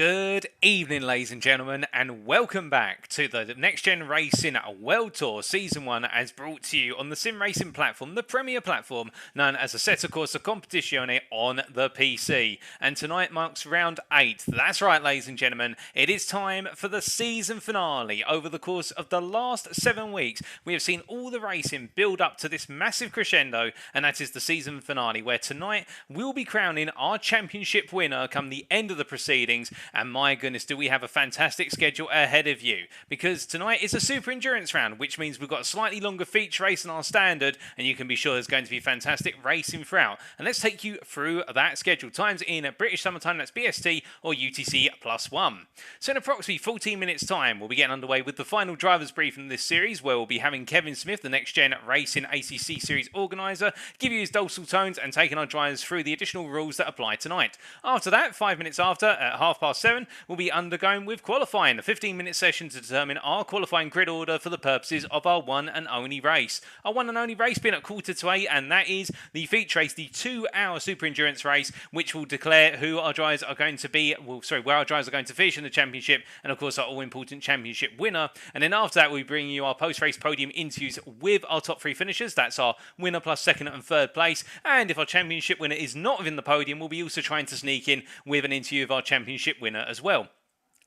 Good evening, ladies and gentlemen, and welcome back to the NXTGEN Racing World Tour Season 1 as brought to you on the sim racing platform, the premier platform known as Assetto Corsa Competizione on the PC. And tonight marks round 8. That's right, ladies and gentlemen, it is time for the season finale. Over the course of the last 7 weeks, we have seen all the racing build up to this massive crescendo, and that is the season finale, where tonight we'll be crowning our championship winner come the end of the proceedings. And my goodness, do we have a fantastic schedule ahead of you, because tonight is a super endurance round, which means we've got a slightly longer feature race than our standard, and you can be sure there's going to be fantastic racing throughout. And let's take you through that schedule. Times in British summertime, that's BST or UTC +1. So in approximately 14 minutes time, we'll be getting underway with the final drivers briefing in this series, where we'll be having Kevin Smith, the NXTGEN Racing ACC Series organiser, give you his dulcet tones and taking our drivers through the additional rules that apply tonight. After that, 5 minutes after, at 7:30, we'll be undergoing with qualifying, a 15-minute session to determine our qualifying grid order for the purposes of our one and only race. Our one and only race being at 7:45, and that is the feature race, the 2-hour super endurance race, which will declare who our drivers are going to be, where our drivers are going to finish in the championship, and of course our all-important championship winner. And then after that, we'll be bringing you our post-race podium interviews with our top 3 finishers. That's our winner plus second and third place. And if our championship winner is not within the podium, we'll be also trying to sneak in with an interview of our championship winner as well.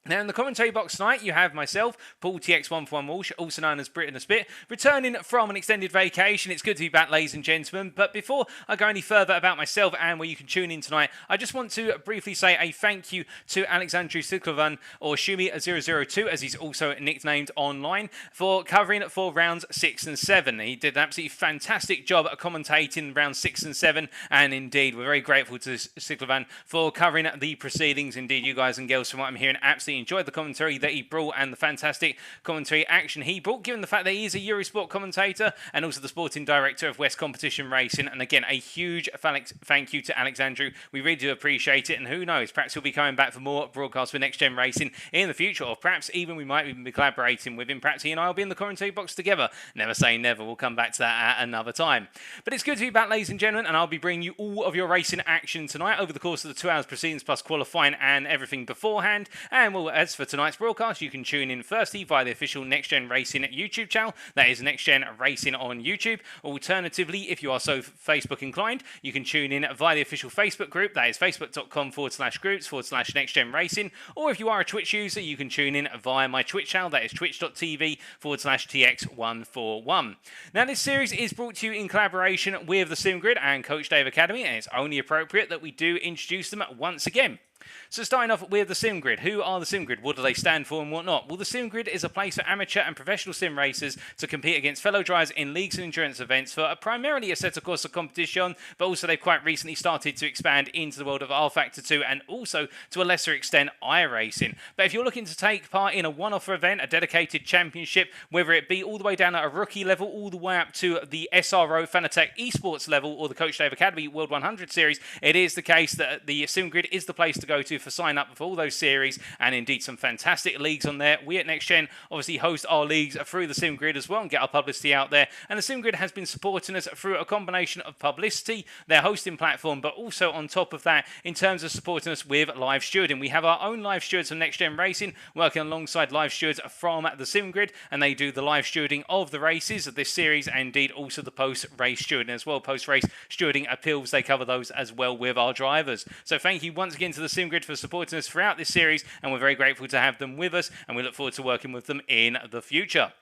Now, in the commentary box tonight, you have myself, Paul TX141 Walsh, also known as Brit in a Spit, returning from an extended vacation. It's good to be back, ladies and gentlemen. But before I go any further about myself and where you can tune in tonight, I just want to briefly say a thank you to Alexandru Siklovan, or Shumi002, as he's also nicknamed online, for covering for rounds 6 and 7. He did an absolutely fantastic job at commentating rounds 6 and 7, and indeed, we're very grateful to Siklovan for covering the proceedings. Indeed, you guys and girls, from what I'm hearing, absolutely enjoyed the commentary that he brought and the fantastic commentary action he brought, given the fact that he is a Eurosport commentator and also the sporting director of West Competition Racing. And again, a huge thank you to Alexandru. We really do appreciate it, and who knows, perhaps he'll be coming back for more broadcasts for NXTGEN Racing in the future, or perhaps even we might even be collaborating with him. Perhaps he and I will be in the commentary box together. Never say never. We'll come back to that at another time. But it's good to be back, ladies and gentlemen, and I'll be bringing you all of your racing action tonight over the course of the 2 hours proceedings plus qualifying and everything beforehand. And well, as for tonight's broadcast, you can tune in firstly via the official NXTGEN Racing YouTube channel. That is NXTGEN Racing on YouTube. Alternatively, if you are so Facebook inclined, you can tune in via the official Facebook group. That is facebook.com/groups/NXTGEN Racing. Or if you are a Twitch user, you can tune in via my Twitch channel. That is twitch.tv/TX141. Now, this series is brought to you in collaboration with the SimGrid and Coach Dave Academy, and it's only appropriate that we do introduce them once again. So starting off with the SimGrid. Who are the SimGrid? What do they stand for and whatnot? Well, the SimGrid is a place for amateur and professional sim racers to compete against fellow drivers in leagues and endurance events for primarily Assetto Corsa Competizione, but also they've quite recently started to expand into the world of R-Factor 2 and also, to a lesser extent, iRacing. But if you're looking to take part in a one-off event, a dedicated championship, whether it be all the way down at a rookie level, all the way up to the SRO Fanatec Esports level or the Coach Dave Academy World 100 Series, it is the case that the SimGrid is the place to go to for sign up for all those series, and indeed some fantastic leagues on there. We at NXTGEN obviously host our leagues through the SimGrid as well and get our publicity out there, and the SimGrid has been supporting us through a combination of publicity, their hosting platform, but also on top of that in terms of supporting us with live stewarding. We have our own live stewards from NXTGEN Racing working alongside live stewards from the SimGrid, and they do the live stewarding of the races of this series and indeed also the post-race stewarding as well. Post-race stewarding appeals, they cover those as well with our drivers. So thank you once again to the SimGrid for supporting us throughout this series, and we're very grateful to have them with us, and we look forward to working with them in the future.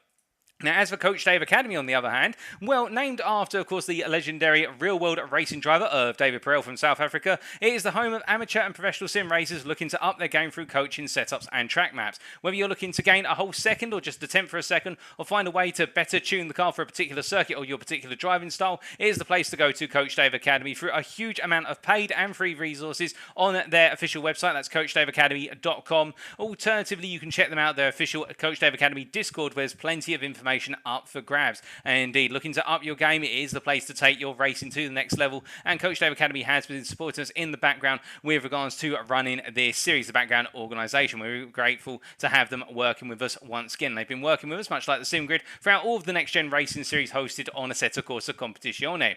Now, as for Coach Dave Academy, on the other hand, well, named after, of course, the legendary real-world racing driver of David Perel from South Africa, it is the home of amateur and professional sim racers looking to up their game through coaching, setups, and track maps. Whether you're looking to gain a whole second or just a tenth for a second, or find a way to better tune the car for a particular circuit or your particular driving style, it is the place to go to Coach Dave Academy through a huge amount of paid and free resources on their official website. That's CoachDaveAcademy.com. Alternatively, you can check them out, their official Coach Dave Academy Discord, where there's plenty of information information up for grabs. And indeed, looking to up your game, it is the place to take your racing to the next level. And Coach Dave Academy has been supporting us in the background with regards to running this series, the background organisation. We're grateful to have them working with us once again. They've been working with us, much like the SimGrid, throughout all of the Next Gen Racing series hosted on Assetto Corsa Competizione.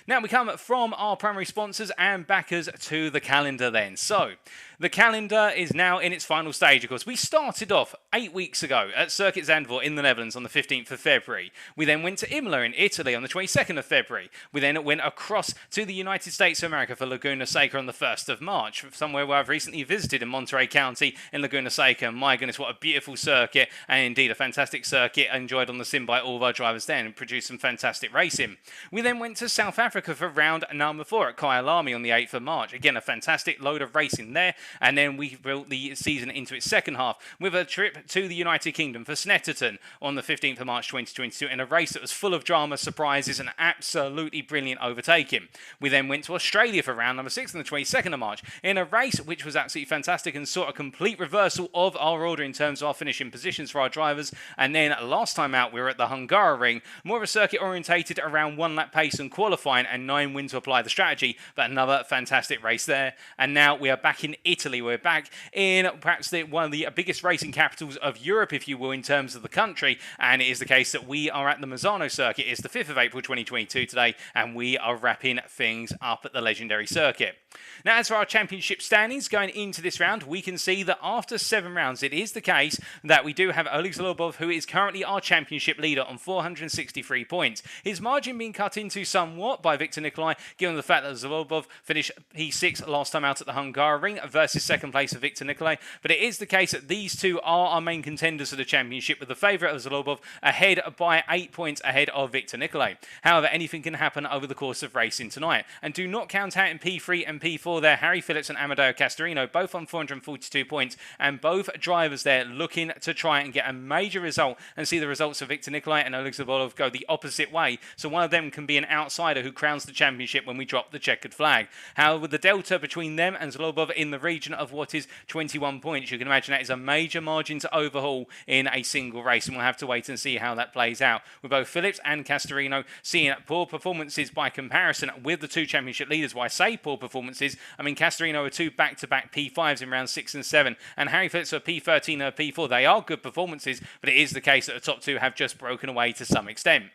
Now we come from our primary sponsors and backers to the calendar then. So, the calendar is now in its final stage, of course. We started off 8 weeks ago at Circuit Zandvoort in the Netherlands on the 15th of February. We then went to Imola in Italy on the 22nd of February. We then went across to the United States of America for Laguna Seca on the 1st of March, somewhere where I've recently visited in Monterey County in Laguna Seca. And my goodness, what a beautiful circuit, and indeed a fantastic circuit enjoyed on the sim by all of our drivers then, and produced some fantastic racing. We then went to South Africa for round number 4 at Kyalami on the 8th of March. Again, a fantastic load of racing there. And then we built the season into its second half with a trip to the United Kingdom for Snetterton on the 15th of March 2022 in a race that was full of drama, surprises, and absolutely brilliant overtaking. We then went to Australia for round number 6 on the 22nd of March in a race which was absolutely fantastic and saw a complete reversal of our order in terms of our finishing positions for our drivers. And then last time out, we were at the Hungaroring, more of a circuit orientated around 1 lap pace and qualifying and 9 wins to apply the strategy, but another fantastic race there. And now we are back in Italy. We're back in perhaps one of the biggest racing capitals of Europe, if you will, in terms of the country. And it is the case that we are at the Misano circuit. It's the 5th of April 2022 today, and we are wrapping things up at the legendary circuit. Now, as for our championship standings going into this round, we can see that after 7 rounds, it is the case that we do have Oleg Zholobov, who is currently our championship leader on 463 points. His margin being cut into somewhat by Victor Nicolae, given the fact that Zholobov finished P6 last time out at the Hungaroring versus second place of Victor Nicolae. But it is the case that these two are our main contenders for the championship, with the favourite of Zholobov ahead by 8 points ahead of Victor Nicolae. However, anything can happen over the course of racing tonight. And do not count out in P3 and P4 there, Harry Phillips and Amedeo Castorino, both on 442 points, and both drivers there looking to try and get a major result and see the results of Victor Nicolae and Oleg Zholobov go the opposite way. So one of them can be an outsider who crowns the championship when we drop the checkered flag. However, with the delta between them and Zholobov in the region of what is 21 points, you can imagine that is a major margin to overhaul in a single race, and we'll have to wait and see how that plays out. With both Phillips and Castorino seeing poor performances by comparison with the two championship leaders. Why I say poor performances, I mean Castorino are 2 back-to-back P5s in round 6 and 7, and Harry Phillips are P13 and P4. They are good performances, but it is the case that the top two have just broken away to some extent.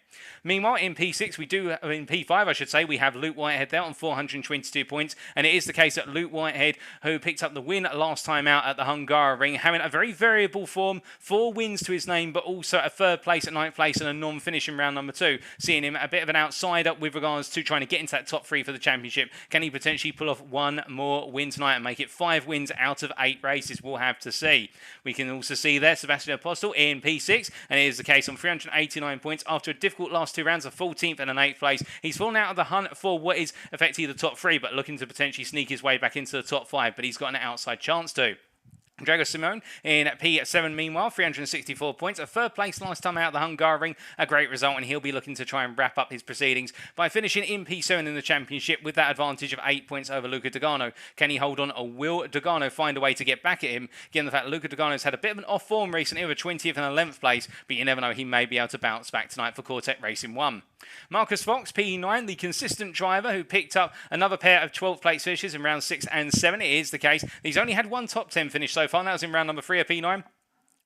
Meanwhile, in P6, in P5, I should say, we have Luke Whitehead there on 422 points, and it is the case that Luke Whitehead, who picked up the win last time out at the Hungaroring, having a very variable form, 4 wins to his name, but also a 3rd place at 9th place and a non-finish in round number 2, seeing him a bit of an outsider with regards to trying to get into that top 3 for the championship. Can he potentially pull off 1 more win tonight and make it 5 wins out of 8 races? We'll have to see. We can also see there Sebastian Apostle in P6, and it is the case on 389 points after a difficult last 2 rounds, a 14th and an 8th place. He's fallen out of the hunt for what is effectively the top 3, but looking to potentially sneak his way back into the top 5, but he's got an outside chance to. Drago Simone in P7, meanwhile, 364 points. A 3rd place last time out of the Hungaroring, a great result, and he'll be looking to try and wrap up his proceedings by finishing in P7 in the championship with that advantage of 8 points over Luca Dogano. Can he hold on, or will Dogano find a way to get back at him, given the fact that Luca Dogano's had a bit of an off form recently with a 20th and 11th place, but you never know, he may be able to bounce back tonight for Quartet Racing 1. Marcus Fox, P9, the consistent driver who picked up another pair of 12th place finishes in round 6 and 7. It is the case he's only had 1 top 10 finish so far, and that was in round number 3 of P9.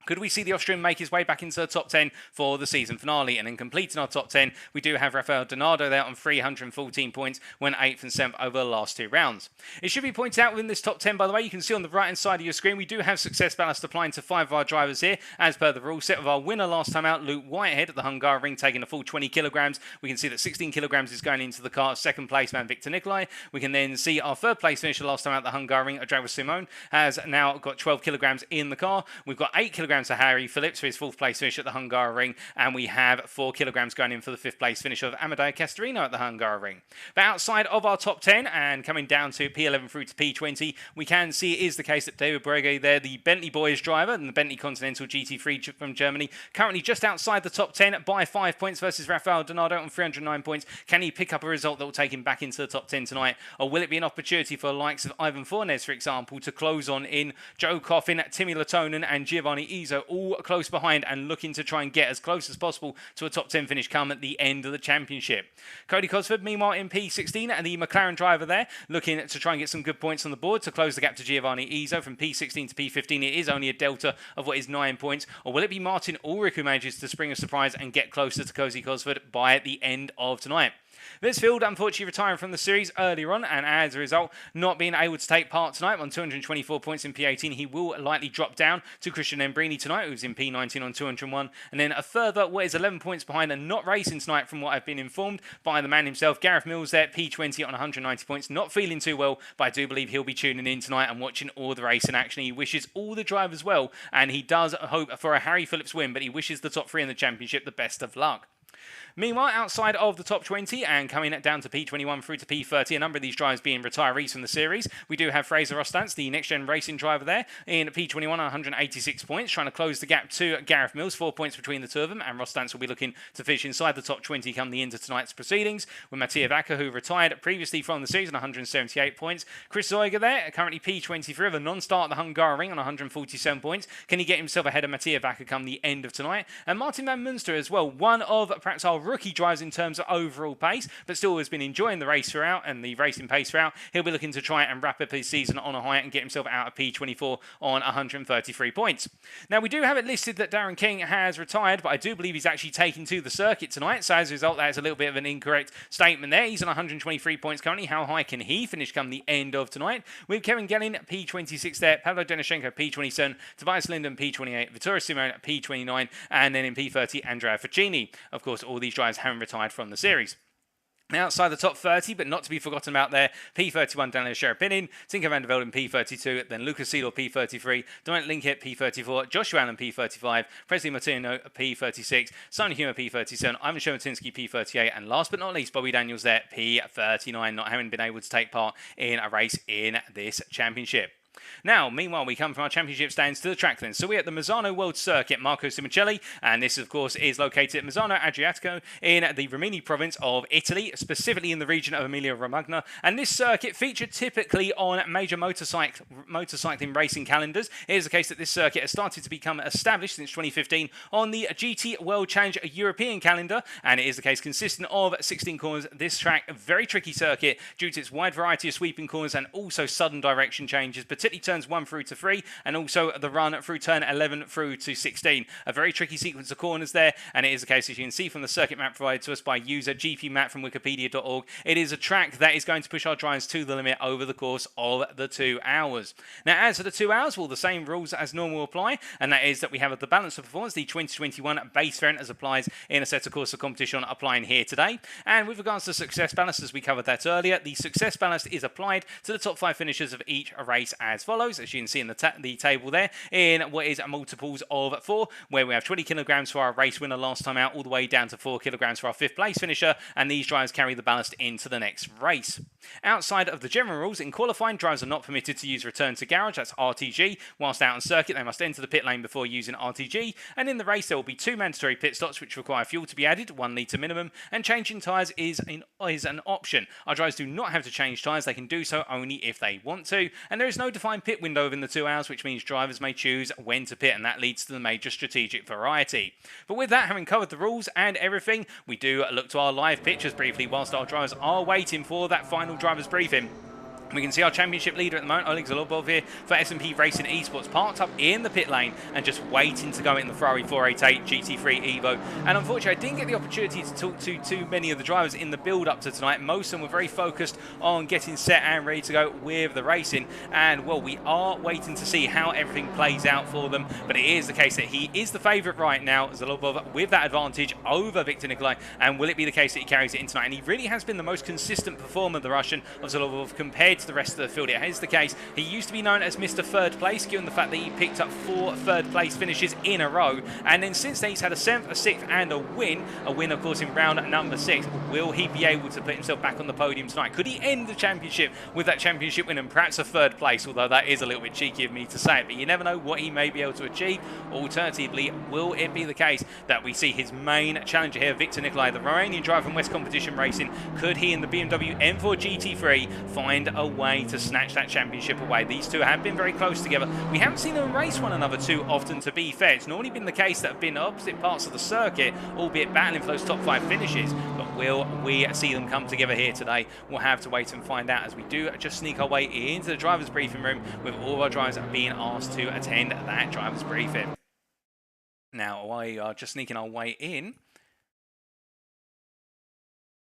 Could we see the Austrian make his way back into the top 10 for the season finale? And in completing our top 10, we do have Rafael Donato there on 314 points, went 8th and 7th over the last 2 rounds. It should be pointed out within this top 10, by the way, you can see on the right-hand side of your screen, we do have success ballast applying to 5 of our drivers here, as per the rule set of our winner last time out, Luke Whitehead at the Hungaroring, taking a full 20 kilograms. We can see that 16 kilograms is going into the car of 2nd place man Victor Nicolae. We can then see our 3rd place finisher last time out the Hungaroring, Drago Simone, has now got 12 kilograms in the car. We've got 8 kilograms for Harry Phillips for his 4th place finish at the Hungaroring, and we have 4 kilograms going in for the 5th place finish of Amedeo Castorino at the Hungaroring. But outside of our top 10 and coming down to P11 through to P20, we can see it is the case that David Brege there, the Bentley Boys driver and the Bentley Continental GT3 from Germany, currently just outside the top 10 by 5 points versus Rafael Donato on 309 points. Can he pick up a result that will take him back into the top 10 tonight, or will it be an opportunity for the likes of Ivan Fornes, for example, to close on in Joe Coffin, Timmy Latonen and Giovanni Izzo all close behind and looking to try and get as close as possible to a top 10 finish come at the end of the championship. Cody Cosford, meanwhile, in P16, and the McLaren driver there, looking to try and get some good points on the board to close the gap to Giovanni Izzo from P16 to P15. It is only a delta of what is 9 points. Or will it be Martin Ulrich who manages to spring a surprise and get closer to Cody Cosford by the end of tonight? Visfield unfortunately retiring from the series earlier on, and as a result not being able to take part tonight on 224 points in P18. He will likely drop down to Christian Embrini tonight, who's in P19 on 201, and then a further what is 11 points behind and not racing tonight from what I've been informed by the man himself, Gareth Mills there, P20 on 190 points, not feeling too well, but I do believe he'll be tuning in tonight and watching all the race in action. He wishes all the drivers well, and he does hope for a Harry Phillips win, but he wishes the top 3 in the championship the best of luck. Meanwhile, outside of the top 20 and coming down to P21 through to P30, a number of these drivers being retirees from the series. We do have Fraser Rostance, the NXTGEN Racing driver there, in P21 on 186 points, trying to close the gap to Gareth Mills, 4 points between the two of them, and Rostance will be looking to finish inside the top 20 come the end of tonight's proceedings, with Mattia Vaca, who retired previously from the series on 178 points. Chris Zoiger there, currently P23 of a non-start at the Hungaroring on 147 points. Can he get himself ahead of Mattia Vaca come the end of tonight? And Martin van Munster as well, one of perhaps our rookie drivers in terms of overall pace, but still has been enjoying the race throughout and the racing pace throughout. He'll be looking to try and wrap up his season on a high and get himself out of P24 on 133 points. Now, we do have it listed that Darren King has retired, but I do believe he's actually taking to the circuit tonight, so as a result, that is a little bit of an incorrect statement there. He's on 123 points currently. How high can he finish come the end of tonight? With Kevin Gelling, P26 there, Pavlo Denishenko, P27, Tobias Linden, P28, Vittorio Simone, P29, and then in P30, Andrea Ficini. Of course, all these drivers haven't retired from the series. Outside the top 30, but not to be forgotten about there, P31, Daniel Sherapinin, Tinker van der Velde in P32, then Lucas Seedor, P33, Dominic Linkett, P34, Joshua Allen, P35, Presley Martino, P36, Simon Humer, P37, Ivan Shomatinsky, P38, and last but not least, Bobby Daniels there, P39, not having been able to take part in a race in this championship. Now, meanwhile, we come from our championship stands to the track then. So we're at the Misano World Circuit, Marco Simoncelli, and this, of course, is located at Misano Adriatico in the Rimini province of Italy, specifically in the region of Emilia-Romagna. And this circuit featured typically on major motorcycling racing calendars. It is the case that this circuit has started to become established since 2015 on the GT World Challenge European calendar, and it is the case consistent of 16 corners. This track, a very tricky circuit due to its wide variety of sweeping corners and also sudden direction changes, particularly turns 1 through to 3, and also the run through turn 11 through to 16. A very tricky sequence of corners there, and it is the case, as you can see from the circuit map provided to us by user GPMap from wikipedia.org, it is a track that is going to push our drivers to the limit over the course of the 2 hours. Now, as for the 2 hours, well, the same rules as normal apply, and that is that we have the balance of performance, the 2021 base variant as applies in Assetto Corsa Competition applying here today. And with regards to success ballast, as we covered that earlier, the success ballast is applied to the top 5 finishers of each race as follows, as you can see in the table there, in what is multiples of 4, where we have 20 kilograms for our race winner last time out, all the way down to 4 kilograms for our 5th place finisher, and these drivers carry the ballast into the next race. Outside of the general rules, in qualifying, drivers are not permitted to use return to garage, that's RTG. Whilst out on circuit, they must enter the pit lane before using RTG, and in the race there will be 2 mandatory pit stops which require fuel to be added, 1 litre minimum, and changing tyres is an option. Our drivers do not have to change tyres, they can do so only if they want to, and there is no defined pit window within the 2 hours, which means drivers may choose when to pit, and that leads to the major strategic variety. But with that, having covered the rules and everything, we do look to our live pictures briefly whilst our drivers are waiting for that final driver's briefing. We can see our championship leader at the moment, Oleg Zholobov here for S&P Racing Esports, parked up in the pit lane and just waiting to go in the Ferrari 488 GT3 Evo. And unfortunately, I didn't get the opportunity to talk to too many of the drivers in the build-up to tonight. Most of them were very focused on getting set and ready to go with the racing. And, well, we are waiting to see how everything plays out for them. But it is the case that he is the favourite right now, Zholobov, with that advantage over Victor Nicolae. And will it be the case that he carries it in tonight? And he really has been the most consistent performer, the Russian, of Zholobov, compared to the rest of the field. It is the case. He used to be known as Mr. Third Place, given the fact that he picked up 4 third place finishes in a row. And then since then, he's had a 7th, a 6th, and a win. A win, of course, in round number 6. Will he be able to put himself back on the podium tonight? Could he end the championship with that championship win and perhaps a 3rd place? Although that is a little bit cheeky of me to say it, but you never know what he may be able to achieve. Alternatively, will it be the case that we see his main challenger here, Victor Nicolae, the Romanian driver from West Competition Racing? Could he in the BMW M4 GT3 find a way to snatch that championship away. These two have been very close together. We haven't seen them race one another too often, to be fair. It's normally been the case that have been opposite parts of the circuit, albeit battling for those top 5 finishes. But will we see them come together here today? We'll have to wait and find out, as we do just sneak our way into the driver's briefing room with all of our drivers being asked to attend that driver's briefing. Now, we are just sneaking our way in.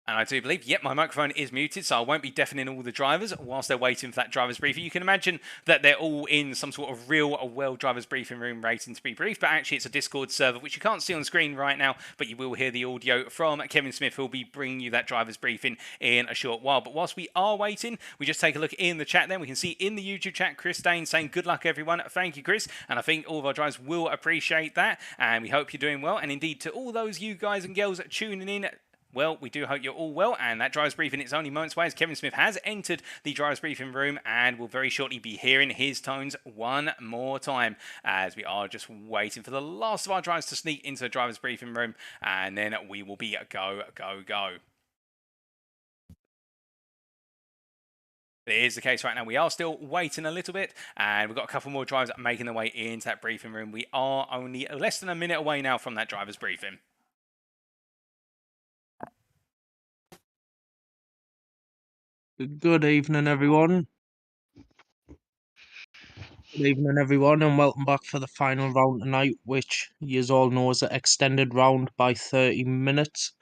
And I do believe, yep, my microphone is muted, so I won't be deafening all the drivers whilst they're waiting for that driver's briefing. You can imagine that they're all in some sort of real world driver's briefing room waiting to be briefed, but actually it's a Discord server, which you can't see on screen right now, but you will hear the audio from Kevin Smith, who will be bringing you that driver's briefing in a short while. But whilst we are waiting, we just take a look in the chat then. We can see in the YouTube chat, Chris Dane saying, good luck, everyone. Thank you, Chris. And I think all of our drivers will appreciate that, and we hope you're doing well. And indeed, to all those you guys and girls tuning in, well, we do hope you're all well, and that driver's briefing, it's only moments away as Kevin Smith has entered the driver's briefing room and will very shortly be hearing his tones one more time, as we are just waiting for the last of our drivers to sneak into the driver's briefing room, and then we will be go, go, go. It is the case right now. We are still waiting a little bit, and we've got a couple more drivers making their way into that briefing room. We are only less than a minute away now from that driver's briefing. Good evening, everyone. Good evening, everyone, and welcome back for the final round tonight, which you all know is an extended round by 30 minutes.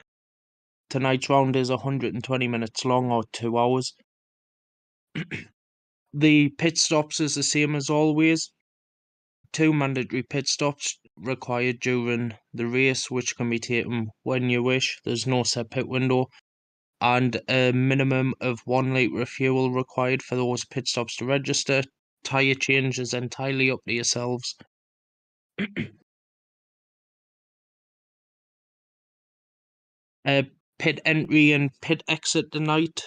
Tonight's round is 120 minutes long, or 2 hours. The pit stops is the same as always. 2 mandatory pit stops required during the race, which can be taken when you wish. There's no set pit window. And a minimum of 1 litre of fuel required for those pit stops to register. Tyre change is entirely up to yourselves. Pit entry and pit exit tonight.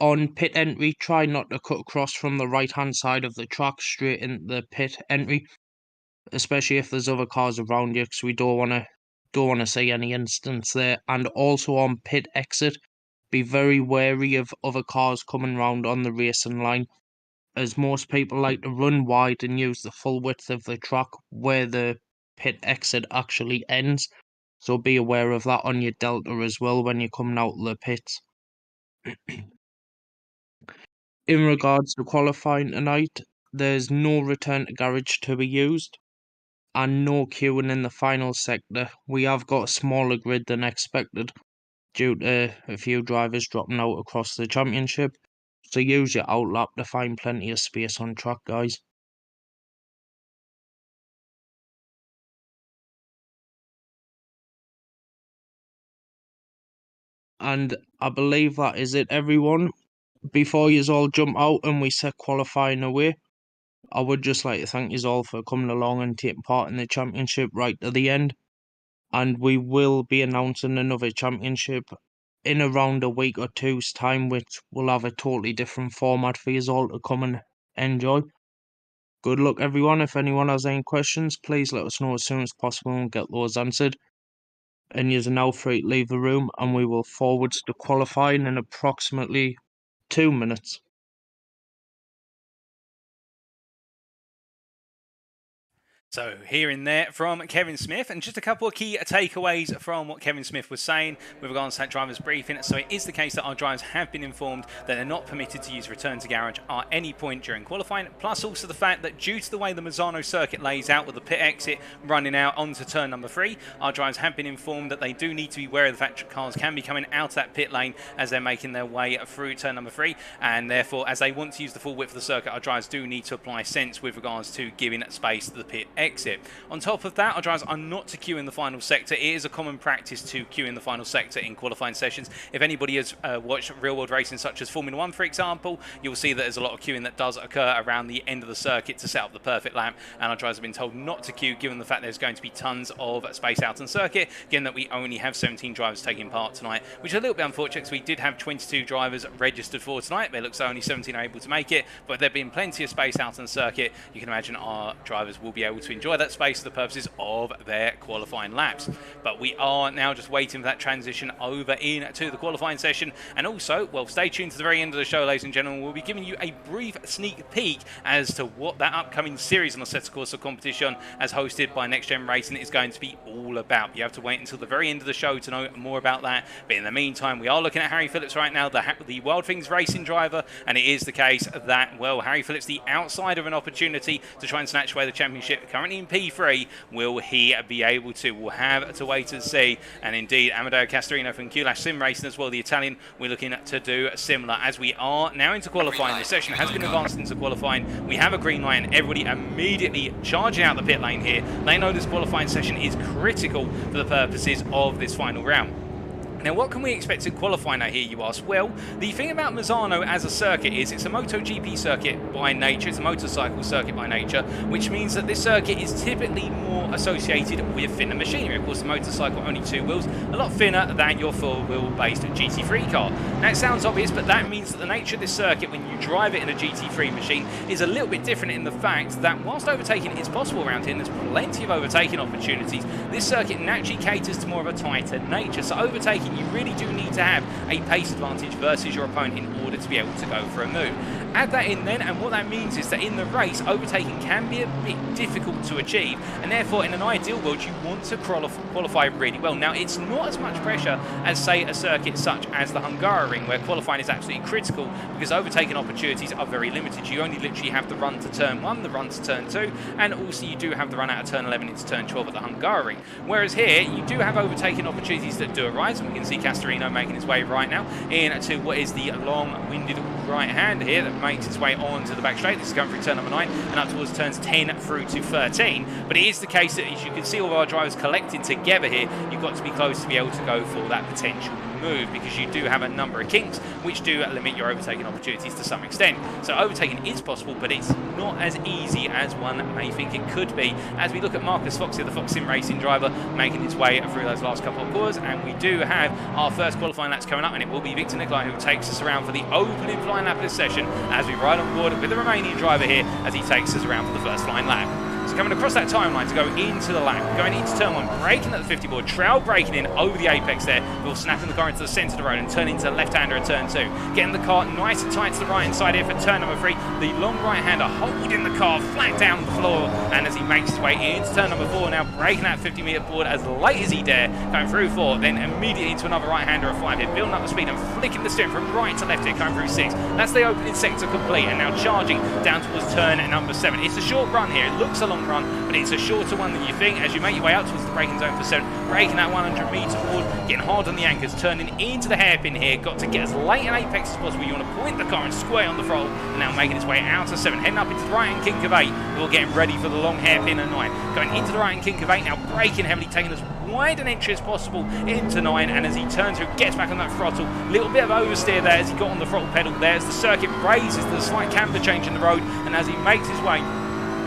On pit entry, try not to cut across from the right hand side of the track straight into the pit entry, especially if there's other cars around you, because we don't want to see any incidents there. And also on pit exit, be very wary of other cars coming round on the racing line, as most people like to run wide and use the full width of the track where the pit exit actually ends. So be aware of that on your delta as well when you're coming out of the pits. In regards to qualifying tonight, there's no return to garage to be used and no queuing in the final sector. We have got a smaller grid than expected due to a few drivers dropping out across the championship. So use your outlap to find plenty of space on track, guys. And I believe that is it, everyone. Before you all jump out and we set qualifying away, I would just like to thank you all for coming along and taking part in the championship right to the end. And we will be announcing another championship in around a week or two's time, which will have a totally different format for you all to come and enjoy. Good luck, everyone. If anyone has any questions, please let us know as soon as possible and get those answered. And you're now free to leave the room, and we will forward to qualifying in approximately 2 minutes. So hearing there from Kevin Smith, and just a couple of key takeaways from what Kevin Smith was saying with regards to that driver's briefing. So it is the case that our drivers have been informed that they're not permitted to use return to garage at any point during qualifying, plus also the fact that due to the way the Misano circuit lays out with the pit exit running out onto turn number 3, our drivers have been informed that they do need to be aware of the fact that cars can be coming out of that pit lane as they're making their way through turn number 3, and therefore as they want to use the full width of the circuit, our drivers do need to apply sense with regards to giving space to the pit exit. On top of that, our drivers are not to queue in the final sector. It is a common practice to queue in the final sector in qualifying sessions. If anybody has watched real-world racing such as Formula 1, for example, you'll see that there's a lot of queuing that does occur around the end of the circuit to set up the perfect lap, and our drivers have been told not to queue given the fact there's going to be tons of space out on circuit, given that we only have 17 drivers taking part tonight, which is a little bit unfortunate because we did have 22 drivers registered for tonight, but it looks like only 17 are able to make it, but there being plenty of space out on circuit, you can imagine our drivers will be able to enjoy that space for the purposes of their qualifying laps. But we are now just waiting for that transition over into the qualifying session. And also, well, stay tuned to the very end of the show, ladies and gentlemen. We'll be giving you a brief sneak peek as to what that upcoming series on the Assetto Corsa Competizione, as hosted by NXTGEN Racing, is going to be all about. You have to wait until the very end of the show to know more about that. But in the meantime, we are looking at Harry Phillips right now, the Wild Things Racing driver, and it is the case that, well, Harry Phillips, the outside of an opportunity to try and snatch away the championship, currently in P3. Will he be able to? We'll have to wait and see. And indeed, Amedeo Castorino from Sim Racing as well, the Italian, we're looking to do similar. As we are now into qualifying, the session has been advanced into qualifying. We have a green light, and everybody immediately charging out the pit lane here. They know this qualifying session is critical for the purposes of this final round. Now, what can we expect in qualifying out here, you ask? Well, the thing about Misano as a circuit is it's a MotoGP circuit by nature, it's a motorcycle circuit by nature, which means that this circuit is typically more associated with thinner machinery. Of course, the motorcycle, only 2 wheels, a lot thinner than your 4-wheel-based GT3 car. Now, it sounds obvious, but that means that the nature of this circuit, when you drive it in a GT3 machine, is a little bit different in the fact that whilst overtaking is possible around here, and there's plenty of overtaking opportunities, this circuit naturally caters to more of a tighter nature. So overtaking, you really do need to have a pace advantage versus your opponent in order to be able to go for a move. Add that in then, and what that means is that in the race, overtaking can be a bit difficult to achieve, and therefore in an ideal world you want to qualify really well. Now, it's not as much pressure as, say, a circuit such as the Hungaroring, where qualifying is absolutely critical because overtaking opportunities are very limited. You only literally have the run to turn 1, the run to turn 2, and also you do have the run out of turn 11 into turn 12 at the Hungaroring. Whereas here, you do have overtaking opportunities that do arise, and we can see Castorino making his way right now into what is the long-winded right hand here that makes its way onto the back straight. This is going through turn number 9 and up towards turns 10 through to 13. But it is the case that, as you can see all of our drivers collecting together here, you've got to be close to be able to go for that potential move, because you do have a number of kinks which do limit your overtaking opportunities to some extent. So overtaking is possible, but it's not as easy as one may think it could be. As we look at Marcus Fox here, the Fox Sim Racing driver, making his way through those last couple of corners, and we do have our first qualifying laps coming up, and it will be Victor Nicolae who takes us around for the opening flying lap of this session, as we ride on board with the Romanian driver here as he takes us around for the first flying lap. So coming across that timeline to go into the lap, going into turn 1, braking at the 50 board, trail braking in over the apex there, before snapping the car into the centre of the road and turning into left-hander at turn 2. Getting the car nice and tight to the right-hand side here for turn number 3. The long right-hander holding the car flat down the floor, and as he makes his way into turn number 4, now braking that 50-metre board as late as he dare, going through 4, then immediately into another right-hander at 5 here, building up the speed and flicking the steering from right to left here, going through 6. That's the opening sector complete, and now charging down towards turn number 7. It's a short run here, it looks a long run, but it's a shorter one than you think as you make your way out towards the braking zone for 7, braking that 100-metre board, getting hard on the anchors, turning into the hairpin here, got to get as late an apex as possible. You want to point the car and square on the throttle, and now making its way out of 7, heading up into the right-hand kink of 8, we're getting ready for the long hairpin at 9, going into the right-hand kink of 8, now braking heavily, taking as wide an entry as possible into 9, and as he turns through, gets back on that throttle, little bit of oversteer there as he got on the throttle pedal there, as the circuit raises to the slight camber change in the road, and as he makes his way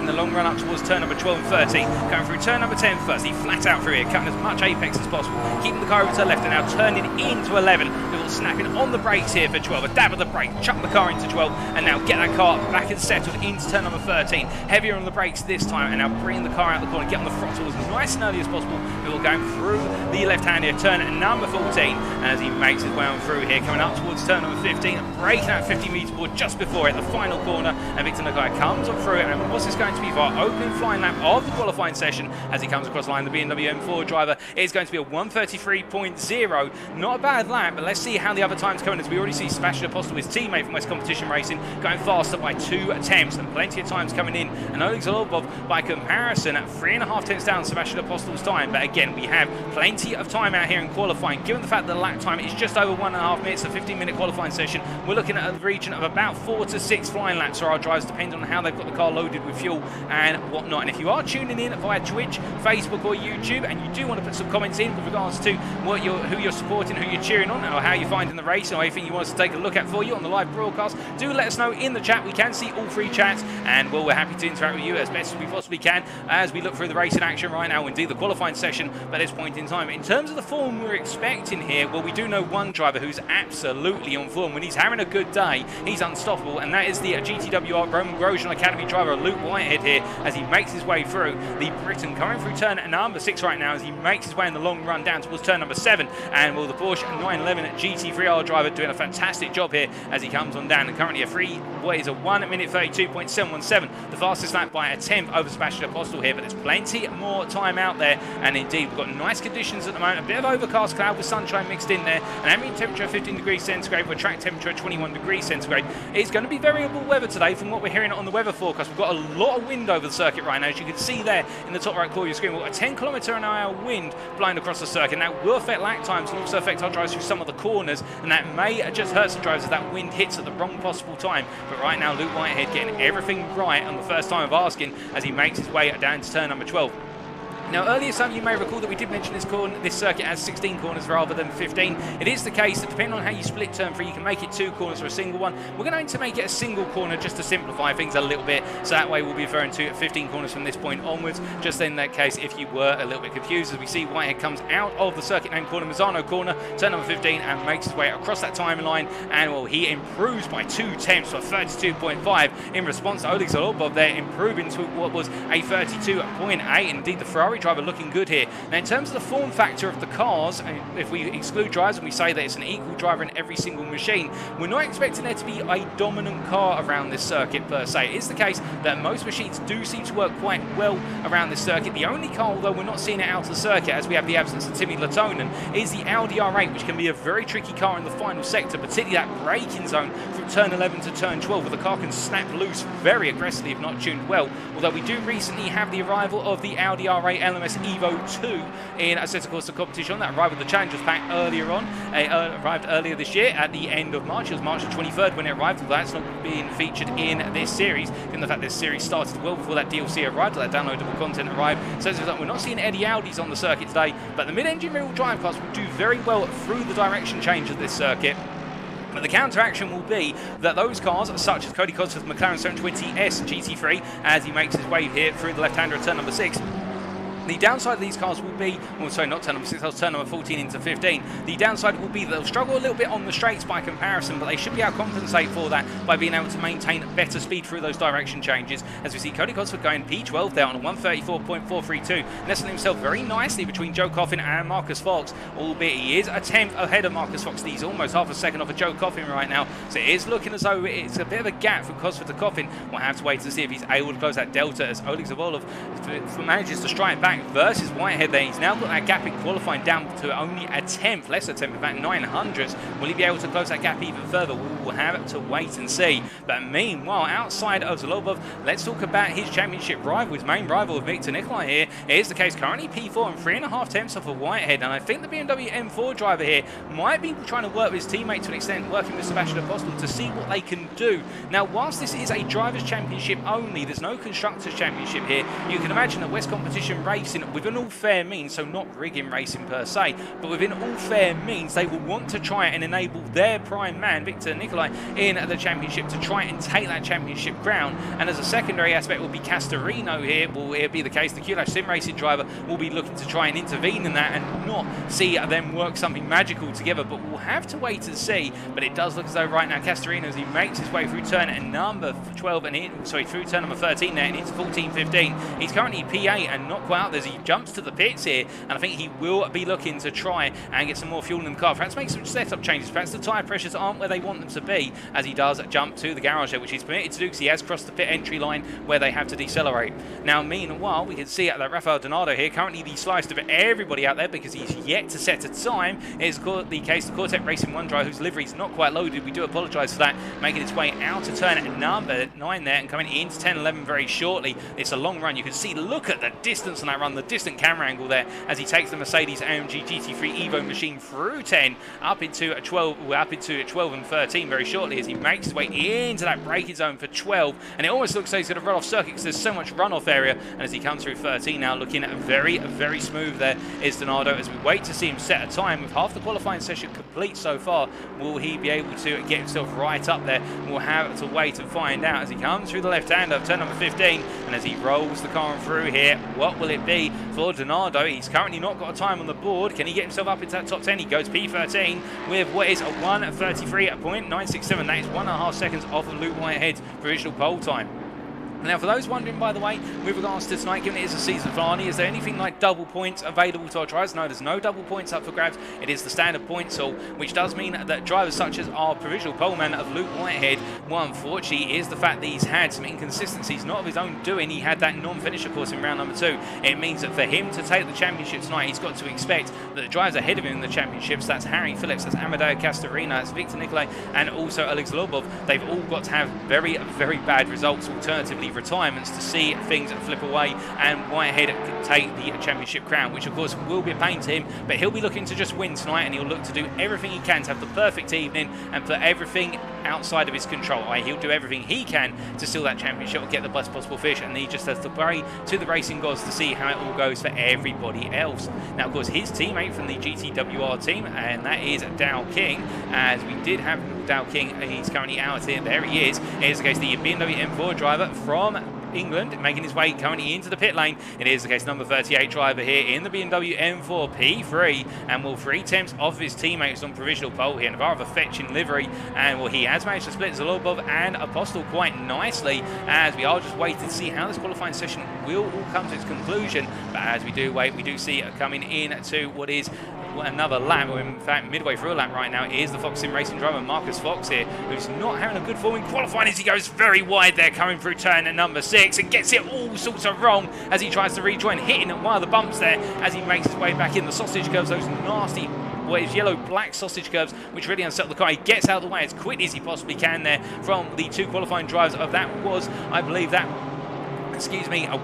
in the long run up towards turn number 12 and 13, going through turn number 10 first, he flat out through here, cutting as much apex as possible, keeping the car over to the left, and now turning into 11, little snapping on the brakes here for 12, a dab of the brake, chuck the car into 12, and now get that car back and settled into turn number 13, heavier on the brakes this time, and now bringing the car out the corner, get on the throttle as nice and early as possible, before going through the left hand here, turn number 14, and as he makes his way on through here, coming up towards turn number 15, breaking that 50-metre board just before it, the final corner, and Victor Nicolae comes on through it, and what's this going to be for our opening flying lap of the qualifying session as he comes across the line, the BMW M4 driver. It is going to be a 1:33.0, not a bad lap, but let's see how the other times come in, as we already see Sebastian Apostle, his teammate from West Competition Racing, going faster by 2 attempts, and plenty of times coming in, and Oleg Zholobov, by comparison, at 3.5 tenths down Sebastian Apostle's time, but again, we have plenty of time out here in qualifying, given the fact that the lap time is just over 1.5 minutes, a 15-minute qualifying session. We're looking at a region of about 4 to 6 flying laps for our drivers, depending on how they've got the car loaded with fuel and whatnot. And if you are tuning in via Twitch, Facebook or YouTube, and you do want to put some comments in with regards to who you're supporting, who you're cheering on, or how you're finding the race, or anything you want us to take a look at for you on the live broadcast, do let us know in the chat. We can see all 3 chats, and we're happy to interact with you as best as we possibly can as we look through the racing action right now, indeed the qualifying session at this point in time. In terms of the form we're expecting here, well, we do know one driver who's absolutely on form. When he's having a good day, he's unstoppable, and that is the GTWR Roman Grosjean Academy driver, Luke Whitehead. Whitehead here as he makes his way through. The Briton coming through turn number 6 right now as he makes his way in the long run down towards turn number 7. And will the Porsche 911 GT3R driver doing a fantastic job here as he comes on down, and currently a 1 minute 32.717, the fastest lap by a 10th over Sebastian Apostel here, but there's plenty more time out there. And indeed, we've got nice conditions at the moment, a bit of overcast cloud with sunshine mixed in there, an ambient temperature of 15 degrees centigrade with a track temperature of 21 degrees centigrade. It's going to be variable weather today from what we're hearing on the weather forecast. We've got a lot of wind over the circuit right now, as you can see there in the top right corner of your screen. We've got a 10 km/h wind blowing across the circuit. Now, will affect lap times and also affect our drives through some of the corners, and that may just hurt some drivers as that wind hits at the wrong possible time. But right now, Luke Whitehead getting everything right on the first time of asking as he makes his way down to turn number 12. Now, earlier, some of you may recall that we did mention this circuit has 16 corners rather than 15. It is the case that depending on how you split turn 3, you can make it 2 corners or a single one. We're going to make it a single corner just to simplify things a little bit. So that way we'll be referring to 15 corners from this point onwards. Just in that case, if you were a little bit confused, as we see Whitehead comes out of the circuit named corner, Misano corner, turn number 15, and makes his way across that timeline. And well, he improves by 2 tenths for 32.5 in response to Oleg Zholobov there, improving to what was a 32.8. Indeed, the Ferrari driver looking good here. Now, in terms of the form factor of the cars, if we exclude drivers and we say that it's an equal driver in every single machine, we're not expecting there to be a dominant car around this circuit per se. It is the case that most machines do seem to work quite well around this circuit. The only car, although we're not seeing it out of the circuit as we have the absence of Timmy Latonen, is the Audi R8, which can be a very tricky car in the final sector, particularly that braking zone from turn 11 to turn 12, where the car can snap loose very aggressively if not tuned well. Although we do recently have the arrival of the Audi R8 LMS Evo 2 in Assetto Corsa Competition. That arrived with the Challengers Pack earlier on. Arrived earlier this year at the end of March. It was March the 23rd when it arrived. Although that's not being featured in this series, given the fact this series started well before that DLC arrived, or that downloadable content arrived. So we're not seeing any Audis on the circuit today, but the mid-engine rear-wheel drive cars will do very well through the direction change of this circuit. But the counteraction will be that those cars, such as Cody Cosworth's McLaren 720S GT3, as he makes his way here through the left-hander at turn number 6, the downside of these cars will be, oh sorry, not turn number 6, that was turn number 14 into 15. The downside will be that they'll struggle a little bit on the straights by comparison, but they should be able to compensate for that by being able to maintain better speed through those direction changes. As we see Cody Cosworth going P12 there on a 134.432, nestling himself very nicely between Joe Coffin and Marcus Fox, albeit he is a 10th ahead of Marcus Fox. He's almost half a second off of Joe Coffin right now, so it is looking as though it's a bit of a gap from Cosworth to Coffin. We'll have to wait to see if he's able to close that delta as Oleg Zholobov manages to strike back versus Whitehead there. He's now got that gap in qualifying down to only a 10th, less than a 10th, in fact 900ths. Will he be able to close that gap even further? We will have to wait and see. But meanwhile, outside of Zholobov, let's talk about his championship rival, his main rival, Victor Nicolae here. It is the case, currently P4 and 3.5 tenths off of Whitehead, and I think the BMW M4 driver here might be trying to work with his teammate to an extent, working with Sebastian Apostel to see what they can do. Now, whilst this is a driver's championship only, there's no constructors championship here. You can imagine that West Competition Racing, within all fair means, so not rigging racing per se, but within all fair means, they will want to try and enable their prime man, Victor Nicolae, in the championship to try and take that championship crown. And as a secondary aspect will be Castorino here. Will it be the case the QLash Sim Racing driver will be looking to try and intervene in that and not see them work something magical together, but we'll have to wait and see. But it does look as though right now Castorino, as he makes his way through turn number 12 and through turn number 13 there and into 14-15, he's currently P8 and not quite out there as he jumps to the pits here, and I think he will be looking to try and get some more fuel in the car. Perhaps make some setup changes. Perhaps the tyre pressures aren't where they want them to be, as he does jump to the garage there, which he's permitted to do because he has crossed the pit entry line where they have to decelerate. Now, meanwhile, we can see that Rafael Donato here, currently the sliced of everybody out there because he's yet to set a time. It's the case the Cortec Racing 1 driver, whose livery is not quite loaded. We do apologise for that, making its way out to turn number 9 there and coming into 10-11 very shortly. It's a long run. You can see, look at the distance on that run, the distant camera angle there, as he takes the Mercedes-AMG GT3 Evo machine through 10 up into 12, up into 12 and 13 very shortly as he makes his way into that braking zone for 12, and it almost looks like he's going to run off circuit because there's so much runoff area. And as he comes through 13 now, looking very, very smooth there is Donato as we wait to see him set a time with half the qualifying session complete so far. Will he be able to get himself right up there? We'll have to wait and find out as he comes through the left-hander of turn number 15, and as he rolls the car through here, what will it be for Donato? He's currently not got a time on the board. Can he get himself up into that top 10? He goes P13 with what is a 1:33.967. That is 1.5 seconds off of Luke Whitehead's provisional pole time. Now, for those wondering, by the way, with regards to tonight, given it is a season finale, is there anything like double points available to our drivers? No, there's no double points up for grabs. It is the standard points all, which does mean that drivers such as our provisional poleman of Luke Whitehead, well, unfortunately, is the fact that he's had some inconsistencies, not of his own doing. He had that non-finish, of course, in round number 2. It means that for him to take the championship tonight, he's got to expect that the drivers ahead of him in the championships, that's Harry Phillips, that's Amedeo Castorino, that's Victor Nicolae, and also Oleg Zholobov, they've all got to have very, very bad results, alternatively retirements, to see things flip away and Whitehead take the championship crown, which of course will be a pain to him, but he'll be looking to just win tonight, and he'll look to do everything he can to have the perfect evening and put everything outside of his control. He'll do everything he can to steal that championship or get the best possible fish, and he just has to pray to the racing gods to see how it all goes for everybody else. Now, of course, his teammate from the GTWR team, and that is Dow King, as we did have Dow King, he's currently out here. There he is. Here's the case, the BMW M4 driver from England, making his way currently into the pit lane. It is the case, number 38 driver here in the BMW M4 P3, and will 3 attempts off his teammates on provisional pole here in a rather fetching livery, and well, he has managed to split Zholobov and Apostle quite nicely, as we are just waiting to see how this qualifying session will all come to its conclusion. But as we do wait, we do see it coming in to what is another lap, or in fact midway through a lap right now, is the Fox Sim Racing driver Marcus Fox here, who's not having a good form in qualifying, as he goes very wide there coming through turn at number 6 and gets it all sorts of wrong as he tries to rejoin, hitting at one of the bumps there as he makes his way back in. The sausage curves, those nasty yellow-black sausage curves, which really unsettle the car. He gets out of the way as quickly as he possibly can there from the 2 qualifying drivers of that was, I believe that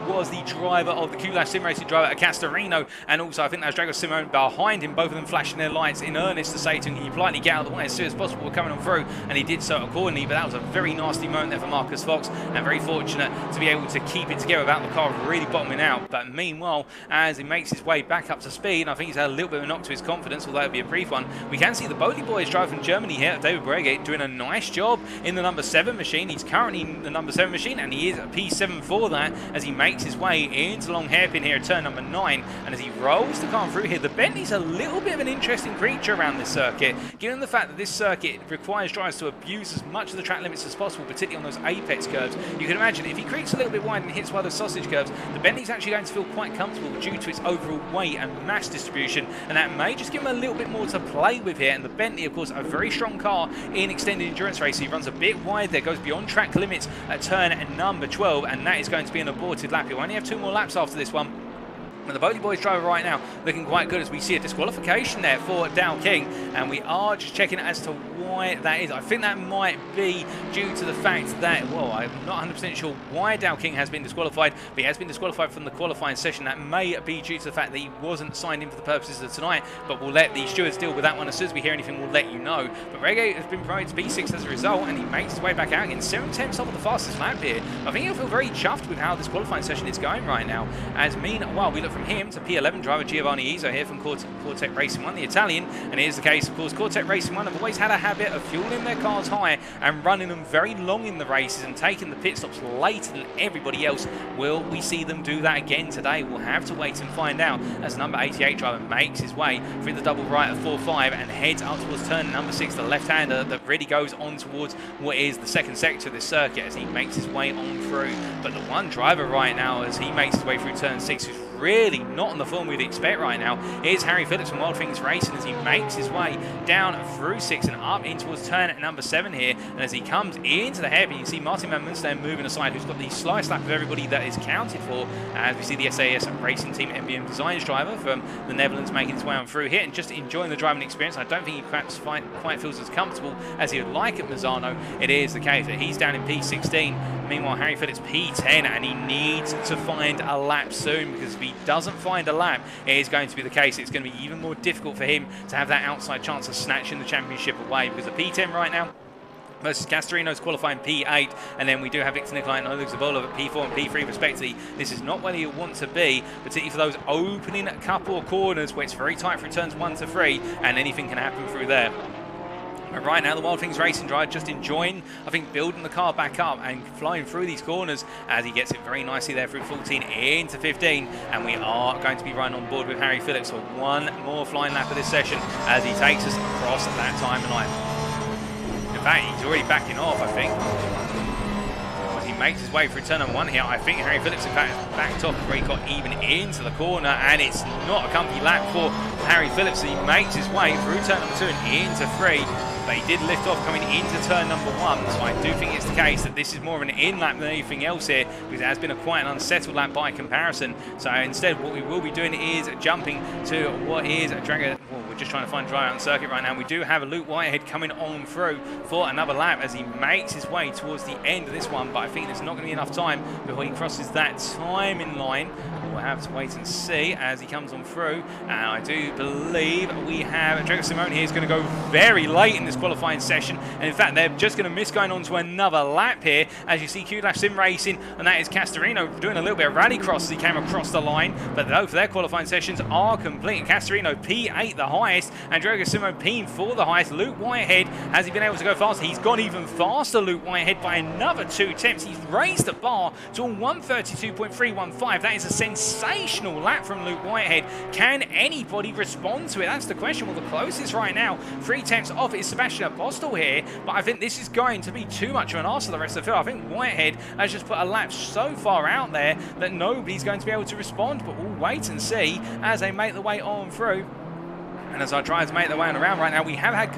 was the driver of the Q-Lash Sim Racing driver at Castorino, and also I think that was Drago Simone behind him, both of them flashing their lights in earnest to say to him, can you politely get out of the way as soon as possible, we're coming on through, and he did so accordingly. But that was a very nasty moment there for Marcus Fox, and very fortunate to be able to keep it together without the car really bottoming out. But meanwhile, as he makes his way back up to speed, I think he's had a little bit of a knock to his confidence, although it'll be a brief one. We can see the Bowley Boys driver from Germany here, David Bregate, doing a nice job in the number 7 machine. He's currently in the number 7 machine, and he is a P7 for that, as he makes his way into the long hairpin here at turn number 9, and as he rolls the car through here, the Bentley's a little bit of an interesting creature around this circuit, given the fact that this circuit requires drivers to abuse as much of the track limits as possible, particularly on those apex curves. You can imagine if he creeps a little bit wide and hits one of those sausage curves, the Bentley's actually going to feel quite comfortable due to its overall weight and mass distribution, and that may just give him a little bit more to play with here. And the Bentley, of course, a very strong car in extended endurance racing. He runs a bit wide there, goes beyond track limits at turn number 12, and that is going to be an aborted lap. He'll only have 2 more laps after this one. And the Bowley Boys driver right now looking quite good, as we see a disqualification there for Dow King, and we are just checking as to why that is. I think that might be due to the fact that, well, I'm not 100% sure why Dow King has been disqualified, but he has been disqualified from the qualifying session. That may be due to the fact that he wasn't signed in for the purposes of tonight, but we'll let the stewards deal with that one. As soon as we hear anything, we'll let you know. But Reggae has been promoted to P6 as a result, and he makes his way back out again. 7 tenths off of the fastest lap here. I think he'll feel very chuffed with how this qualifying session is going right now. As meanwhile, we look from him to P11 driver Giovanni Izzo here from Cortec Racing 1, the Italian, and here's the case, of course, Cortec Racing 1 have always had a habit of fueling their cars high and running them very long in the races and taking the pit stops later than everybody else. Will we see them do that again today? We'll have to wait and find out, as number 88 driver makes his way through the double right of 4-5 and heads up towards turn number 6, the left-hander that really goes on towards what is the second sector of this circuit as he makes his way on through. But the one driver right now, as he makes his way through turn 6, who's really not on the form we'd expect right now, is Harry Phillips from Wild Things Racing, as he makes his way down through 6 and up in towards turn number 7 here. And as he comes into the hairpin, you see Martin Van Munster moving aside, who's got the slice lap of everybody that is counted for, as we see the SAS Racing Team MBM Designs driver from the Netherlands making his way on through here and just enjoying the driving experience. I don't think he perhaps quite feels as comfortable as he would like at Misano. It is the case that he's down in P16. Meanwhile, Harry Phillips P10, and he needs to find a lap soon, because if he doesn't find a lap, it is going to be the case. It's going to be even more difficult for him to have that outside chance of snatching the championship away, because the P10 right now versus Castorino's qualifying P8, and then we do have Victor Nicolae and Oleg Zholobov at P4 and P3 respectively. This is not where you want to be, particularly for those opening couple of corners where it's very tight through turns 1 to 3, and anything can happen through there. But right now, the Wild Things Racing driver just enjoying, I think, building the car back up and flying through these corners as he gets it very nicely there through 14 into 15. And we are going to be running on board with Harry Phillips for one more flying lap of this session as he takes us across that timeline. In fact, he's already backing off, I think. As he makes his way through turn number 1 here. I think Harry Phillips, in fact, backed off before he got even into the corner, and it's not a comfy lap for Harry Phillips. He makes his way through turn number 2 and into 3. But he did lift off coming into turn number 1, so I do think it's the case that this is more of an in lap than anything else here, because it has been quite an unsettled lap by comparison. So instead, what we will be doing is jumping to what is a Dragon. Well, we're just trying to find dry out on circuit right now. We do have a Luke Whitehead coming on through for another lap as he makes his way towards the end of this one, but I think there's not going to be enough time before he crosses that timing line. We'll have to wait and see as he comes on through. And I do believe we have Drago Simone here is going to go very late in this qualifying session. And in fact, they're just going to miss going on to another lap here. As you see, Q-Sim Racing, and that is Castorino doing a little bit of rallycross as he came across the line. But both their qualifying sessions are complete. Castorino P8 the highest, and Drago Simone P4 the highest. Luke Whitehead, has he been able to go faster? He's gone even faster, Luke Whitehead, by another 2 attempts. He's raised the bar to a 132.315. That is a sensational lap from Luke Whitehead. Can anybody respond to it? That's the question. Well, the closest right now, 3 attempts off, is Sebastian Apostle here, but I think this is going to be too much of an ask for the rest of the field. I think Whitehead has just put a lap so far out there that nobody's going to be able to respond, but we'll wait and see as they make the way on through. And as our drivers make their way on around right now, we have had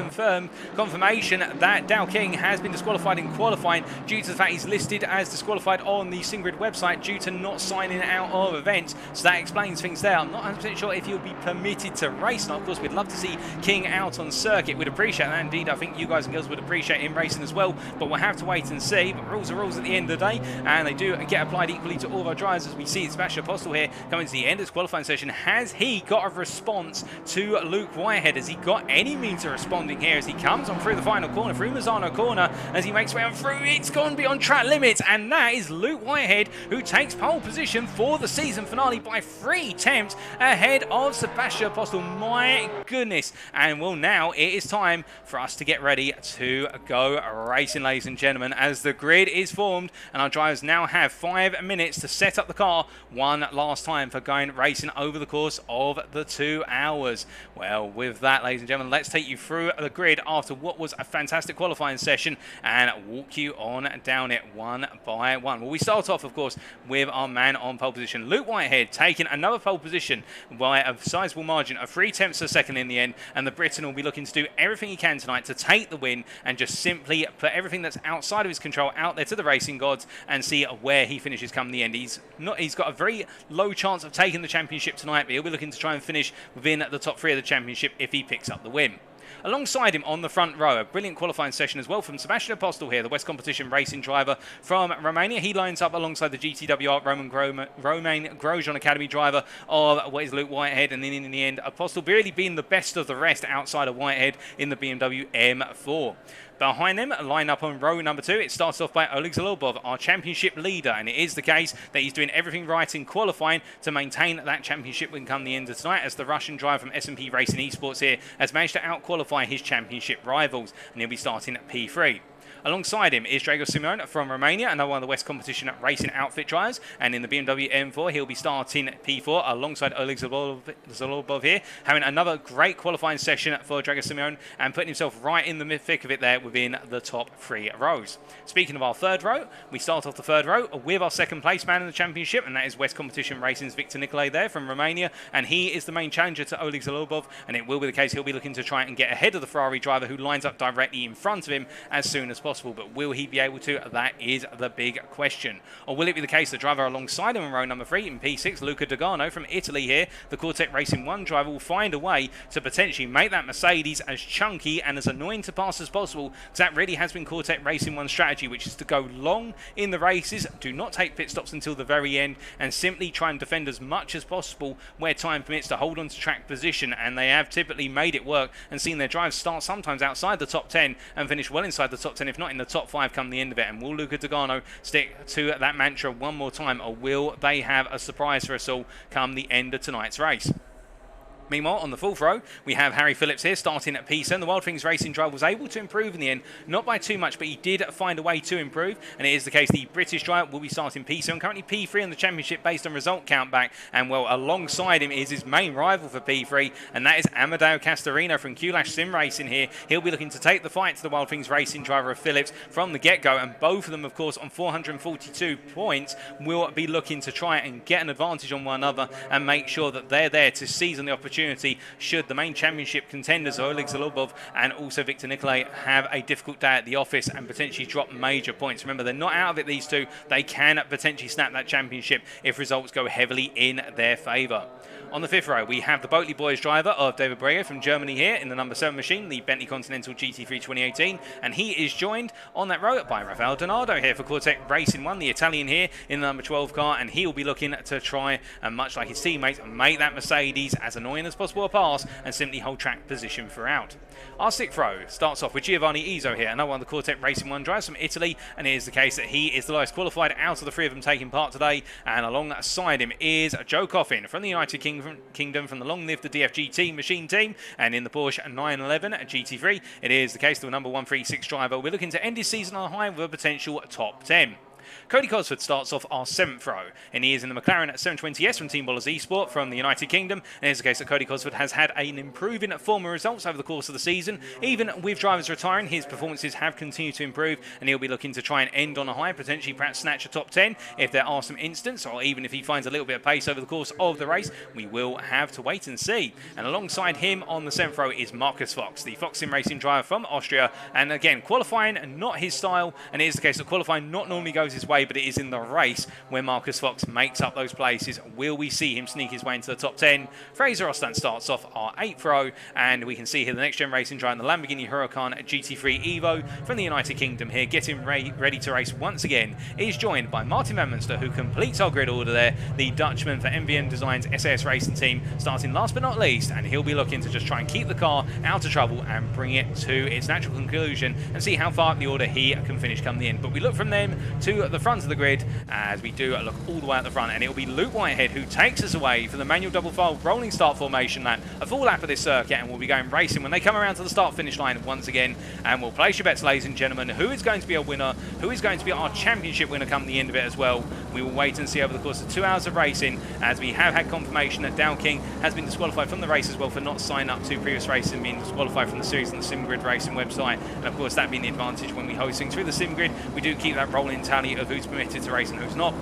confirmation that Dow King has been disqualified in qualifying due to the fact he's listed as disqualified on the SimGrid website due to not signing out of events. So that explains things there. I'm not 100% sure if he'll be permitted to race. Now, of course, we'd love to see King out on circuit. We'd appreciate that. Indeed, I think you guys and girls would appreciate him racing as well. But we'll have to wait and see. But rules are rules at the end of the day. And they do get applied equally to all of our drivers. As we see Sebastian Apostle here coming to the end of this qualifying session. Has he got a response to Luke Whitehead? Has he got any means of responding here as he comes on through the final corner, through Misano corner, as he makes way on through? It's gone beyond track limits, and that is Luke Whitehead who takes pole position for the season finale by 3 attempts ahead of Sebastian Apostle. My goodness. And well, now it is time for us to get ready to go racing, ladies and gentlemen, as the grid is formed and our drivers now have 5 minutes to set up the car one last time for going racing over the course of the 2 hours. Well, with that, ladies and gentlemen, let's take you through the grid after what was a fantastic qualifying session and walk you on down it one by one. Well, we start off, of course, with our man on pole position, Luke Whitehead, taking another pole position by a sizable margin of 3 tenths of a second in the end, and the Briton will be looking to do everything he can tonight to take the win and just simply put everything that's outside of his control out there to the racing gods and see where he finishes come the end. He's got a very low chance of taking the championship tonight, but he'll be looking to try and finish within the top 3 of the championship if he picks up the win. Alongside him on the front row, a brilliant qualifying session as well from Sebastian Apostle here, the West Competition Racing driver from Romania. He lines up alongside the GTWR Romain Grosjean Academy driver of what is Luke Whitehead, and then in the end, Apostle really being the best of the rest outside of Whitehead in the BMW M4. Behind them, line up on row number 2, it starts off by Oleg Zholobov, our championship leader, and it is the case that he's doing everything right in qualifying to maintain that championship win come the end of tonight, as the Russian driver from S&P Racing Esports here has managed to out-qualify his championship rivals, and he'll be starting at P3. Alongside him is Drago Simone from Romania, another one of the West Competition Racing outfit drivers, and in the BMW M4 he'll be starting P4 alongside Oleg Zholobov here, having another great qualifying session for Drago Simone and putting himself right in the thick of it there within the top 3 rows. Speaking of our third row, we start off the third row with our second place man in the championship, and that is West Competition Racing's Victor Nicolae there from Romania, and he is the main challenger to Oleg Zholobov, and it will be the case he'll be looking to try and get ahead of the Ferrari driver who lines up directly in front of him as soon as possible. But will he be able to? That is the big question. Or will it be the case the driver alongside him in row number 3 in P6, Luca Dogano from Italy here, the Cortec Racing 1 driver, will find a way to potentially make that Mercedes as chunky and as annoying to pass as possible, because that really has been Cortec Racing 1's strategy, which is to go long in the races, do not take pit stops until the very end, and simply try and defend as much as possible where time permits to hold on to track position. And they have typically made it work and seen their drives start sometimes outside the top 10 and finish well inside the top 10, if not in the top 5 come the end of it. And will Luca Dogano stick to that mantra one more time, or will they have a surprise for us all come the end of tonight's race? Meanwhile, on the fourth row, we have Harry Phillips here starting at P7. The Wild Things Racing driver was able to improve in the end, not by too much, but he did find a way to improve, and it is the case the British driver will be starting P7, currently P3 in the championship based on result count back, and well, alongside him is his main rival for P3, and that is Amedeo Castorino from Q-Lash Sim Racing here. He'll be looking to take the fight to the Wild Things Racing driver of Phillips from the get-go, and both of them, of course, on 442 points, will be looking to try and get an advantage on one another and make sure that they're there to seize on the opportunity should the main championship contenders, Oleg Zholobov and also Victor Nicolae, have a difficult day at the office and potentially drop major points. Remember, they're not out of it, these two. They can potentially snap that championship if results go heavily in their favour. On the fifth row, we have the Boatley Boys driver of David Brega from Germany here in the number 7 machine, the Bentley Continental GT3 2018, and he is joined on that row by Rafael Donato here for Cortec Racing 1, the Italian here in the number 12 car, and he will be looking to try, and much like his teammates, make that Mercedes as annoying as possible a pass and simply hold track position throughout. Our sixth row starts off with Giovanni Izzo here, another one of the Cortec Racing 1 drivers from Italy, and it is the case that he is the lowest qualified out of the three of them taking part today, and alongside him is Joe Coffin from the United Kingdom from the Long Live the DFGT machine team, and in the Porsche 911 GT3 it is the case that the number 136 driver we're looking to end his season on a high with a potential top 10. Cody Cosford starts off our 7th row, and he is in the McLaren 720S from Team Bollers Esport from the United Kingdom, and it's the case that Cody Cosford has had an improving form of results over the course of the season. Even with drivers retiring, his performances have continued to improve, and he'll be looking to try and end on a high, potentially perhaps snatch a top 10 if there are some instants, or even if he finds a little bit of pace over the course of the race. We will have to wait and see. And alongside him on the 7th row is Marcus Fox, the Fox Sim Racing driver from Austria, and again, qualifying not his style, and it is the case that qualifying not normally goes his way, but it is in the race where Marcus Fox makes up those places. Will we see him sneak his way into the top 10? Fraser Ostan starts off our 8th row, and we can see here the Next Gen Racing driver, the Lamborghini Huracan GT3 Evo from the United Kingdom here, getting ready to race once again, is joined by Martin Van Munster, who completes our grid order there, the Dutchman for MVM Design's SAS Racing team, starting last but not least, and he'll be looking to just try and keep the car out of trouble and bring it to its natural conclusion and see how far up the order he can finish come the end. But we look from them to the front of the grid as we do look all the way at the front, and it'll be Luke Whitehead who takes us away for the manual double file rolling start formation lap, a full lap of this circuit, and we'll be going racing when they come around to the start finish line once again. And we'll place your bets, ladies and gentlemen, who is going to be a winner, who is going to be our championship winner come the end of it as well. We will wait and see over the course of 2 hours of racing, as we have had confirmation that Dow King has been disqualified from the race as well for not signing up to previous races and being disqualified from the series on the SimGrid Racing website. And of course, that being the advantage when we host things through the SimGrid, we do keep that rolling tally of who's permitted to race and who's not,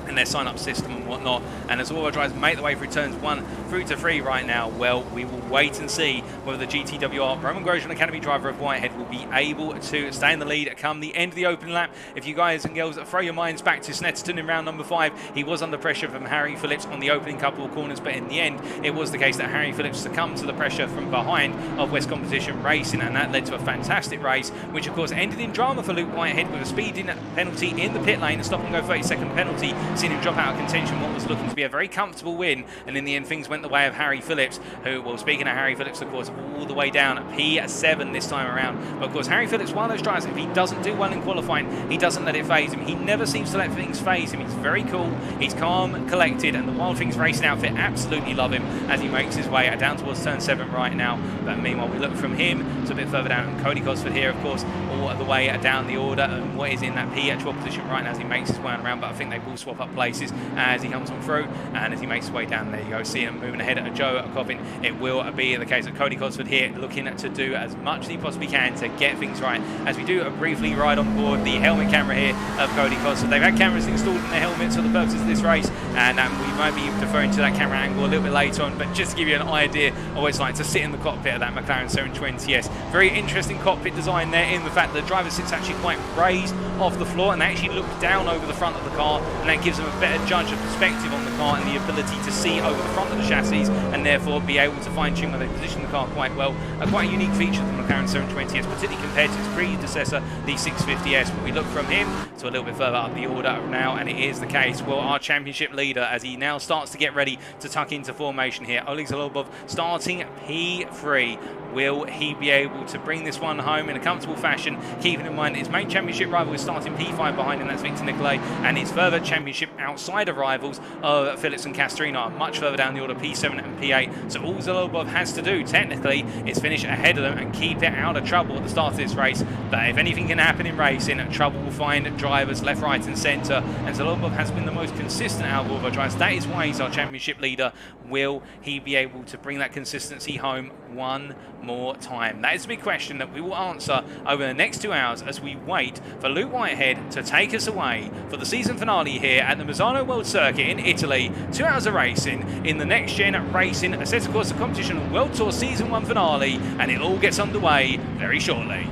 and their sign-up system and whatnot. And as all our drivers make the way through turns 1 through to 3 right now, well, we will wait and see whether the GTWR Roman Grosjean Academy driver of Whitehead will be able to stay in the lead come the end of the opening lap. If you guys and girls throw your minds back to Snetterton in round number 5, he was under pressure from Harry Phillips on the opening couple of corners, but in the end, it was the case that Harry Phillips succumbed to the pressure from behind of West Competition Racing, and that led to a fantastic race, which of course ended in drama for Luke Whitehead with a speeding penalty in the pit lane, a stop and go 30-second penalty, seeing him drop out of contention what was looking to be a very comfortable win, and in the end things went the way of Harry Phillips, who, well, speaking of Harry Phillips, of course, all the way down at P7 this time around. But of course, Harry Phillips, one of those drivers, if he doesn't do well in qualifying, he doesn't let it faze him. He never seems to let things faze him. He's very cool, he's calm and collected, and the Wild Things Racing outfit absolutely love him as he makes his way down towards turn 7 right now. But meanwhile, we look from him to a bit further down, and Cody Cosford here, of course, all the way down the order, and what is in that P12 position right now as he makes his way around. But I think they will swap up places as he comes on through, and as he makes his way down, there you go, see him moving ahead at Joe Coffin. It will be the case that Cody Cosford here looking to do as much as he possibly can to get things right, as we do briefly ride on board the helmet camera here of Cody Cosford. They've had cameras installed in their helmets for the purposes of this race, and we might be deferring to that camera angle a little bit later on, but just to give you an idea of what it's like to sit in the cockpit of that McLaren 720S. Very interesting cockpit design there, in the fact that the driver sits actually quite raised off the floor, and they actually look down over the front of the car, and that gives them a better judge of perspective on the car and the ability to see over the front of the chassis, and therefore be able to fine-tune where they position the car quite well. Quite a unique feature of the McLaren 720S, particularly compared to its predecessor, the 650S. But we look from him to a little bit further up the order now, and it is the case, well, our championship leader, as he now starts to get ready to tuck into formation here, Oleg Zholobov starting P3. Will he be able to bring this one home in a comfortable fashion, keeping in mind his main championship rival is starting P5 behind him, that's Victor Nicolae, and his further championship outsider rival rivals of Phillips and Castorino are much further down the order, P7 and P8. So all Zholobov has to do, technically, is finish ahead of them and keep it out of trouble at the start of this race. But if anything can happen in racing, trouble will find drivers left, right and centre. And Zholobov has been the most consistent out of all of our drivers. That is why he's our championship leader. Will he be able to bring that consistency home one more time? That is the big question that we will answer over the next 2 hours as we wait for Luke Whitehead to take us away for the season finale here at the Misano World Circuit in Italy. 2 hours of racing in the Next Gen Racing Assetto Corsa Competition World Tour Season 1 finale, and it all gets underway very shortly.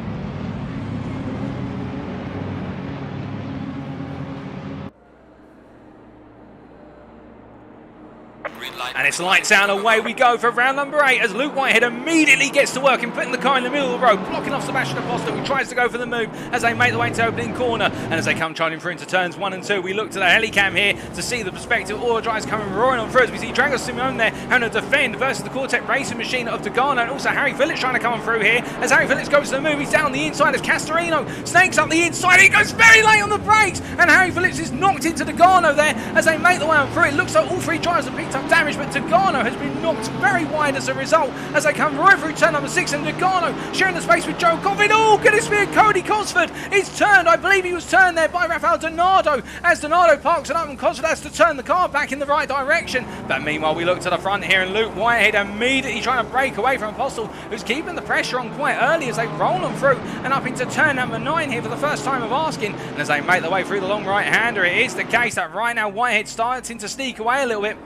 And it's lights out, away we go for round number 8 as Luke Whitehead immediately gets to work in putting the car in the middle of the road, blocking off Sebastian Apostol, who tries to go for the move as they make their way into the opening corner. And as they come charging through into turns 1 and 2, we look to the helicam here to see the perspective. All the drivers coming roaring on through as we see Drago Simeone there having to defend versus the Quartet racing machine of Dogano, and also Harry Phillips trying to come on through here. As Harry Phillips goes to the move, he's down the inside as Castorino snakes up the inside. He goes very late on the brakes, and Harry Phillips is knocked into Dogano there as they make their way on through. It looks like all 3 drivers have picked up damage, but Dogano has been knocked very wide as a result as they come right through turn number 6, and Dogano sharing the space with Joe Coffin. Oh, goodness me, Cody Cosford is turned. I believe he was turned there by Rafael Donato as Donato parks it up and Cosford has to turn the car back in the right direction. But meanwhile, we look to the front here and Luke Whitehead immediately trying to break away from Apostle, who's keeping the pressure on quite early as they roll on through and up into turn number 9 here for the first time of asking. And as they make their way through the long right-hander, it is the case that right now Whitehead starting to sneak away a little bit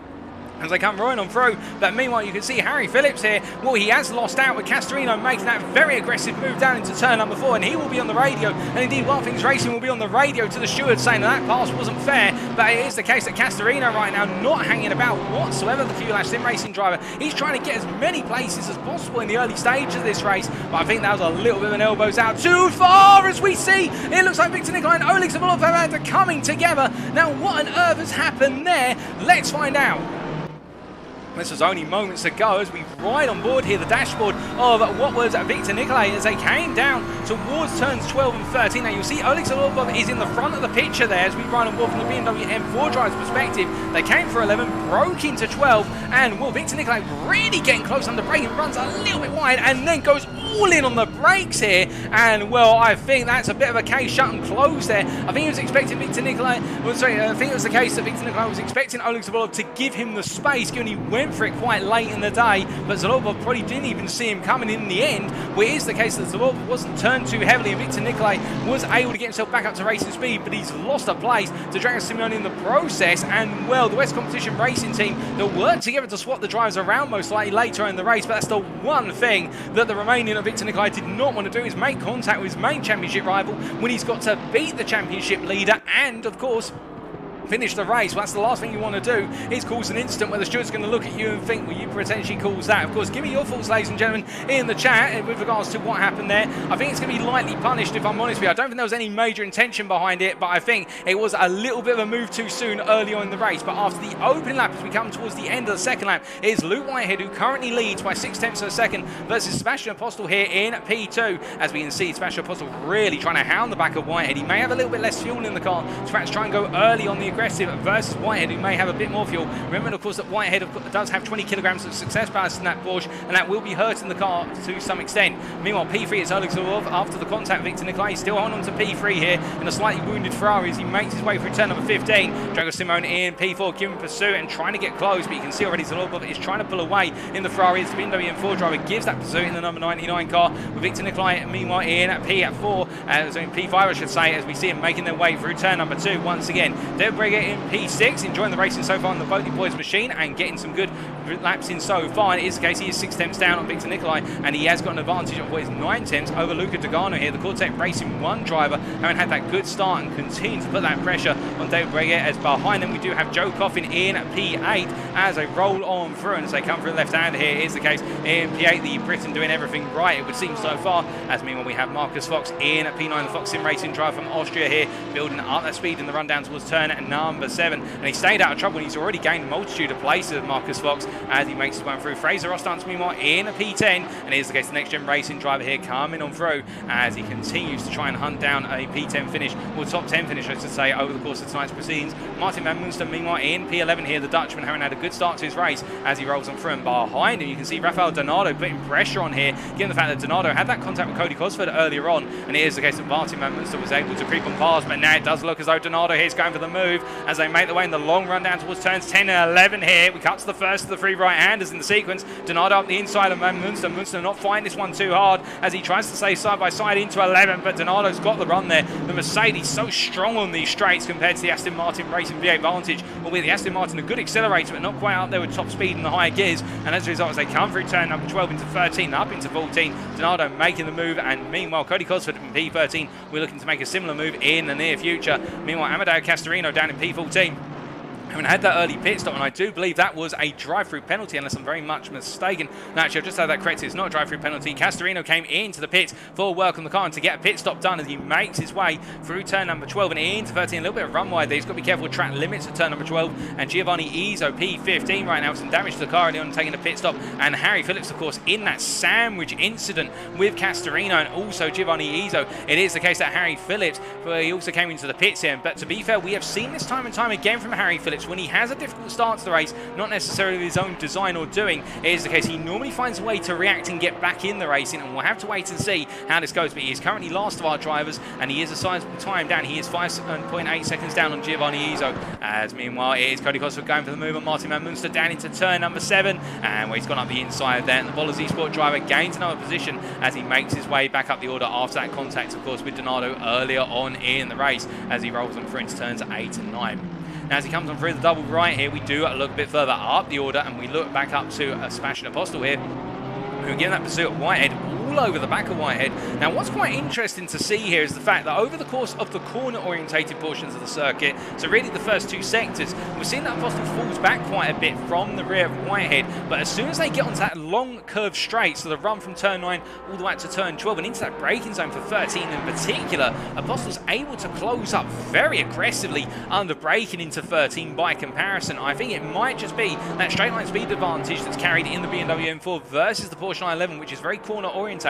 as they come rolling on through. But meanwhile, you can see Harry Phillips here. Well, he has lost out with Castorino making that very aggressive move down into turn number 4, and he will be on the radio. And indeed, Wild Things Racing will be on the radio to the steward saying that pass wasn't fair. But it is the case that Castorino right now not hanging about whatsoever, the Q-Lash Sim Racing driver. He's trying to get as many places as possible in the early stages of this race. But I think that was a little bit of an elbows out too far as we see. It looks like Victor Nicolae and Oleg Zholobov are coming together. Now, what on earth has happened there? Let's find out. This was only moments ago as we ride on board here the dashboard of what was Victor Nicolae as they came down towards turns 12 and 13. Now you'll see Oleg Zholobov is in the front of the picture there as we ride on board from the BMW M4 driver's perspective. They came for 11, broke into 12, and well, Victor Nicolae really getting close under brake and runs a little bit wide and then goes all in on the brakes here. And well, I think that's a bit of a case shut and closed there. I think he was expecting Victor Nicolae, well, sorry, I think it was the case that Victor Nicolae was expecting Oleg Zholobov to give him the space, given he went for it quite late in the day, but Zholobov probably didn't even see him coming in the end, where it is the case that Zholobov wasn't turned too heavily and Victor Nicolae was able to get himself back up to racing speed, but he's lost a place to Drago Simeone in the process. And well, the West Competition Racing team, they'll work together to swap the drivers around most likely later in the race, but that's the one thing that the remaining of Victor Nicolae did not want to do, is make contact with his main championship rival when he's got to beat the championship leader and of course finish the race. Well, that's the last thing you want to do, is cause an incident where the steward's going to look at you and think, well, you potentially caused that. Of course, give me your thoughts, ladies and gentlemen, in the chat with regards to what happened there. I think it's going to be lightly punished, if I'm honest with you. I don't think there was any major intention behind it, but I think it was a little bit of a move too soon early on in the race. But after the opening lap, as we come towards the end of the second lap, it is Luke Whitehead who currently leads by 0.6 of a second versus Sebastian Apostol here in P2. As we can see, Sebastian Apostol really trying to hound the back of Whitehead. He may have a little bit less fuel in the car to perhaps try and go early on the aggressive versus Whitehead, who may have a bit more fuel. Remember, of course, that Whitehead does have 20 kilograms of success ballast in that Porsche, and that will be hurting the car to some extent. Meanwhile, P3 is Oleg Zholobov after the contact. Victor Nicolae still on to P3 here in a slightly wounded Ferrari as he makes his way through turn number 15. Drago Simeone in P4 giving pursuit and trying to get close, but you can see already Zholobov is trying to pull away in the Ferrari as the BMW M4 driver gives that pursuit in the number 99 car, with Victor Nicolae meanwhile in P4, so in P5 I should say, as we see him making their way through turn number 2 once again. David Breger in P6, enjoying the racing so far on the Bodie Boys machine and getting some good laps in so far. And it is the case, he is 6 tenths down on Victor Nicolae, and he has got an advantage of what is 9 tenths over Luca Dogano here, the Quartet Racing 1 driver, having had that good start and continue to put that pressure on David Breger. As behind them we do have Joe Coffin in P8 as they roll on through, and as they come through the left-hander here is the case in P8, the Briton doing everything right, it would seem so far. As meanwhile we have Marcus Fox in P9, the Fox Sim Racing driver from Austria here, building up that speed in the run down towards turn number 7. And he stayed out of trouble, and he's already gained a multitude of places of Marcus Fox as he makes his way through. Fraser Rostance, meanwhile, in a P10. And here's the case, the Next Gen Racing driver here coming on through as he continues to try and hunt down a P10 finish, or top 10 finish, I should say, over the course of tonight's proceedings. Martin van Munster, meanwhile, in P11 here, the Dutchman, having had a good start to his race as he rolls on through. And behind him, you can see Rafael Donato putting pressure on here, given the fact that Donato had that contact with Cody Cosford earlier on. And it is the case that Martin van Munster was able to creep on past, but now it does look as though Donato here is going for the move as they make their way in the long run down towards turns 10 and 11 here. We cut to the first of the three right-handers in the sequence. Donato up the inside of Van Munster. Munster not fighting this one too hard as he tries to stay side by side into 11, but Donato's got the run there. The Mercedes so strong on these straights compared to the Aston Martin Racing V8 Vantage, albeit the Aston Martin a good accelerator, but not quite up there with top speed in the higher gears. And as a result, as they come through turn number 12 into 13, up into 14, Donato making the move, and meanwhile Cody Cosford in P13, we're looking to make a similar move in the near future. Meanwhile, Amedeo Castorino down in P14. Haven't had that early pit stop, and I do believe that was a drive-through penalty, unless I'm very much mistaken. No, actually, I've just had that corrected. It's not a drive-through penalty. Castorino came into the pits for work on the car and to get a pit stop done as he makes his way through turn number 12 and into 13. A little bit of run wide there. He's got to be careful with track limits at turn number 12. And Giovanni Izzo, P15 right now, some damage to the car early on, taking a pit stop. And Harry Phillips, of course, in that sandwich incident with Castorino and also Giovanni Izzo. It is the case that Harry Phillips, he also came into the pits here. But to be fair, we have seen this time and time again from Harry Phillips when he has a difficult start to the race, not necessarily his own design or doing. It is the case he normally finds a way to react and get back in the racing, and we'll have to wait and see how this goes. But he is currently last of our drivers, and he is a sizable time down. He is 5.8 seconds down on Giovanni Izzo. As meanwhile, it is Cody Cosford going for the move on Martin van Munster down into turn number 7, and where he's gone up the inside there. And the Bollers Esport driver gains another position as he makes his way back up the order after that contact, of course, with Donato earlier on in the race as he rolls on through into turns 8 and 9. Now, as he comes on through the double right here, we do look a bit further up the order, and we look back up to Sebastian Apostel here, who again that pursuit of Whitehead all over the back of Whitehead. Now, what's quite interesting to see here is the fact that over the course of the corner-orientated portions of the circuit, so really the first two sectors, we're seeing that Apostel falls back quite a bit from the rear of Whitehead, but as soon as they get onto that long curved straight, so the run from turn 9 all the way up to turn 12 and into that braking zone for 13 in particular, Apostel's able to close up very aggressively under braking into 13 by comparison. I think it might just be that straight line speed advantage that's carried in the BMW M4 versus the Porsche 911, which is very corner-orientated.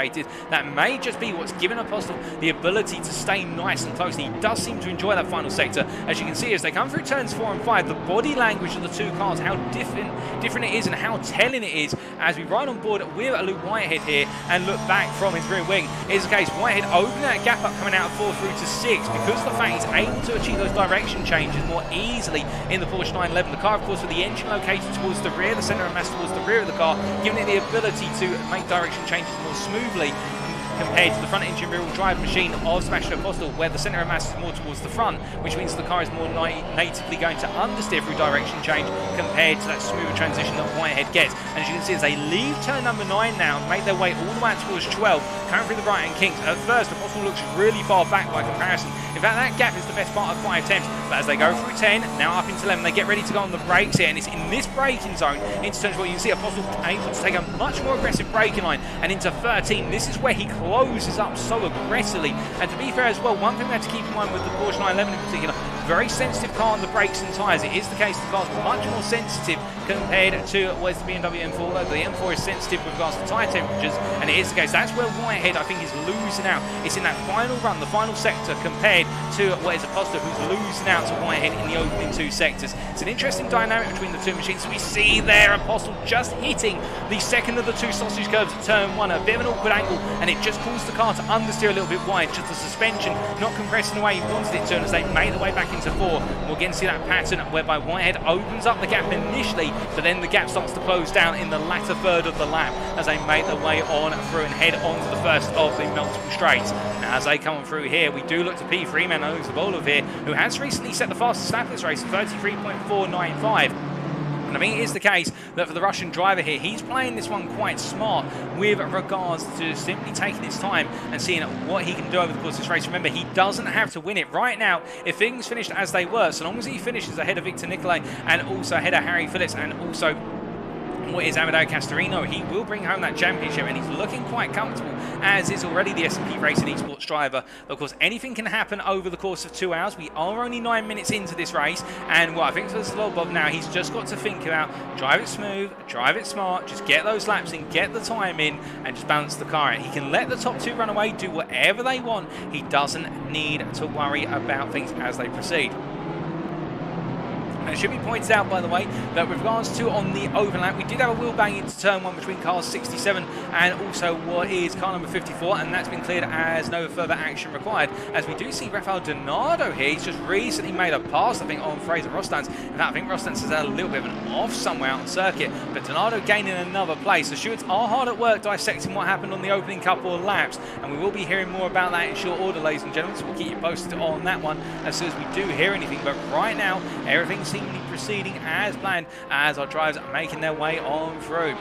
That may just be what's given Apostel the ability to stay nice and close. And he does seem to enjoy that final sector. As you can see, as they come through turns 4 and 5, the body language of the two cars, how different it is and how telling it is as we ride on board with Luke Whitehead here and look back from his rear wing. Is the case, Whitehead opening that gap up coming out of 4 through to 6 because of the fact he's able to achieve those direction changes more easily in the Porsche 911. The car, of course, with the engine located towards the rear, the centre of mass towards the rear of the car, giving it the ability to make direction changes more smoothly compared to the front engine rear-wheel drive machine of Sebastian Apostel, where the centre of mass is more towards the front, which means the car is more natively going to understeer through direction change compared to that smoother transition that Whitehead gets. And as you can see, as they leave turn number 9 now and make their way all the way towards 12, coming through the right-hand kinks, at first Apostel looks really far back by comparison. In fact, that gap is the best part of 5 attempts, but as they go through 10, now up into 11, they get ready to go on the brakes here, and it's in this braking zone into turn 12, you can see Apostel able to take a much more aggressive braking line, and into 13, this is where he closes up so aggressively. And to be fair as well, one thing we have to keep in mind with the Porsche 911 in particular, very sensitive car on the brakes and tyres. It is the case the car's much more sensitive compared to what is the BMW M4, although the M4 is sensitive with regards to tyre temperatures, and it is the case. That's where Whitehead, I think, is losing out. It's in that final run, the final sector, compared to what is Apostel, who's losing out to Whitehead in the opening 2 sectors. It's an interesting dynamic between the two machines. We see there Apostel just hitting the second of the 2 sausage curves at turn 1, a bit of an awkward angle, and it just caused the car to understeer a little bit wide, just the suspension not compressing the way he wanted it to, and as they made their way back into 4, we'll again see that pattern whereby Whitehead opens up the gap initially, but then the gap starts to close down in the latter third of the lap as they make their way on through and head on to the first of the multiple straights. Now, as they come on through here, we do look to P3 man Oleg Zholobov here, who has recently set the fastest lap in this race, 33.495. And I think it is the case that for the Russian driver here, he's playing this one quite smart with regards to simply taking his time and seeing what he can do over the course of this race. Remember, he doesn't have to win it. Right now, if things finished as they were, so long as he finishes ahead of Victor Nicolae and also ahead of Harry Phillips and also what is Amedeo Castorino. He will bring home that championship, and he's looking quite comfortable, as is already the S&P Racing Esports driver. Of course, anything can happen over the course of 2 hours. We are only 9 minutes into this race, and what I think for Zholobov now, he's just got to think about drive it smooth, drive it smart, just get those laps in, get the time in, and just balance the car out. He can let the top two run away, do whatever they want. He doesn't need to worry about things as they proceed. And it should be pointed out, by the way, that with regards to on the open lap, we did have a wheel bang into turn 1 between cars 67 and also what is car number 54, and that's been cleared as no further action required. As we do see Rafael Donato here, he's just recently made a pass, I think, on Fraser Rostans. In fact, I think Rostans has had a little bit of an off somewhere out on circuit, but Donato gaining another place. The stewards are hard at work dissecting what happened on the opening couple of laps, and we will be hearing more about that in short order, ladies and gentlemen, so we'll keep you posted on that one as soon as we do hear anything. But right now, everything's seemingly proceeding as planned as our drivers are making their way on through.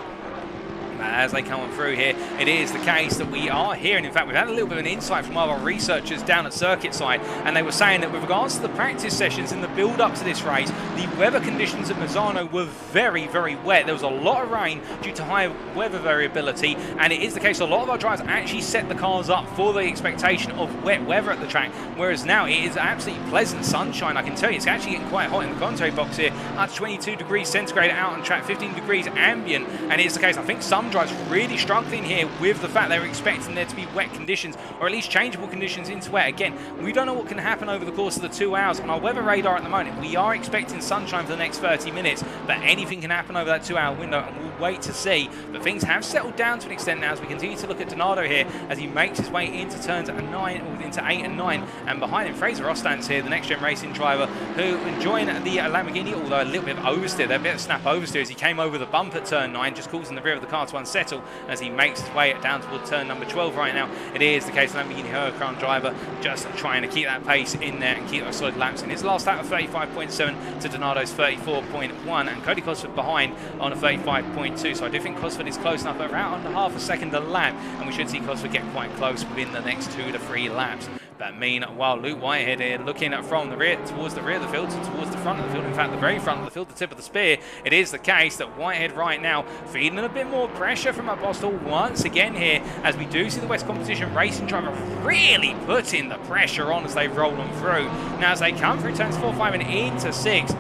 As they come on through here, it is the case that we are hearing, in fact, we've had a little bit of an insight from one of our researchers down at circuit side, and they were saying that with regards to the practice sessions in the build-up to this race, the weather conditions at Misano were very, very wet. There was a lot of rain due to high weather variability, and it is the case a lot of our drivers actually set the cars up for the expectation of wet weather at the track, whereas now it is absolutely pleasant sunshine. I can tell you it's actually getting quite hot in the commentary box here, up to 22 degrees centigrade out on track, 15 degrees ambient, and it is the case, I think some drivers really struggling here with the fact they were expecting there to be wet conditions, or at least changeable conditions into wet. Again, we don't know what can happen over the course of the 2 hours. On our weather radar at the moment, we are expecting sunshine for the next 30 minutes, but anything can happen over that 2 hour window, and we'll wait to see. But things have settled down to an extent now as we continue to look at Donato here as he makes his way into turns 9, or into 8 and 9, and behind him Fraser Rostans here, the NXTGEN Racing driver, who enjoying the Lamborghini, although a little bit of oversteer there, a bit of snap oversteer as he came over the bump at turn 9, just causing the rear of the car to unsettle as he makes his way down towards turn number 12 right now. It is the case of Lamborghini Huracan driver just trying to keep that pace in there and keep those solid laps in. His last lap of 35.7 to Donato's 34.1, and Cody Cosford behind on a 35.2, so I do think Cosford is close enough, around under half a second a lap, and we should see Cosford get quite close within the next 2 to 3 laps. But meanwhile, Luke Whitehead here looking from the rear towards the rear of the field to towards the front of the field. In fact, the very front of the field, the tip of the spear. It is the case that Whitehead right now feeding a bit more pressure from Apostol once again here, as we do see the West Competition Racing driver really putting the pressure on as they roll on through. Now as they come through turns 4, 5 and into 6,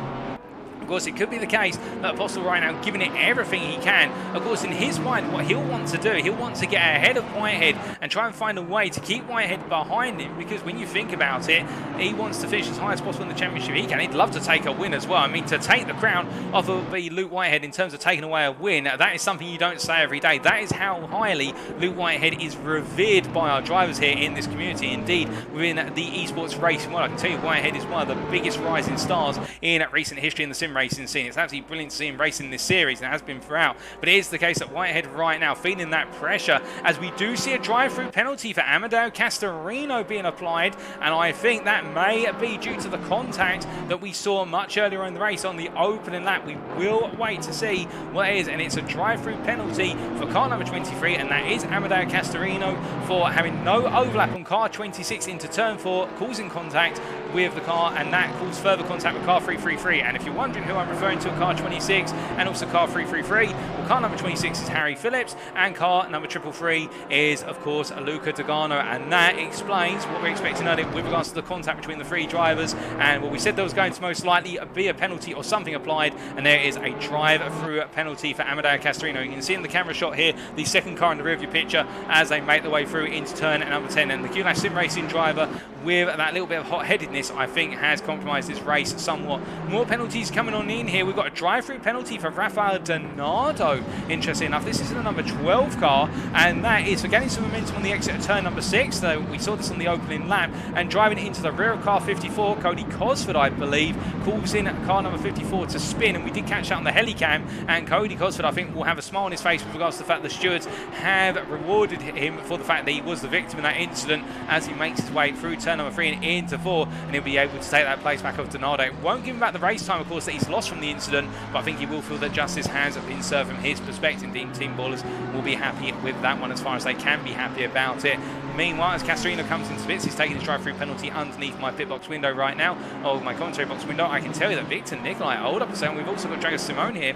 of course, it could be the case that Apostle right now giving it everything he can. Of course, in his mind, what he'll want to do, he'll want to get ahead of Whitehead and try and find a way to keep Whitehead behind him, because when you think about it, he wants to finish as high as possible in the championship he can. He'd love to take a win as well. I mean, to take the crown off of Luke Whitehead in terms of taking away a win, that is something you don't say every day. That is how highly Luke Whitehead is revered by our drivers here in this community. Indeed, within the esports racing world, I can tell you Whitehead is one of the biggest rising stars in recent history in the sim racing scene. It's absolutely brilliant to see him racing this series, and it has been throughout. But it is the case that Whitehead right now feeling that pressure, as we do see a drive-through penalty for Amedeo Castorino being applied, and I think that may be due to the contact that we saw much earlier in the race on the opening lap. We will wait to see what it is, and it's a drive-through penalty for car number 23, and that is Amedeo Castorino for having no overlap on car 26 into turn 4, causing contact with the car, and that caused further contact with car 333. And if you're wondering who I'm referring to, car 26 and also car 333, well, car number 26 is Harry Phillips, and car number 333 is, of course, Luca Dogano, and that explains what we're expecting earlier with regards to the contact between the three drivers, and what we said there was going to most likely be a penalty or something applied, and there is a drive-through penalty for Amedeo Castorino. You can see in the camera shot here the second car in the rear view picture as they make their way through into turn number 10, and the Q-Lash Sim Racing driver, with that little bit of hot-headedness, I think has compromised this race somewhat. More penalties coming on in here. We've got a drive-through penalty for Rafael Donato. Interesting enough, this is the number 12 car, and that is for gaining some momentum on the exit of turn number 6. Though we saw this on the opening lap, and driving into the rear of car 54, Cody Cosford, I believe, calls in car number 54 to spin, and we did catch that on the helicam, and Cody Cosford, I think, will have a smile on his face with regards to the fact the stewards have rewarded him for the fact that he was the victim in that incident as he makes his way through turn number 3 and into 4, and he'll be able to take that place back off Donato. It won't give him back the race time, of course, that he's lost from the incident, but I think he will feel that justice has been served from his perspective. Team Ballers will be happy with that one as far as they can be happy about it. Meanwhile, as Castorino comes into bits, he's taking his drive-through penalty underneath my pit box window right now, or my commentary box window. I can tell you that Victor Nicolae, hold up a second, we've also got Drago Simone here,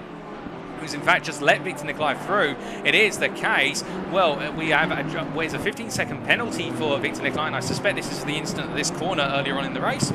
who's in fact just let Victor Nicolae through. It is the case. Well, we have a 15-second penalty for Victor Nicolae, and I suspect this is the incident at this corner earlier on in the race.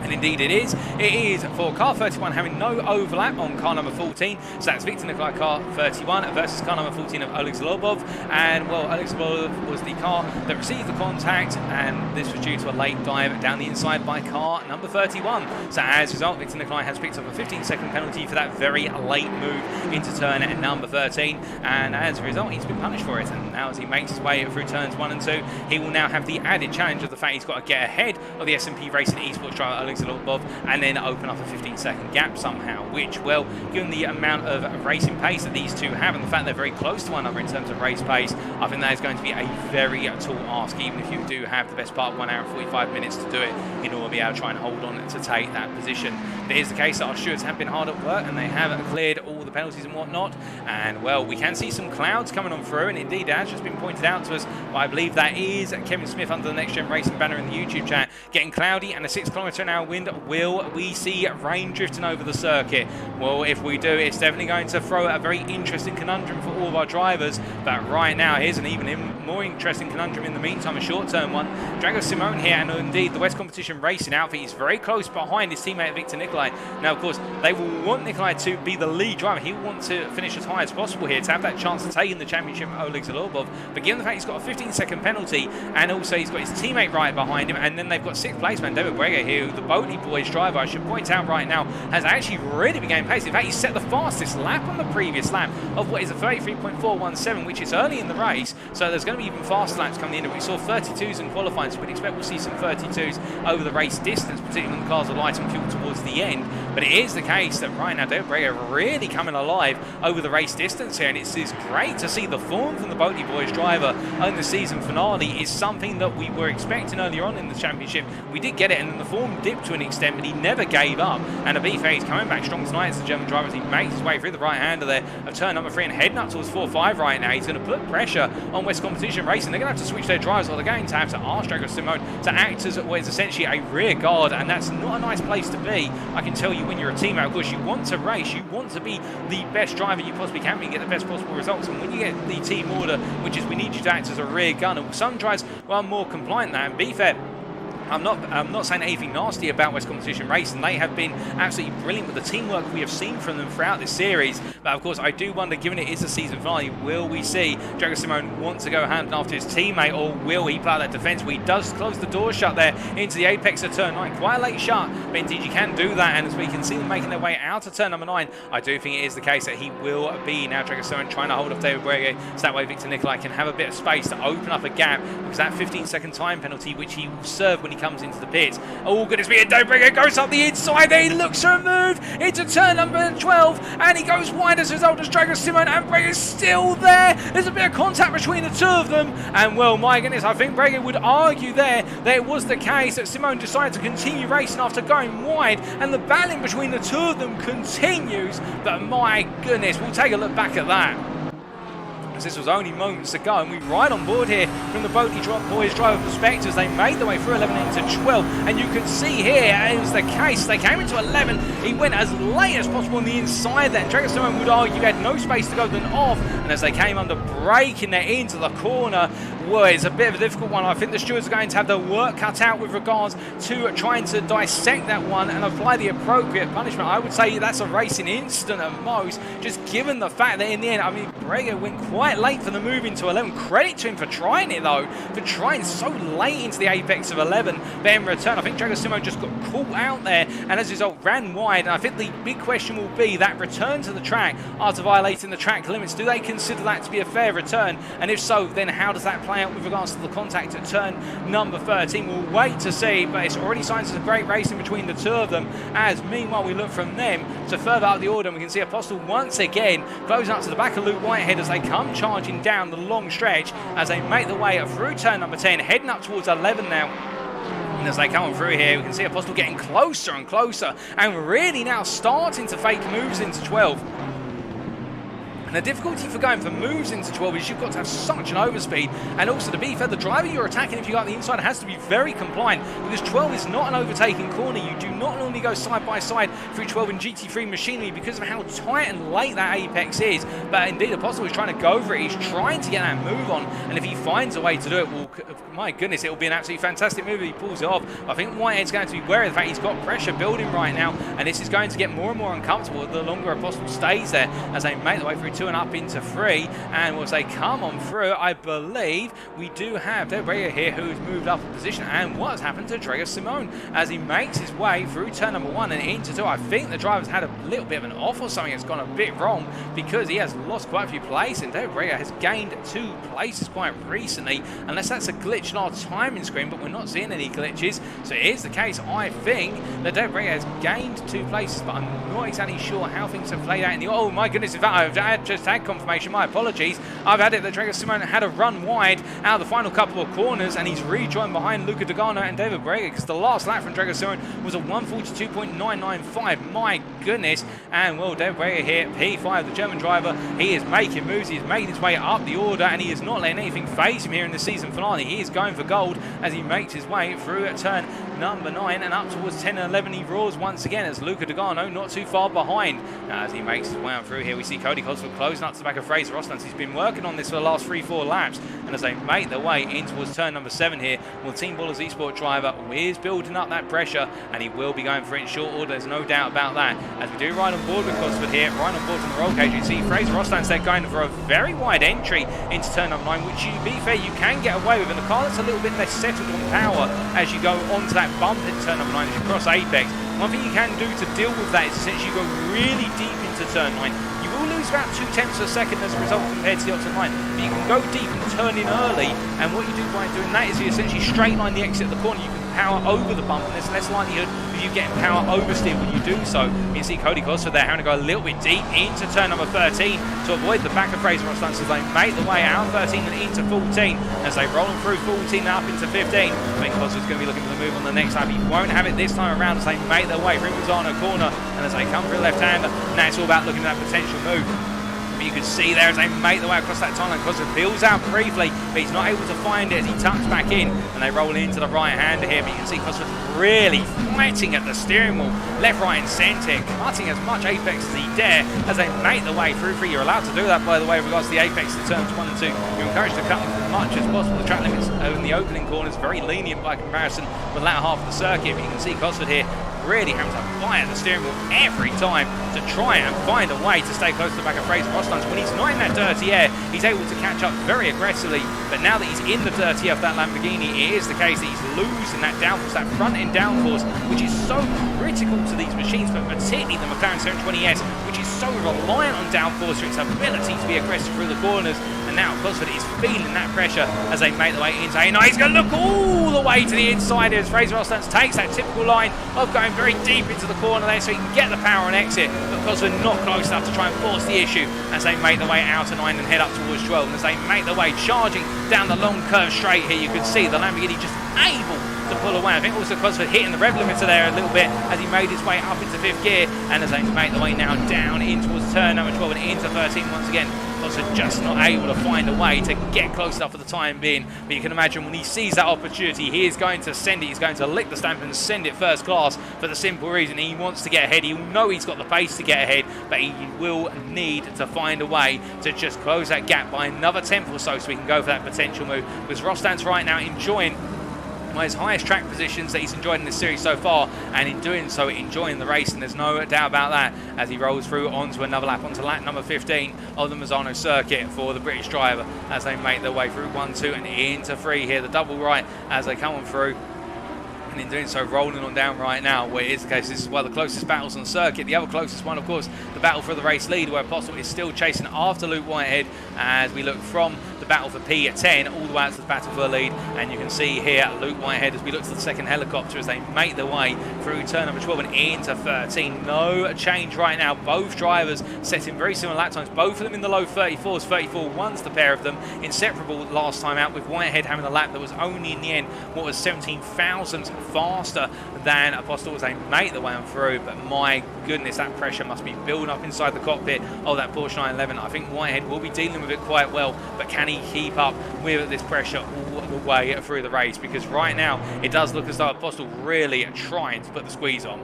And indeed it is. It is for car 31 having no overlap on car number 14. So that's Victor Nicolae car 31 versus car number 14 of Oleg Zholobov. And well, Oleg Zholobov was the car that received the contact, and this was due to a late dive down the inside by car number 31. So as a result, Victor Nicolae has picked up a 15-second penalty for that very late move into turn number 13. And as a result, he's been punished for it. And now as he makes his way through turns 1 and 2, he will now have the added challenge of the fact he's got to get ahead of the S&P Racing esports driver Oleg Zholobov and then open up a 15-second gap somehow, which, well, given the amount of racing pace that these two have and the fact they're very close to one another in terms of race pace, I think that is going to be a very tall ask, even if you do have the best part of 1 hour and 45 minutes to do it in order to be able to try and hold on to take that position. But it is the case that our stewards have been hard at work and they have cleared all the penalties and whatnot, and well, we can see some clouds coming on through, and indeed it has just been pointed out to us, I believe that is Kevin Smith under the Next Gen Racing banner in the YouTube chat, getting cloudy and a 6km/h wind. Will we see rain drifting over the circuit? Well, if we do, it's definitely going to throw a very interesting conundrum for all of our drivers. But right now, here's an even more interesting conundrum in the meantime, a short-term one. Drago Simone here, and indeed the West Competition Racing outfit is very close behind his teammate Victor Nicolae. Now, of course, they will want Nicolae to be the lead driver. He will want to finish as high as possible here to have that chance of taking the championship of Oleg Zholobov. But given the fact he's got a 15-second penalty, and also he's got his teammate right behind him, and then they've got 6th placeman David Brega here, who the Boaty Boys driver, I should point out right now, has actually really been going pace. In fact, he set the fastest lap on the previous lap of what is a 33.417, which is early in the race, so there's going to be even faster laps coming in. We saw 32s in qualifying, so we'd expect we'll see some 32s over the race distance, particularly when the cars are light on fuel towards the end. But it is the case that right now David Brega really coming alive over the race distance here, and it's great to see the form from the Boaty Boys driver on the season finale is something that we were expecting earlier on in the championship. We did get it, and then the form dipped to an extent, but he never gave up. And Abife is coming back strong tonight as the German driver as he makes his way through the right-hander there of turn number 3 and heading up towards 4-5 right now. He's going to put pressure on West Competition Racing. They're going to have to switch their drivers, or they're going to have to ask Drago Simone to act as what is essentially a rear guard, and that's not a nice place to be. I can tell you, when you're a teammate, of course, you want to race, you want to be the best driver you possibly can be and get the best possible results. And when you get the team order, which is we need you to act as a rear gunner, some drivers are more compliant than that. And be fair, I'm not saying anything nasty about West Competition Racing. They have been absolutely brilliant with the teamwork we have seen from them throughout this series. But of course, I do wonder, given it is a season finale, will we see Drago Simone want to go hand after his teammate, or will he play that defence? He does close the door shut there into the apex of turn 9. Quite a late shut, but indeed you can do that. And as we can see them making their way out of turn number 9, I do think it is the case that he will be now Drago Simone trying to hold off David Brega, so that way Victor Nicolae can have a bit of space to open up a gap, because that 15-second time penalty, which he will serve when he comes into the pits. Oh goodness me, and David Brega goes up the inside there, he looks for a move into turn number 12, and he goes wide as a result as Drago Simone, and Brega's still there. There's a bit of contact between the two of them, and well, my goodness, I think Brega would argue there that it was the case that Simone decided to continue racing after going wide, and the battling between the two of them continues. But my goodness, we'll take a look back at that, as this was only moments ago, and we ride on board here from the Boaty Boys driver perspective as they made their way through 11 into 12, and you can see here it was the case. They came into 11, he went as late as possible on the inside there, and Drago Simone would argue he had no space to go then off, and as they came under braking there into the corner, well, it's a bit of a difficult one. I think the stewards are going to have their work cut out with regards to trying to dissect that one and apply the appropriate punishment. I would say that's a racing incident at most, just given the fact that in the end, I mean, Brega went quite late for the move into 11. Credit to him for trying it though, for trying so late into the apex of 11. But in return, I think Drago Simone just got caught out there, and as a result ran wide. And I think the big question will be that return to the track after violating the track limits. Do they consider that to be a fair return? And if so, then how does that play out with regards to the contact at turn number 13? We'll wait to see, but it's already signs of great racing between the two of them, as meanwhile we look from them to further up the order, and we can see Apostle once again closing up to the back of Luke Whitehead as they come charging down the long stretch as they make their way through turn number 10, heading up towards 11 now. And as they come on through here, we can see Apostle getting closer and closer, and really now starting to fake moves into 12. And the difficulty for going for moves into 12 is you've got to have such an overspeed, and also to be fair, the driver you're attacking if you go out the inside has to be very compliant, because 12 is not an overtaking corner. You do not normally go side by side through 12 in GT3 machinery because of how tight and late that apex is. But indeed, Apostle is trying to go for it. He's trying to get that move on, and if he finds a way to do it, well, my goodness, it will be an absolutely fantastic move if he pulls it off. I think Whitehead's going to be wary of the fact he's got pressure building right now, and this is going to get more and more uncomfortable the longer Apostle stays there, as they make their way through 2 and up into 3. And once they come on through, I believe we do have Debrega here, who's moved up a position. And what has happened to Drago Simone as he makes his way through turn number 1 and into 2? I think the driver's had a little bit of an off or something that's gone a bit wrong, because he has lost quite a few places, and Debrega has gained 2 places quite recently, unless that's a glitch in our timing screen, but we're not seeing any glitches. So it is the case, I think, that Debrega has gained 2 places, but I'm not exactly sure how things have played out in the... Oh my goodness, in fact, I've just had confirmation, my apologies. I've had it that Drago Simone had a run wide out of the final couple of corners, and he's rejoined behind Luca Dogano and David Brega, because the last lap from Drago Simone was a 1:42.995. My goodness. And well, David Brega here, P5, the German driver, he is making moves, he is making his way up the order, and he is not letting anything phase him here in the season finale. He is going for gold as he makes his way through at turn number 9 and up towards 10 and 11. He roars once again as Luca Dogano not too far behind. As he makes his way up through here, we see Cody Cosworth closing up to the back of Fraser Rostance. He's been working on this for the last 3-4 laps, and as they make their way in towards turn number 7 here, well, Team Ballers Esport driver is building up that pressure, and he will be going for it in short order, there's no doubt about that. As we do ride on board with Cosworth here, right on board from the roll cage, you see Fraser Rostance there going for a very wide entry into turn number 9, which, to be fair, you can get away with, and the car that's a little bit less settled on power as you go onto that bump in turn number 9 as you cross apex. One thing you can do to deal with that is essentially you go really deep into turn 9. You will lose about 0.2 seconds as a result compared to the opposite line, but you can go deep and turn in early, and what you do by doing that is you essentially straight line the exit of the corner. You can power over the bump, and there's less likelihood of you getting power oversteer when you do so. You see Cody Cosworth there having to go a little bit deep into turn number 13 to avoid the back of Fraser Rostance as they make the way out 13 and into 14 as they roll through 14 and up into 15. I think Cosworth's going to be looking for the move on the next lap. He won't have it this time around as they make their way through Misano corner, and as they come through left-hander, now it's all about looking at that potential move. You can see there as they make their way across that timeline. Cosworth peels out briefly, but he's not able to find it as he tucks back in, and they roll into the right-hander here. But you can see Cosworth really fighting at the steering wheel, left, right, and centre, cutting as much apex as he dare as they make their way through 3. You're allowed to do that, by the way, with regards to the apex in turns 1 and 2. You're encouraged to cut them as much as possible. The track limits in the opening corners very lenient by comparison with the latter half of the circuit. But you can see Cosworth here really having to fight at the steering wheel every time to try and find a way to stay close to the back of Fraser Rostance. When he's not in that dirty air, he's able to catch up very aggressively, but now that he's in the dirty air of that Lamborghini, it is the case that he's losing that downforce, that front end downforce, which is so critical to these machines, but particularly the McLaren 720S, which is so reliant on downforce for its ability to be aggressive through the corners. And now Cosworth is feeling that pressure as they make their way into A9. He's going to look all the way to the inside as Fraser Rostance takes that typical line of going very deep into the corner there so he can get the power and exit, but Cosworth not close enough to try and force the issue as they make their way out of 9 and head up towards 12. And as they make their way charging down the long curve straight here, you can see the Lamborghini just able to pull away. I think also Cosworth hitting the rev limiter there a little bit as he made his way up into 5th gear, and as they make their way now down in towards turn number 12 and into 13 once again. Cosworth just not able to find a way to get close enough for the time being, but you can imagine when he sees that opportunity, he is going to send it. He's going to lick the stamp and send it first class for the simple reason he wants to get ahead. He'll know he's got the pace to get ahead, but he will need to find a way to just close that gap by another 10th or so we can go for that potential move, because Rostance right now enjoying one of his highest track positions that he's enjoyed in this series so far, and in doing so enjoying the race, and there's no doubt about that as he rolls through onto another lap, onto lap number 15 of the Misano circuit for the British driver as they make their way through 1, 2 and into 3 here, the double right as they come on through. And in doing so, rolling on down right now, where it is the case, this is one of the closest battles on the circuit. The other closest one, of course, the battle for the race lead, where Apostle is still chasing after Luke Whitehead as we look from the battle for P10 all the way out to the battle for the lead. And you can see here Luke Whitehead as we look to the second helicopter as they make their way through turn number 12 and into 13. No change right now. Both drivers setting very similar lap times. Both of them in the low 34s. 34.1's the pair of them. Inseparable last time out, with Whitehead having a lap that was only in the end what was 17 thousandths faster than Apostle as they make their way on through. But my goodness, that pressure must be building up inside the cockpit of that Porsche 911. I think Whitehead will be dealing with it quite well, but can he keep up with this pressure all the way through the race? Because right now it does look as though Apostle really trying to put the squeeze on.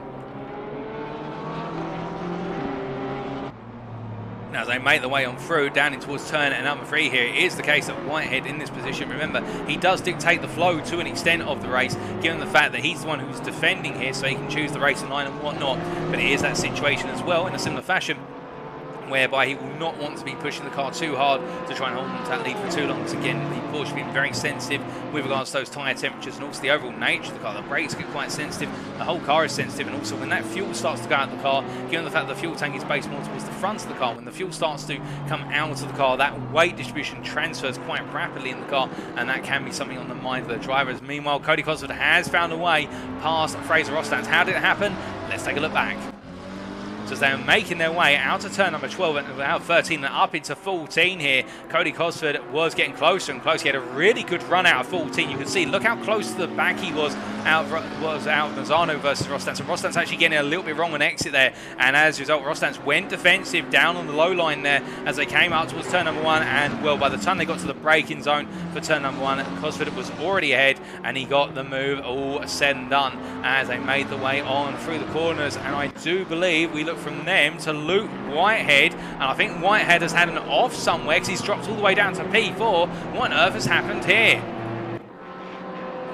Now, as they make their way on through, down in towards turn number 3 here, it is the case that Whitehead in this position, remember, he does dictate the flow to an extent of the race, given the fact that he's the one who's defending here, so he can choose the racing line and whatnot. But it is that situation as well, in a similar fashion, whereby he will not want to be pushing the car too hard to try and hold on to that lead for too long. Because again, the Porsche being very sensitive with regards to those tyre temperatures and also the overall nature of the car. The brakes get quite sensitive, the whole car is sensitive, and also when that fuel starts to go out of the car, given the fact that the fuel tank is based more towards the front of the car, when the fuel starts to come out of the car, that weight distribution transfers quite rapidly in the car, and that can be something on the mind of the drivers. Meanwhile, Cody Cosworth has found a way past Fraser Rostans. How did it happen? Let's take a look back. As they're making their way out of turn number 12 and out 13 and up into 14 here, Cody Cosworth was getting closer and closer. He had a really good run out of 14. You can see, look how close to the back he was out Misano versus Rostans. So Rostans actually getting a little bit wrong on exit there, and as a result, Rostans went defensive down on the low line there as they came out towards turn number 1. And well, by the time they got to the braking zone for turn number 1, Cosworth was already ahead, and he got the move all said and done as they made the way on through the corners. And I do believe we look from them to Luke Whitehead, and I think Whitehead has had an off somewhere because he's dropped all the way down to P4. What on earth has happened here?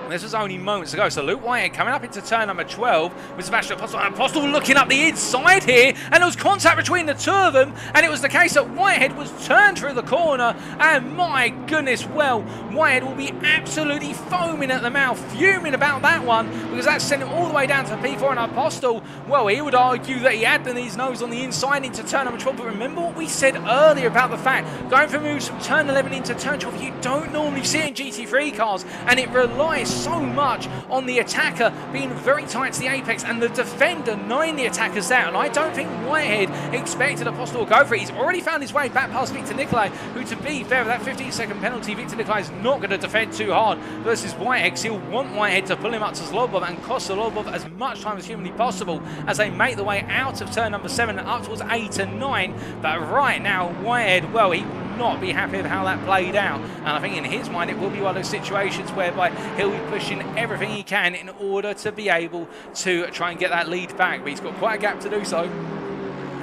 This was only moments ago. So Luke Whitehead coming up into turn number 12 with Sebastian Apostle. And Apostle looking up the inside here, and there was contact between the two of them, and it was the case that Whitehead was turned through the corner, and my goodness, well, Whitehead will be absolutely foaming at the mouth, fuming about that one, because that sent him all the way down to P4. And Apostle, well, he would argue that he had his nose on the inside into turn number 12, but remember what we said earlier about the fact going from moves from turn 11 into turn 12, you don't normally see it in GT3 cars, and it relies so much on the attacker being very tight to the apex and the defender knowing the attacker's there. And I don't think Whitehead expected Apostle to go for it. He's already found his way back past Victor Nicolae, who, to be fair, with that 15-second penalty, Victor Nicolae is not going to defend too hard versus Whitehead, because he'll want Whitehead to pull him up to Zholobov and cost Zholobov as much time as humanly possible as they make the way out of turn number 7 and up towards 8 and 9. But right now, Whitehead, well, he not be happy with how that played out, and I think in his mind it will be one of those situations whereby he'll be pushing everything he can in order to be able to try and get that lead back, but he's got quite a gap to do so.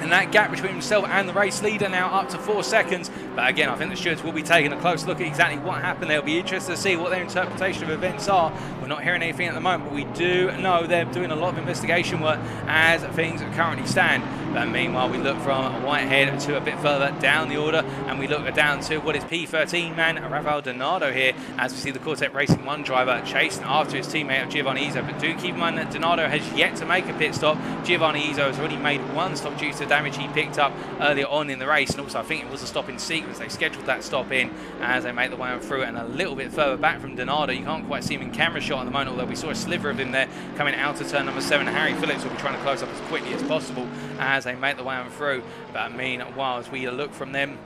And that gap between himself and the race leader now up to 4 seconds. But again, I think the stewards will be taking a close look at exactly what happened. They'll be interested to see what their interpretation of events are. We're not hearing anything at the moment, but we do know they're doing a lot of investigation work as things currently stand. But meanwhile, we look from Whitehead to a bit further down the order, and we look down to what is P13 man Rafael Donato here, as we see the Cortec Racing 1 driver chasing after his teammate Giovanni Izzo. But do keep in mind that Donato has yet to make a pit stop. Giovanni Izzo has already made one stop due to damage he picked up earlier on in the race, and also I think it was a stop in sequence. They scheduled that stop in as they make the way on through it, and a little bit further back from Donato. You can't quite see him in camera shot at the moment, although we saw a sliver of him there coming out of turn number 7. Harry Phillips will be trying to close up as quickly as possible as they make the way on through. But meanwhile, as we look from them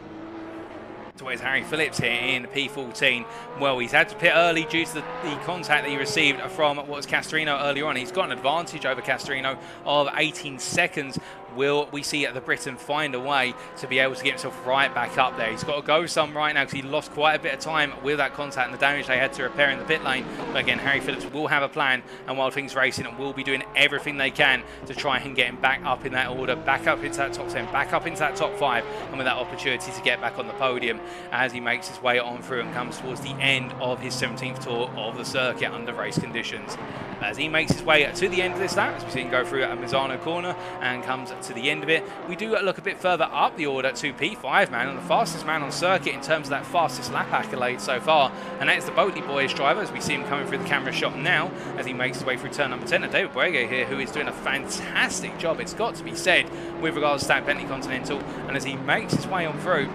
towards Harry Phillips here in P14, well, he's had to pit early due to the contact that he received from what was Castorino earlier on. He's got an advantage over Castorino of 18 seconds. Will we see the Briton find a way to be able to get himself right back up there? He's got to go some right now because he lost quite a bit of time with that contact and the damage they had to repair in the pit lane. But again, Harry Phillips will have a plan, and Wild Things Racing will be doing everything they can to try and get him back up in that order, back up into that top 10, back up into that top 5, and with that opportunity to get back on the podium as he makes his way on through and comes towards the end of his 17th tour of the circuit under race conditions. As he makes his way to the end of this lap, as we see him go through a Misano corner and comes to the end of it, we do look a bit further up the order to P5 man, and the fastest man on circuit in terms of that fastest lap accolade so far, and that is the Boatley Boys driver, as we see him coming through the camera shot now as he makes his way through turn number 10. And David Borrego here, who is doing a fantastic job, it's got to be said, with regards to that Bentley Continental, and as he makes his way on through,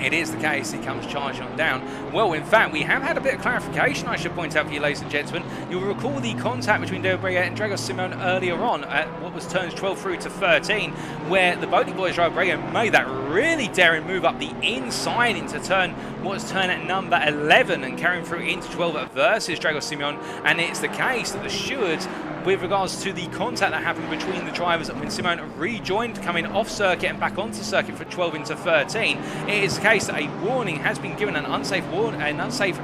it is the case, he comes charging on down. Well, in fact, we have had a bit of clarification, I should point out for you, ladies and gentlemen. You'll recall the contact between Deo Brega and Dragos Simone earlier on at what was turns 12 through to 13, where the Bodie Boys driver Brega made that really daring move up the inside into turn, what's turn at number 11, and carrying through into 12 versus Dragos Simone. And it's the case that the stewards, with regards to the contact that happened between the drivers when Simone rejoined coming off circuit and back onto circuit for 12 into 13, it is the case that a warning has been given, an unsafe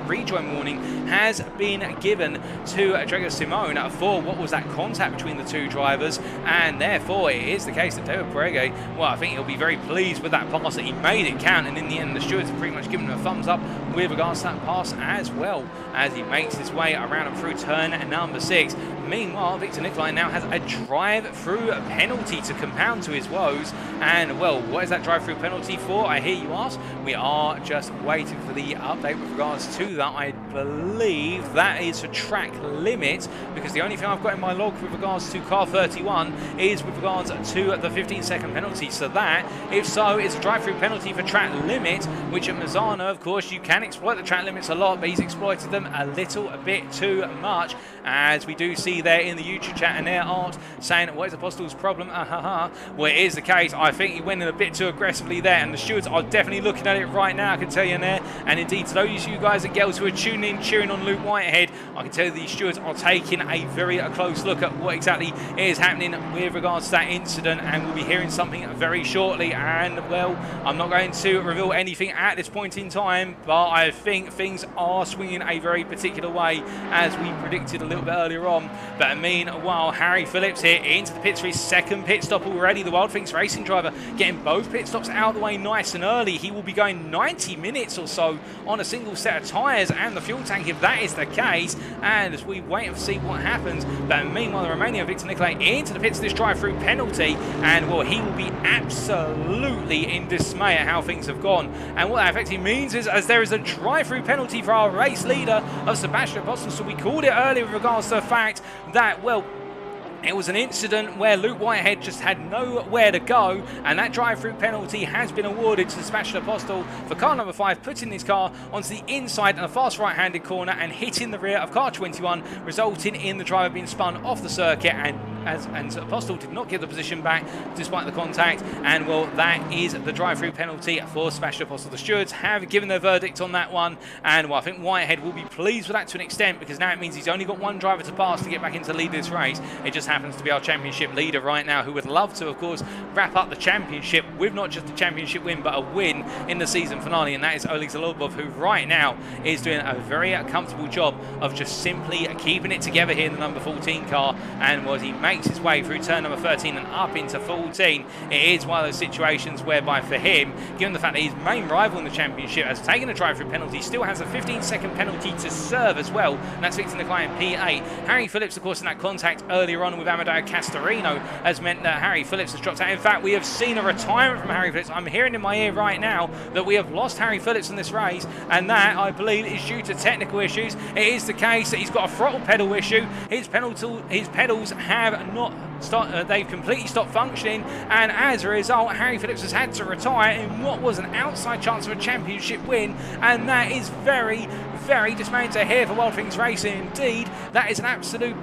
rejoin warning has been given to Dragos Simone for what was that contact between the two drivers, and therefore it is the case that Deo Brega, well, I think he'll be very pleased with that pass, that he made it count, and in the end the stewards have pretty much given him a thumbs up with regards to that pass as well, as he makes his way around and through turn number 6. Meanwhile, Victor Nicolae now has a drive-through penalty to compound to his woes. And, well, what is that drive-through penalty for, I hear you ask? We are just waiting for the update with regards to that. I believe that is for track limit, because the only thing I've got in my log with regards to car 31 is with regards to the 15-second penalty. So that, if so, is a drive-through penalty for track limit, which at Misano, of course, you can exploit the track limits a lot, but he's exploited them a little bit too much, as we do see there in the YouTube chat, and there Art saying, what is Apostle's problem? Well, it is the case. I think he went in a bit too aggressively there, and the stewards are definitely looking at it right now, I can tell you there. And indeed, to those of you guys and girls who are tuning in, cheering on Luke Whitehead, I can tell you these stewards are taking a very close look at what exactly is happening with regards to that incident, and we'll be hearing something very shortly. And, well, I'm not going to reveal anything at this point in time, but I think things are swinging a very particular way, as we predicted a little bit earlier on. But meanwhile, Harry Phillips here into the pits for his second pit stop already. The Wild Things Racing driver getting both pit stops out of the way nice and early. He will be going 90 minutes or so on a single set of tyres and the fuel tank, if that is the case. And as we wait to see what happens, but meanwhile, the Romanian Victor Nicolae into the pits, this drive-through penalty, and well, he will be absolutely in dismay at how things have gone. And what that effectively means is, as there is a drive-through penalty for our race leader of Sebastian Boston. So we called it earlier with regards to the fact that, well, it was an incident where Luke Whitehead just had nowhere to go, and that drive-through penalty has been awarded to Sebastian Apostle for car number 5, putting his car onto the inside in a fast right-handed corner and hitting the rear of car 21, resulting in the driver being spun off the circuit, and Apostle did not give the position back despite the contact. And well, that is the drive-through penalty for Sebastian Apostle. The stewards have given their verdict on that one, and well, I think Whitehead will be pleased with that to an extent, because now it means he's only got one driver to pass to get back into lead this race. It just happens to be our championship leader right now, who would love to, of course, wrap up the championship with not just a championship win, but a win in the season finale, and that is Oleg Zholobov, who right now is doing a very comfortable job of just simply keeping it together here in the number 14 car. And was he makes his way through turn number 13 and up into 14, it is one of those situations whereby for him, given the fact that his main rival in the championship has taken a drive-through penalty, still has a 15-second penalty to serve as well, and that's Victor Nicolae in P8. Harry Phillips, of course, in that contact earlier on with Amedeo Castorino has meant that Harry Phillips has dropped out. In fact, we have seen a retirement from Harry Phillips. I'm hearing in my ear right now that we have lost Harry Phillips in this race, and that, I believe, is due to technical issues. It is the case that he's got a throttle pedal issue. His pedals have not they've completely stopped functioning, and as a result, Harry Phillips has had to retire in what was an outside chance of a championship win, and that is very dismaying to hear for Wild Things Racing. Indeed, that is an absolute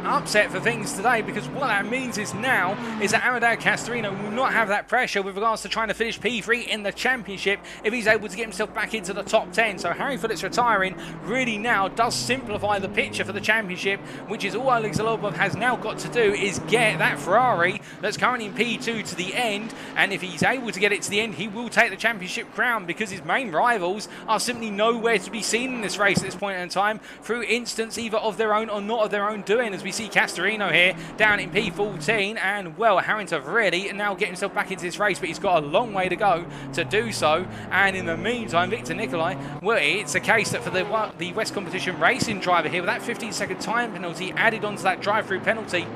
upset for things today, because what that means is now is that Amedeo Castorino will not have that pressure with regards to trying to finish P3 in the championship if he's able to get himself back into the top 10. So Harry Phillips retiring really now does simplify the picture for the championship, which is all Oleg Zholobov has now got to do, is get that Ferrari that's currently in P2 to the end, and if he's able to get it to the end, he will take the championship crown, because his main rivals are simply nowhere to be seen in this race at this point in time, through instance either of their own or not of their own doing, as we see Castorino here down in P14, and well, having to really now get himself back into this race, but he's got a long way to go to do so. And in the meantime, Victor Nicolae, well, it's a case that for the West Competition Racing driver here, with that 15-second time penalty added onto that drive-through penalty,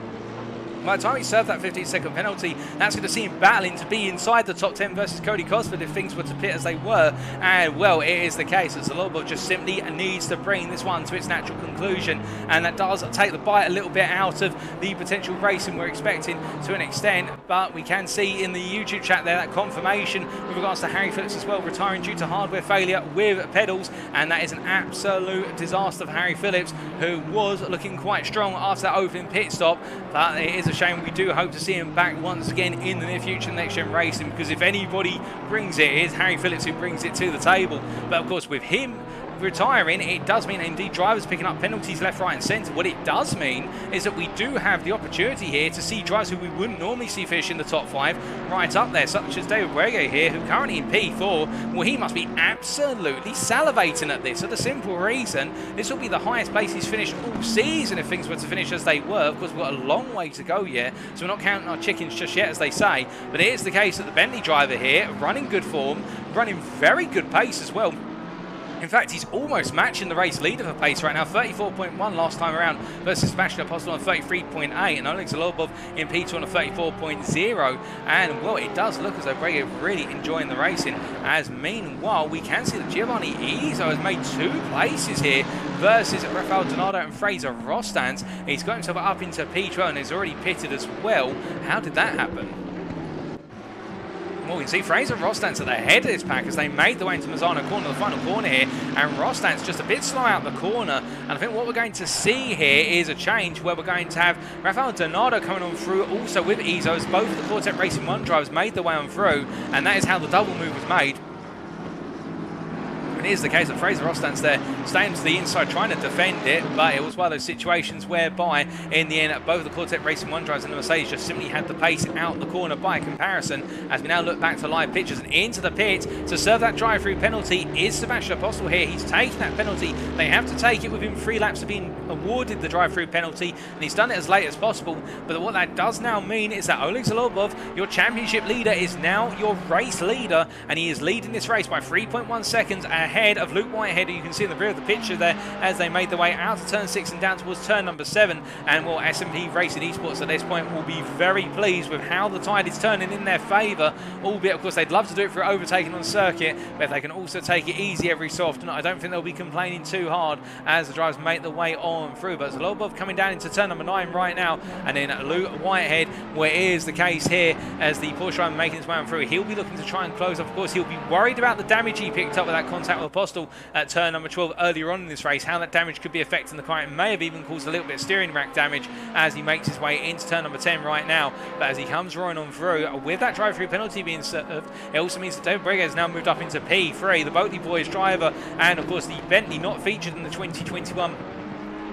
By the time he served that 15-second penalty, that's going to see him battling to be inside the top 10 versus Cody Cosford if things were to pit as they were. And, well, it is the case that Zholobov just simply needs to bring this one to its natural conclusion. And that does take the bite a little bit out of the potential racing we're expecting to an extent. But we can see in the YouTube chat there that confirmation with regards to Harry Phillips as well, retiring due to hardware failure with pedals. And that is an absolute disaster for Harry Phillips, who was looking quite strong after that opening pit stop. But it is a shame. We do hope to see him back once again in the near future Next Gen Racing, because if anybody brings it, it is Harry Phillips who brings it to the table. But of course, with him retiring, it does mean indeed drivers picking up penalties left, right and centre. What it does mean is that we do have the opportunity here to see drivers who we wouldn't normally see finish in the top 5 right up there, such as David Brege here, who currently in P4. Well, he must be absolutely salivating at this, for the simple reason this will be the highest place he's finished all season if things were to finish as they were. Of course, we've got a long way to go yet, so we're not counting our chickens just yet, as they say. But it is the case that the Bentley driver here, running good form, running very good pace as well. In fact, he's almost matching the race leader for pace right now, 34.1 last time around versus Sebastian Apostle on 33.8, and Oleg Zholobov in P2 on a 34.0. And, well, it does look as though Brege really enjoying the racing, as meanwhile we can see that Giovanni Izzo has made 2 places here versus Rafael Donato and Fraser Rostans. He's got himself up into P12 and is already pitted as well. How did that happen? Well, we can see Fraser Rostans at the head of this pack as they made the way into Misano corner, the final corner here, and Rostans just a bit slow out the corner. And I think what we're going to see here is a change where we're going to have Rafael Donato coming on through also with Izzo, as both of the Quartet Racing 1 drivers made their way on through, and that is how the double move was made. And it is the case that Fraser Rostans there staying to the inside trying to defend it, but it was one of those situations whereby in the end both the Quartet Racing 1 drivers and the Mercedes just simply had the pace out the corner by comparison. As we now look back to live pictures and into the pit to serve that drive-through penalty is Sebastian Apostle here. He's taken that penalty. They have to take it within 3 laps of being awarded the drive-through penalty, and he's done it as late as possible. But what that does now mean is that Oleg Zholobov, your championship leader, is now your race leader, and he is leading this race by 3.1 seconds ahead of Luke Whitehead, who you can see in the rear of the picture there as they made their way out of turn 6 and down towards turn number 7. And well, SMP Racing Esports at this point will be very pleased with how the tide is turning in their favour, albeit of course they'd love to do it for overtaking on circuit, but if they can also take it easy every so often, I don't think they'll be complaining too hard as the drivers make their way on through. But Zholobov coming down into turn number 9 right now, and then Luke Whitehead, where it is the case here as the Porsche driver making his way on through, he'll be looking to try and close off. Of course, he'll be worried about the damage he picked up with that contact with Apostle at turn number 12 earlier on in this race, how that damage could be affecting the car. It may have even caused a little bit of steering rack damage as he makes his way into turn number 10 right now. But as he comes roaring on through with that drive-through penalty being served, it also means that David Brege has now moved up into P3, the Boatley Boys driver, and of course the Bentley not featured in the 2021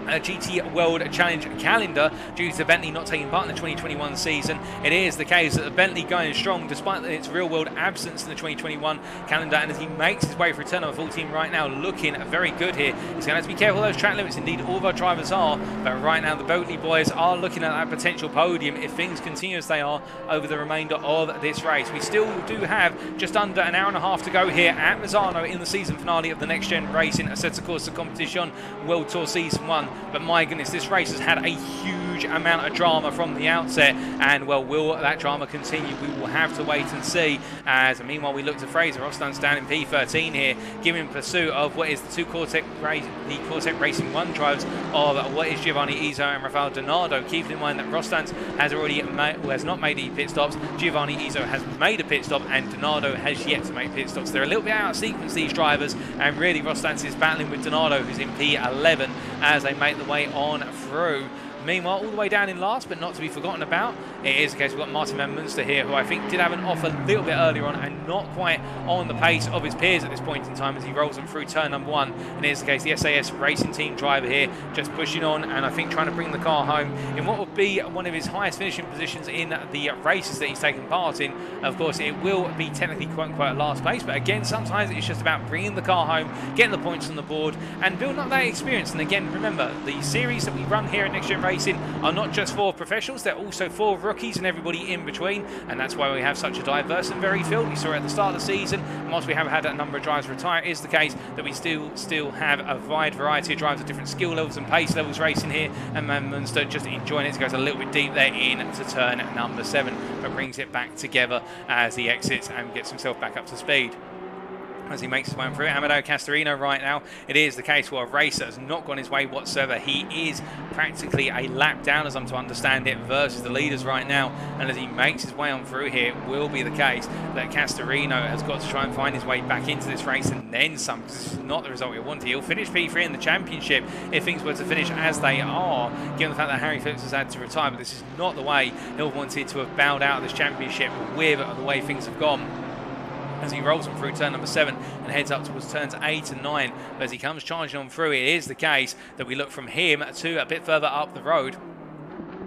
GT World Challenge calendar due to Bentley not taking part in the 2021 season. It is the case that the Bentley going strong despite its real world absence in the 2021 calendar, and as he makes his way through turn number 14 right now, looking very good here. He's going to have to be careful of those track limits, indeed all of our drivers are, but right now the Boatley boys are looking at that potential podium if things continue as they are over the remainder of this race. We still do have just under an hour and a half to go here at Misano in the season finale of the Next Gen Racing Assetto Corsa Competizione World Tour Season 1. But my goodness, this race has had a huge amount of drama from the outset, and well, will that drama continue? We will have to wait and see. As meanwhile, we look to Fraser Rostans down in P13 here, giving pursuit of what is the two Quartet Racing 1 drivers of what is Giovanni Izzo and Rafael Donato. Keeping in mind that Rostans has not made any pit stops, Giovanni Izzo has made a pit stop, and Donato has yet to make pit stops. They're a little bit out of sequence, these drivers, and really Rostans is battling with Donato, who's in P11, as they make the way on through. Meanwhile, all the way down in last, but not to be forgotten about, it is the case we've got Martin Van Munster here, who I think did have an off a little bit earlier on and not quite on the pace of his peers at this point in time as he rolls them through turn number 1. And it is the case the SAS Racing Team driver here just pushing on and I think trying to bring the car home in what would be one of his highest finishing positions in the races that he's taken part in. Of course, it will be technically quite a last place, but again, sometimes it's just about bringing the car home, getting the points on the board, and building up that experience. And again, remember, the series that we run here at Next Gen Racing Racing are not just for professionals, they're also for rookies and everybody in between, and that's why we have such a diverse and varied field. We saw at the start of the season, and whilst we have had a number of drivers retire, it is the case that we still have a wide variety of drivers at different skill levels and pace levels racing here, and Munster just enjoying it. It goes a little bit deep there in to turn number 7, but brings it back together as he exits and gets himself back up to speed. As he makes his way through Amedeo Castorino right now, it is the case where a race that has not gone his way whatsoever. He is practically a lap down, as I'm to understand it, versus the leaders right now. And as he makes his way on through here, it will be the case that Castorino has got to try and find his way back into this race and then some, because this is not the result we wanted. He'll finish P3 in the championship if things were to finish as they are, given the fact that Harry Phillips has had to retire. But this is not the way he'll wanted to have bowed out of this championship with the way things have gone. As he rolls on through turn number 7 and heads up towards turns 8 and 9. But as he comes charging on through, it is the case that we look from him to a bit further up the road.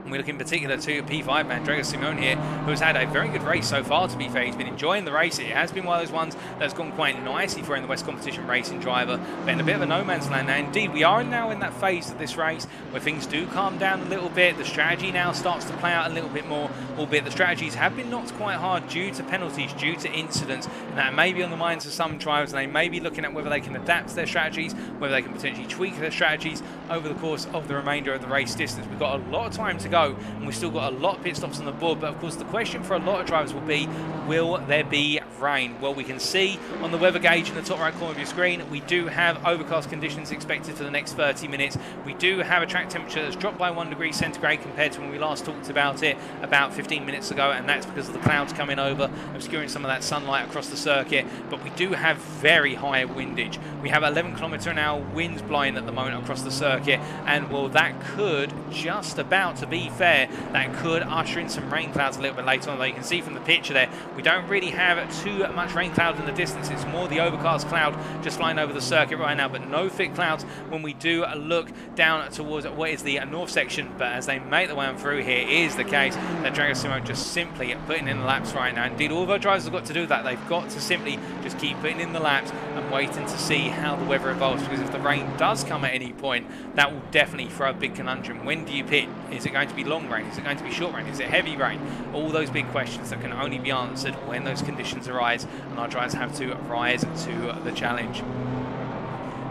And we look in particular to P5 man, Drago Simone here, who has had a very good race so far, to be fair. He's been enjoying the race. It has been one of those ones that's gone quite nicely for him, the West Competition racing driver, but in a bit of a no man's land. Now, indeed, we are now in that phase of this race where things do calm down a little bit. The strategy now starts to play out a little bit more, albeit the strategies have been knocked quite hard due to penalties, due to incidents, and that may be on the minds of some drivers, and they may be looking at whether they can adapt their strategies, whether they can potentially tweak their strategies over the course of the remainder of the race distance. We've got a lot of time to go, and we've still got a lot of pit stops on the board, but of course the question for a lot of drivers will be, will there be rain? Well, we can see on the weather gauge in the top right corner of your screen, we do have overcast conditions expected for the next 30 minutes. We do have a track temperature that's dropped by 1 degree centigrade compared to when we last talked about it about 15 minutes ago, and that's because of the clouds coming over, obscuring some of that sunlight across the circuit. But we do have very high windage. We have 11 km/h winds blowing at the moment across the circuit, and well, that could, just about to be fair, that could usher in some rain clouds a little bit later on. Though you can see from the picture there, we don't really have too much rain cloud in the distance. It's more the overcast cloud just flying over the circuit right now, but no thick clouds when we do look down towards what is the north section. But as they make their way on through here, is the case that Drago Simone just simply putting in the laps right now. Indeed, all of our drivers have got to do that. They've got to simply just keep putting in the laps and waiting to see how the weather evolves, because if the rain does come at any point, that will definitely throw a big conundrum. When do you pit? Is it going to be long rain? Is it going to be short rain? Is it heavy rain? All those big questions that can only be answered when those conditions arise, and our drivers have to rise to the challenge.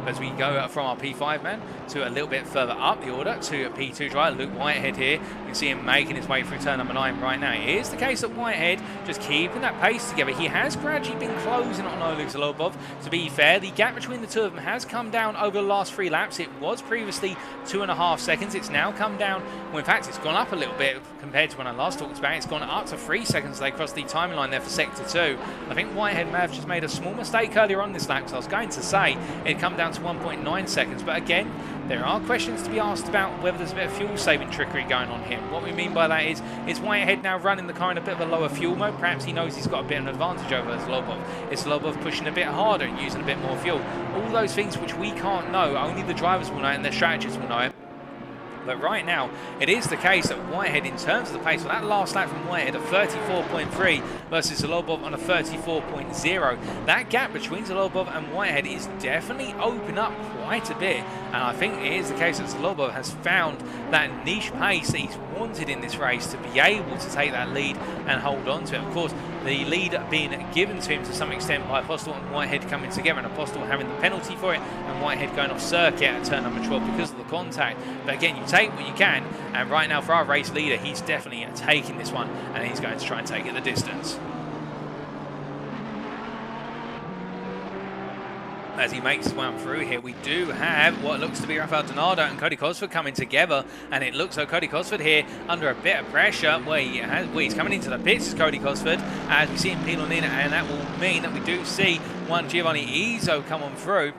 As we go from our P5 man to a little bit further up the order to a P2 driver, Luke Whitehead here. You can see him making his way through turn number 9 right now. It is the case that Whitehead just keeping that pace together. He has gradually been closing on Oleg Zholobov. To be fair, the gap between the two of them has come down over the last 3 laps. It was previously 2.5 seconds. It's now come down. Well, in fact, it's gone up a little bit compared to when I last talked about it. It's gone up to 3 seconds as they cross the timing line there for sector 2. I think Whitehead may have just made a small mistake earlier on this lap, because I was going to say it'd come down to 1.9 seconds, but again, there are questions to be asked about whether there's a bit of fuel saving trickery going on here. What we mean by that is Whitehead now running the car in a bit of a lower fuel mode. Perhaps he knows he's got a bit of an advantage over Zholobov. It's Zholobov pushing a bit harder and using a bit more fuel. All those things which we can't know, only the drivers will know and their strategists will know it. But right now, it is the case that Whitehead, in terms of the pace, well, that last lap from Whitehead at 34.3 versus Zholobov on a 34.0, that gap between Zholobov and Whitehead is definitely open up quite a bit. And I think it is the case that Zholobov has found that niche pace that he's wanted in this race to be able to take that lead and hold on to it. Of course, the lead being given to him to some extent by Apostle and Whitehead coming together, and Apostle having the penalty for it, and Whitehead going off circuit at turn number 12 because of the contact. But again, you take what you can, and right now for our race leader, he's definitely taking this one, and he's going to try and take it the distance. As he makes his way on through here, we do have what looks to be Rafael Donato and Cody Cosford coming together, and it looks like Cody Cosford here under a bit of pressure. He's coming into the pits, is Cody Cosford, as we see him peel on in, and that will mean that we do see one Giovanni Izzo come on through.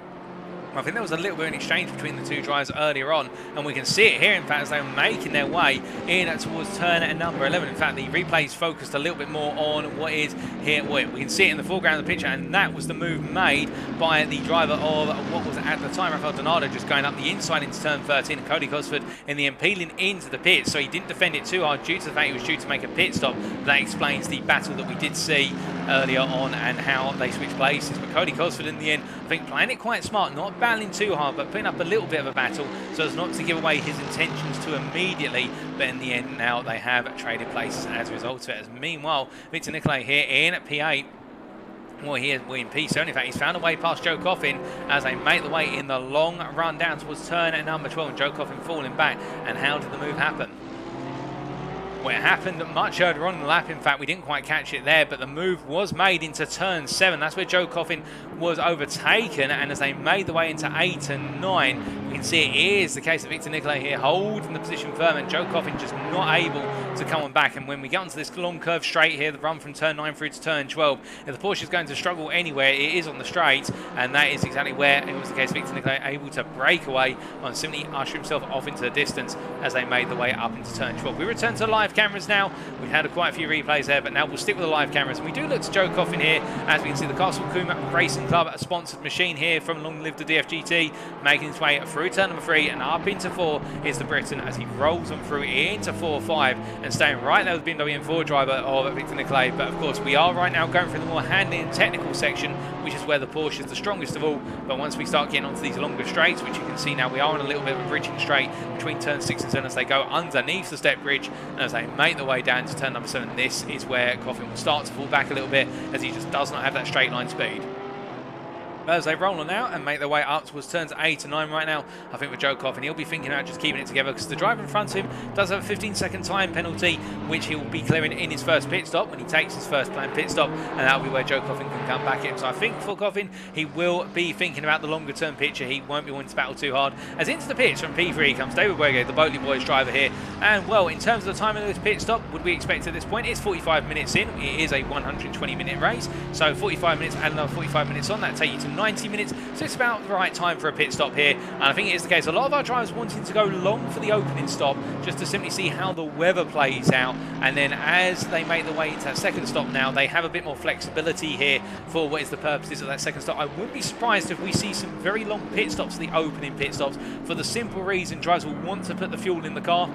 I think there was a little bit of an exchange between the two drivers earlier on, and we can see it here, in fact, as they're making their way in towards turn number 11. In fact, the replay's focused a little bit more on what is here. We can see it in the foreground of the picture, and that was the move made by the driver of what was at the time Rafael Donato, just going up the inside into turn 13, and Cody Cosford in the impeling into the pits. So he didn't defend it too hard due to the fact he was due to make a pit stop. That explains the battle that we did see earlier on and how they switched places. But Cody Cosford in the end, I think, playing it quite smart, not bad battling too hard, but putting up a little bit of a battle so as not to give away his intentions too immediately. But in the end, now they have traded places as a result of it. As meanwhile, Victor Nicolae here in P8. Well, he is in P7. In fact, he's found a way past Joe Coffin as they make the way in the long run down towards turn at number 12. And Joe Coffin falling back. And how did the move happen? Well, it happened much earlier on in the lap. In fact, we didn't quite catch it there, but the move was made into turn 7. That's where Joe Coffin was overtaken, and as they made the way into 8 and 9, we can see it is the case of Victor Nicolae here holding the position firm, and Joe Coffin just not able to come on back. And when we get onto this long curve straight here, the run from turn 9 through to turn 12, if the Porsche is going to struggle anywhere, it is on the straight, and that is exactly where it was the case of Victor Nicolae able to break away and simply usher himself off into the distance as they made the way up into turn 12. We return to the live cameras now. We've had quite a few replays there, but now we'll stick with the live cameras. And we do look to Joe Coffin here, as we can see the Castorino Racing Club, a sponsored machine here from Long Live the DFGT, making its way through turn number 3 and up into 4 is the Briton as he rolls on through into 4-5 and staying right there with the BMW M4 driver of Victor Nicolae. But of course, we are right now going through the more handling and technical section, which is where the Porsche is the strongest of all. But once we start getting onto these longer straights, which you can see now, we are on a little bit of a bridging straight between turn 6 and 7 as they go underneath the step bridge, and as they make the way down to turn number 7, this is where Coffin will start to fall back a little bit as he just does not have that straight line speed. As they roll on out and make their way up towards turns 8 and 9 right now, I think for Joe Coffin, he'll be thinking about just keeping it together because the driver in front of him does have a 15-second time penalty, which he will be clearing in his first pit stop when he takes his first planned pit stop, and that'll be where Joe Coffin can come back in. So I think for Coffin, he will be thinking about the longer term picture. He won't be wanting to battle too hard. As into the pits from P3 comes David Buege, the Boatley Boys driver here. And well, in terms of the timing of this pit stop, would we expect at this point? It's 45 minutes in. It is a 120-minute race. So 45 minutes and another 45 minutes on, that take you to 90 minutes. So it's about the right time for a pit stop here, and I think it is the case. A lot of our drivers wanting to go long for the opening stop just to simply see how the weather plays out, and then as they make the way into that second stop now, they have a bit more flexibility here for what is the purposes of that second stop. I wouldn't be surprised if we see some very long pit stops, the opening pit stops, for the simple reason drivers will want to put the fuel in the car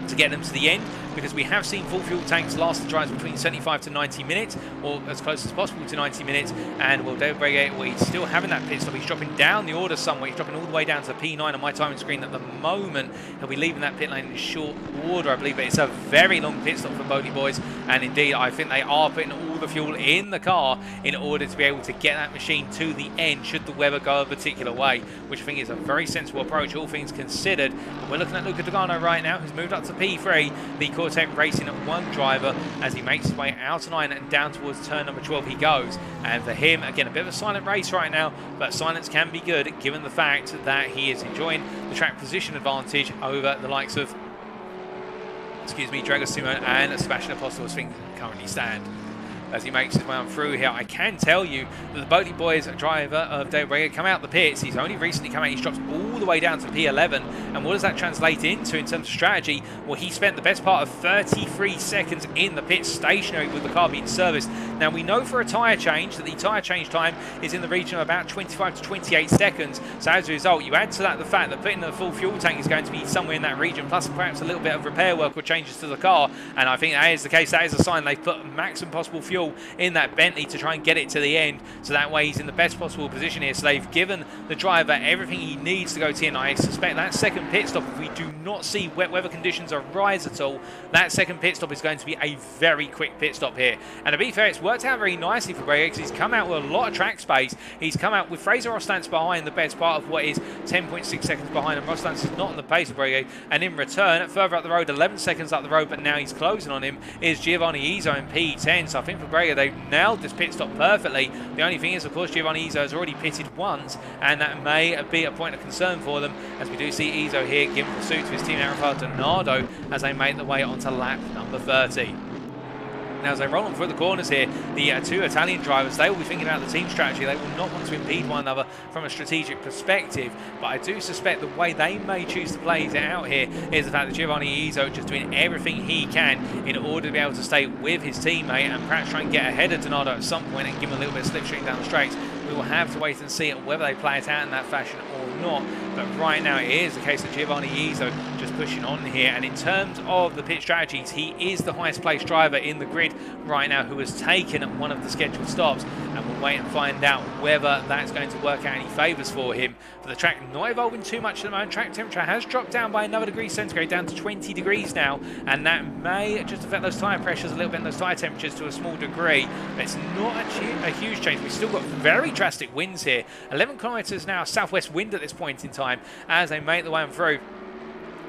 to get them to the end, because we have seen full fuel tanks last the drives between 75 to 90 minutes, or as close as possible to 90 minutes. And well, David Buege, well, he's still having that pit stop. He's dropping down the order somewhere. He's dropping all the way down to P9 on my timing screen at the moment. He'll be leaving that pit lane in short order, I believe, but it's a very long pit stop for Boatley Boys, and indeed I think they are putting all the fuel in the car in order to be able to get that machine to the end should the weather go a particular way, which I think is a very sensible approach, all things considered. But we're looking at Luca Dogano right now, who's moved up to P3, the Cortec Racing at 1 driver, as he makes his way out of 9 and down towards turn number 12 he goes. And for him, again, a bit of a silent race right now, but silence can be good given the fact that he is enjoying the track position advantage over the likes of, Dragosimo and Sebastian Apostle as things currently stand. As he makes his way on through here, I can tell you that the Boatley Boys driver of David Buege come out the pits. He's only recently come out. He's dropped all the way down to P11. And what does that translate into in terms of strategy? Well, he spent the best part of 33 seconds in the pit stationary with the car being serviced. Now, we know for a tyre change that the tyre change time is in the region of about 25 to 28 seconds. So as a result, you add to that the fact that putting the full fuel tank is going to be somewhere in that region, plus perhaps a little bit of repair work or changes to the car. And I think that is the case. That is a sign they've put maximum possible fuel in that Bentley to try and get it to the end, so that way he's in the best possible position here. So they've given the driver everything he needs to go to the end. I suspect that second pit stop, if we do not see wet weather conditions arise at all, that second pit stop is going to be a very quick pit stop here. And to be fair, it's worked out very nicely for Buege, because he's come out with a lot of track space. He's come out with Fraser Rostance behind the best part of what is 10.6 seconds behind, and Rostance is not on the pace of Buege. And in return, further up the road, 11 seconds up the road, but now he's closing on him, is Giovanni Izzo in P10. So I think for Buege, they've nailed this pit stop perfectly. The only thing is, of course, Giovanni Izzo has already pitted once, and that may be a point of concern for them, as we do see Izzo here giving pursuit to his teammate Rafael Donato as they make their way onto lap number 30. Now, as they roll on through the corners here, the two Italian drivers, they will be thinking about the team strategy. They will not want to impede one another from a strategic perspective, but I do suspect the way they may choose to play it out here is the fact that Giovanni Izzo just doing everything he can in order to be able to stay with his teammate and perhaps try and get ahead of Donato at some point and give him a little bit of slipstream down the straights. We will have to wait and see whether they play it out in that fashion or not. But right now it is the case that Giovanni Izzo just pushing on here. And in terms of the pit strategies, he is the highest placed driver in the grid right now who has taken one of the scheduled stops, and we'll wait and find out whether that's going to work out any favours for him. But the track not evolving too much at the moment. Track temperature has dropped down by another degree centigrade, down to 20 degrees now, and that may just affect those tyre pressures a little bit and those tyre temperatures to a small degree. But it's not a huge change. We've still got very drastic winds here. 11 kilometres now southwest wind at this point in time as they make the way on through.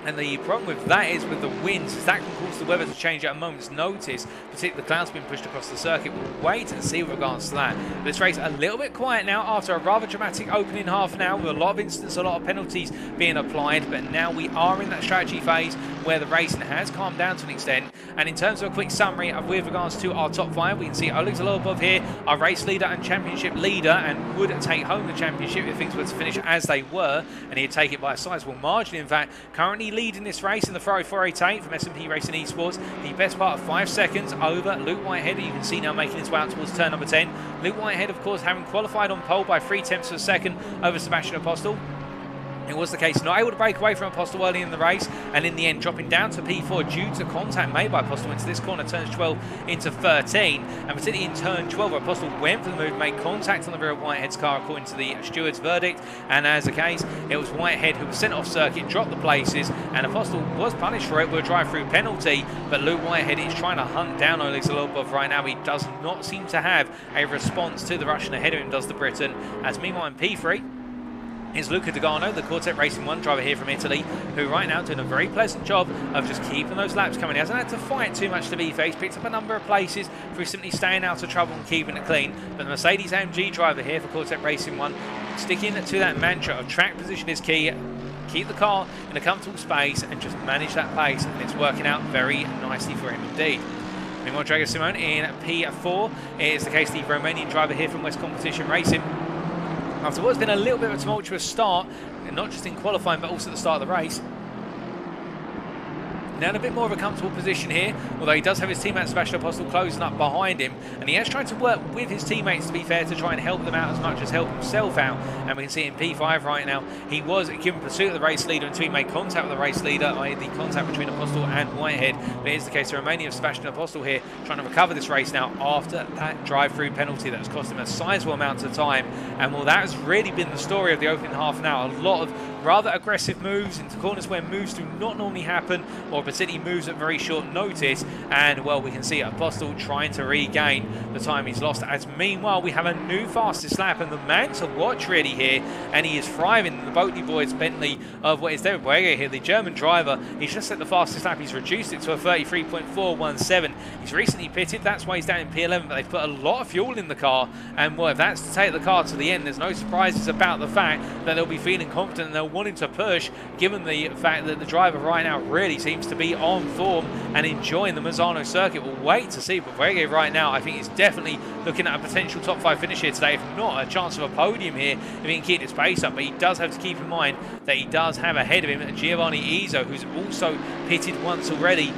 And the problem with that is with the winds, is that can cause the weather to change at a moment's notice, particularly the clouds being pushed across the circuit. We'll wait and see with regards to that. But this race a little bit quiet now after a rather dramatic opening half now, with a lot of incidents, a lot of penalties being applied. But now we are in that strategy phase where the racing has calmed down to an extent. And in terms of a quick summary with regards to our top five, we can see Oleg Zholobov here, our race leader and championship leader, and would take home the championship if things were to finish as they were, and he'd take it by a sizable margin. In fact, currently leading this race in the Ferrari 488 from S&P Racing Esports, the best part of 5 seconds over Luke Whitehead, who you can see now making his way out towards turn number 10. Luke Whitehead, of course, having qualified on pole by 0.3 of a second over Sebastian Apostel. It was the case, not able to break away from Apostel early in the race, and in the end dropping down to P4 due to contact made by Apostel into this corner, turns 12 into 13, and particularly in turn 12 where Apostel went for the move, made contact on the rear of Whitehead's car according to the steward's verdict, and as a case, it was Whitehead who was sent off circuit, dropped the places, and Apostel was punished for it with a drive-through penalty. But Luke Whitehead is trying to hunt down Oleg Zholobov right now. He does not seem to have a response to the Russian ahead of him, does the Briton, as meanwhile in P3 is Luca Dogano, the Quartet Racing 1 driver here from Italy, who right now doing a very pleasant job of just keeping those laps coming. He hasn't had to fight too much to be fair. He's picked up a number of places through simply staying out of trouble and keeping it clean. But the Mercedes AMG driver here for Quartet Racing 1, sticking to that mantra of track position is key. Keep the car in a comfortable space and just manage that pace, and it's working out very nicely for him indeed. Meanwhile, Drago Simone in P4. It is the case the Romanian driver here from West Competition Racing, after what's been a little bit of a tumultuous start, not just in qualifying but also at the start of the race, now in a bit more of a comfortable position here, although he does have his teammate Sebastian Apostel closing up behind him, and he has tried to work with his teammates, to be fair, to try and help them out as much as help himself out. And we can see in P5 right now, he was given pursuit of the race leader until he made contact with the race leader, i.e. the contact between Apostel and Whitehead. But here's the case of Romania of Sebastian Apostel here, trying to recover this race now after that drive-through penalty that has cost him a sizable amount of time. And well, that has really been the story of the opening half now. A lot of rather aggressive moves into corners where moves do not normally happen, or particularly moves at very short notice. And well, we can see Apostel trying to regain the time he's lost, as meanwhile we have a new fastest lap, and the man to watch really here, and he is thriving. The Boatley boys, Bentley of what is David Boega here, the German driver, he's just set the fastest lap. He's reduced it to a 33.417. He's recently pitted, that's why he's down in P11, but they've put a lot of fuel in the car, and well, if that's to take the car to the end, there's no surprises about the fact that they'll be feeling confident and they'll wanting to push, given the fact that the driver right now really seems to be on form and enjoying the Misano circuit. We'll wait to see, but Boega right now I think he's definitely looking at a potential top 5 finish here today, if not a chance of a podium here if he can keep his pace up. But he does have to keep in mind that he does have ahead of him Giovanni Izzo, who's also pitted once already.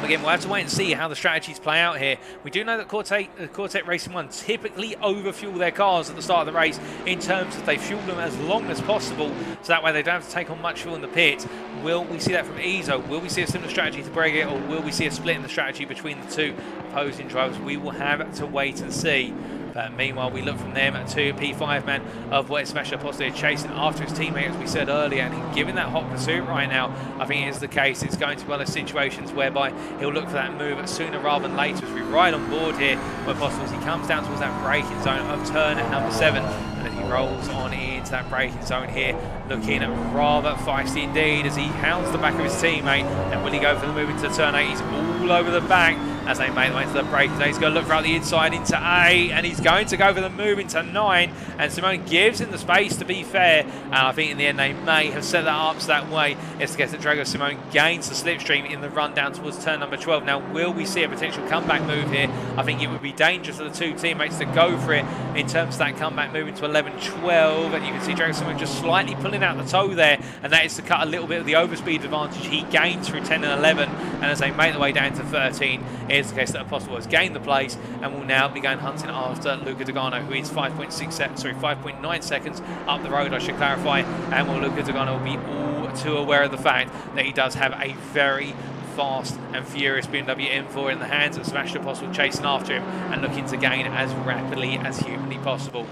Again, we'll have to wait and see how the strategies play out here. We do know that Quartet Racing 1 typically overfuel their cars at the start of the race, in terms of they fuel them as long as possible, so that way they don't have to take on much fuel in the pit. Will we see that from Izzo? Will we see a similar strategy to Breguet, or will we see a split in the strategy between the two opposing drivers? We will have to wait and see. But meanwhile, we look from them to P5 man of what Sebastian Apostel chasing after his teammate, as we said earlier, and given that hot pursuit right now, I think it is the case. It's going to be one of those situations whereby he'll look for that move sooner rather than later, as we ride on board here where possible, as he comes down towards that braking zone of turn at number 7, and then he rolls on into that braking zone here, looking rather feisty indeed as he hounds the back of his teammate. And will he go for the move into turn 8? He's all over the back as they make their way to the braking zone. He's going to look throughout the inside into 8, and he's going to go for the move into 9, and Simone gives him the space, to be fair. And I think in the end they may have set that up that way. It's the case that Drago Simone gains the slipstream in the run down towards turn number 12. Now, will we see a potential comeback move here? I think it would be dangerous for the two teammates to go for it in terms of that comeback move into 11-12, and you can see Drago Simone just slightly pulling out the toe there and that is to cut a little bit of the overspeed advantage he gains through 10 and 11. And as they make their way down to 13, it's the case that Apostle has gained the place and will now be going hunting after Luca Dogano, who is 5.9 seconds up the road, I should clarify. And well, Luca Dogano will be all too aware of the fact that he does have a very fast and furious BMW M4 in the hands of Smashed Apostle, chasing after him and looking to gain as rapidly as humanly possible.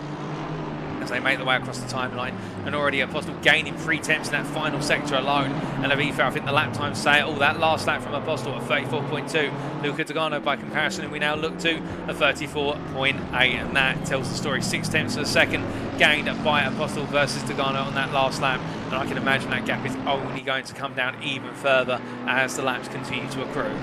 As they make their way across the timeline, and already Apostle gaining 3 tenths in that final sector alone. And to be fair, I think the lap time say, that last lap from Apostle at 34.2. Luca Dogano, by comparison, we now look to a 34.8, and that tells the story. 6 tenths of a second gained by Apostle versus Dogano on that last lap, and I can imagine that gap is only going to come down even further as the laps continue to accrue.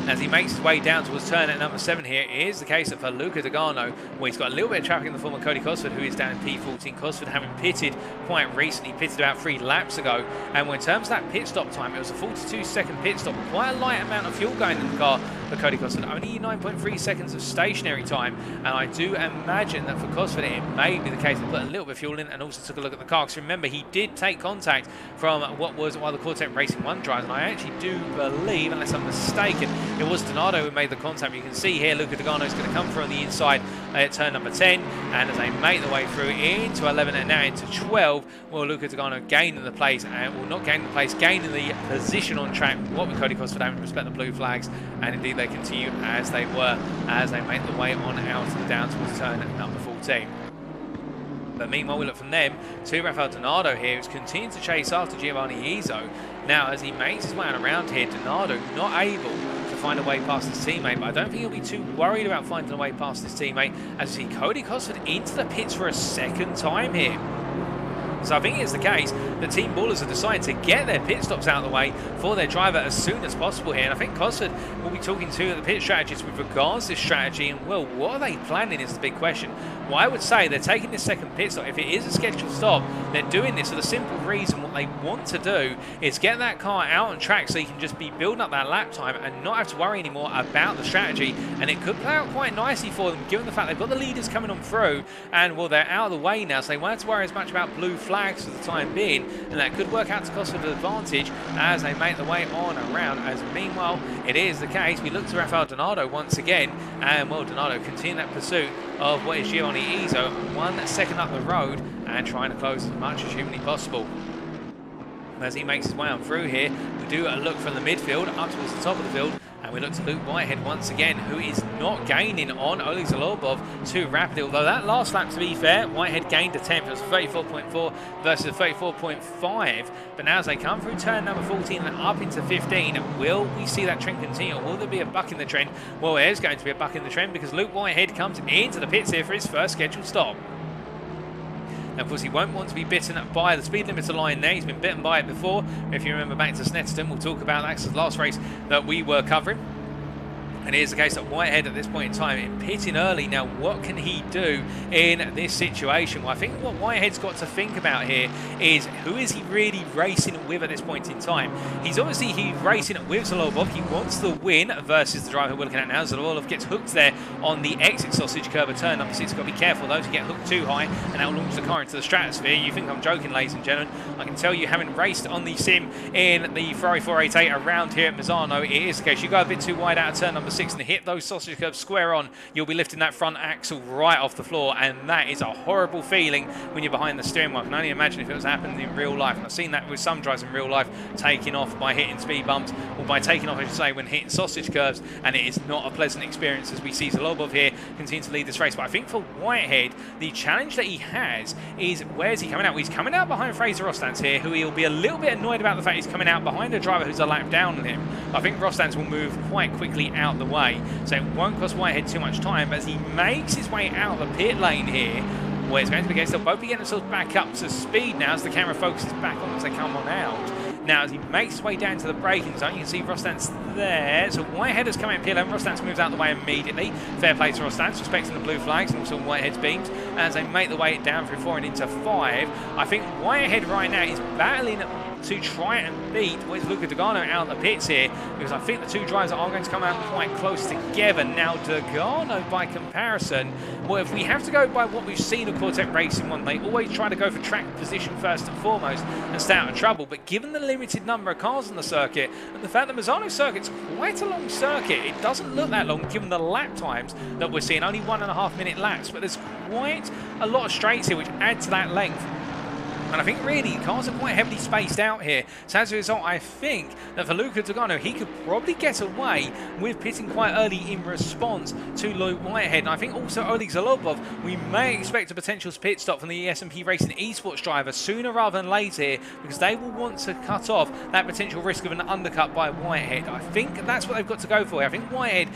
As he makes his way down towards turn at number 7 here, it is the case that for Luca Dogano, where he's got a little bit of traffic in the form of Cody Cosford, who is down in P14. Cosford having pitted quite recently, pitted about 3 laps ago. And in terms of that pit stop time, it was a 42-second pit stop, quite a light amount of fuel going in the car for Cody Cosford, only 9.3 seconds of stationary time. And I do imagine that for Cosford, it may be the case that put a little bit of fuel in and also took a look at the car. Because remember, he did take contact from what was one of the Quartet Racing 1 drives, and I actually do believe, unless I'm mistaken, it was Donato who made the contact. You can see here Luca Dogano is going to come through on the inside at turn number 10, and as they make their way through into 11 and now into 12, well, Luca Dogano gaining the place, and will not gain the place, gaining the position on track. What would Cody Cosford having to respect the blue flags, and indeed they continue as they were, as they make their way on out of the down towards turn number 14. But meanwhile, we look from them to Rafael Donato here, who's continuing to chase after Giovanni Izzo. Now, as he makes his way around here, Donato not able to find a way past his teammate, but I don't think he'll be too worried about finding a way past his teammate, as we see Cody Cosford into the pits for a second time here. So I think it's the case that Team Ballers have decided to get their pit stops out of the way for their driver as soon as possible here. And I think Cosford will be talking to the pit strategists with regards to this strategy. And, well, what are they planning is the big question. Well, I would say they're taking this second pit stop. If it is a scheduled stop, they're doing this for the simple reason what they want to do is get that car out on track so you can just be building up that lap time and not have to worry anymore about the strategy. And it could play out quite nicely for them, given the fact they've got the leaders coming on through. And, well, they're out of the way now, so they won't have to worry as much about blue flags for the time being, and that could work out to Cosford's advantage as they make their way on around. As meanwhile, it is the case, we look to Rafael Donato once again, and well, Donato continuing that pursuit of what is Giovanni Izzo, 1 second up the road and trying to close as much as humanly possible. As he makes his way on through here, we do a look from the midfield up towards the top of the field, and we look to Luke Whitehead once again, who is not gaining on Oleg Zholobov too rapidly. Although that last lap, to be fair, Whitehead gained a temp. It was 34.4 versus 34.5. But now as they come through turn number 14 and up into 15, will we see that trend continue? Or will there be a buck in the trend? Well, there's going to be a buck in the trend because Luke Whitehead comes into the pits here for his first scheduled stop. And of course, he won't want to be bitten by the speed limiter line there. He's been bitten by it before. If you remember back to Snetterton, we'll talk about that. That's the last race that we were covering. And it is the case that Whitehead at this point in time, in pitting early. Now, what can he do in this situation? Well, I think what Whitehead's got to think about here is who is he really racing with at this point in time? He's obviously racing with Zholobov. He wants the win versus the driver we're looking at now. Zholobov gets hooked there on the exit sausage curb of turn number 6. Got to be careful though to get hooked too high, and that will launch the car into the stratosphere. You think I'm joking, ladies and gentlemen? I can tell you, having raced on the sim in the Ferrari 488 around here at Misano, it is the case. You go a bit too wide out of turn number 6 and hit those sausage curbs square on, you'll be lifting that front axle right off the floor, and that is a horrible feeling when you're behind the steering wheel. I can only imagine if it was happening in real life, and I've seen that with some drivers in real life taking off by hitting speed bumps, or by taking off, I should say, when hitting sausage curves, and it is not a pleasant experience as we see Zholobov here continue to lead this race. But I think for Whitehead, the challenge that he has is, where's he coming out? Well, he's coming out behind Fraser Rostance here, who he'll be a little bit annoyed about the fact he's coming out behind a driver who's a lap down on him. I think Rostance will move quite quickly out the way, so it won't cost Whitehead too much time. But as he makes his way out of the pit lane here, well, it's going to be the case they'll both be getting themselves back up to speed now as the camera focuses back on as they come on out. Now, as he makes his way down to the braking zone, you can see Rostance there. So Whitehead has come out in pit lane. Rostance moves out of the way immediately. Fair play to Rostance, respecting the blue flags and also Whitehead's beams. As they make the way down through 4 and into 5, I think Whitehead right now is battling to try and beat Luca Dogano out of the pits here, because I think the two drivers are going to come out quite close together. Now Dogano, by comparison, well, if we have to go by what we've seen of Cortec Racing 1, they always try to go for track position first and foremost and stay out of trouble. But given the limited number of cars on the circuit and the fact that Misano circuit's quite a long circuit, it doesn't look that long given the lap times that we're seeing, only 1.5 minute laps, but there's quite a lot of straights here which add to that length. And I think really cars are quite heavily spaced out here. So as a result, I think that for Luca Dogano, he could probably get away with pitting quite early in response to Luke Whitehead. And I think also Oleg Zholobov, we may expect a potential pit stop from the S&P Racing esports driver sooner rather than later here, because they will want to cut off that potential risk of an undercut by Whitehead. I think that's what they've got to go for here. I think Whitehead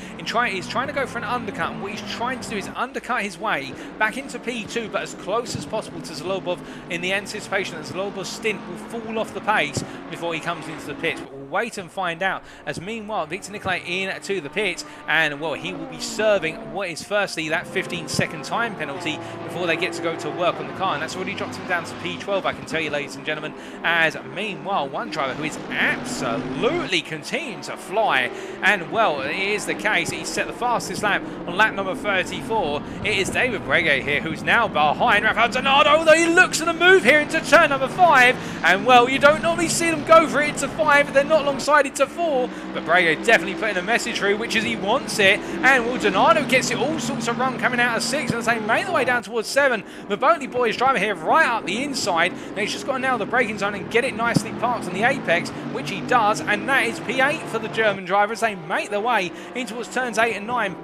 is trying to go for an undercut, and what he's trying to do is undercut his way back into P2, but as close as possible to Zholobov in the anticipation that Zholobov's stint will fall off the pace before he comes into the pits. But we'll wait and find out, as meanwhile Victor Nicolae into the pits, and well, he will be serving what is firstly that 15-second time penalty before they get to go to work on the car, and that's already dropped him down to P12, I can tell you, ladies and gentlemen. As meanwhile, one driver who is absolutely continuing to fly, and well, it is the case, he set the fastest lap on lap number 34. It is David Breguet here who's now behind Rafael Donato, although he looks at a move here into turn number 5, and well, you don't normally see them go for it into 5, they're not alongside into 4, but Breguet definitely putting a message through, which is he wants it, and well, Donato gets it all sorts of run coming out of 6, and as they make their way down towards 7, the Boney Boys driver here right up the inside. Now he's just got to nail the braking zone and get it nicely parked on the apex, which he does, and that is P8 for the German driver as they make their way in towards turns 8 and 9.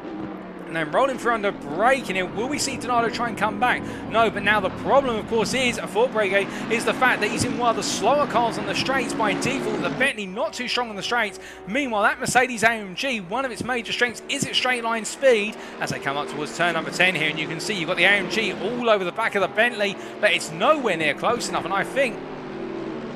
And then rolling through under braking here. Will we see Donato try and come back? No, but now the problem, of course, is for Breguet is the fact that he's in one of the slower cars on the straights by default. The Bentley not too strong on the straights. Meanwhile, that Mercedes AMG, one of its major strengths is its straight line speed as they come up towards turn number 10 here. And you can see you've got the AMG all over the back of the Bentley, but it's nowhere near close enough. And I think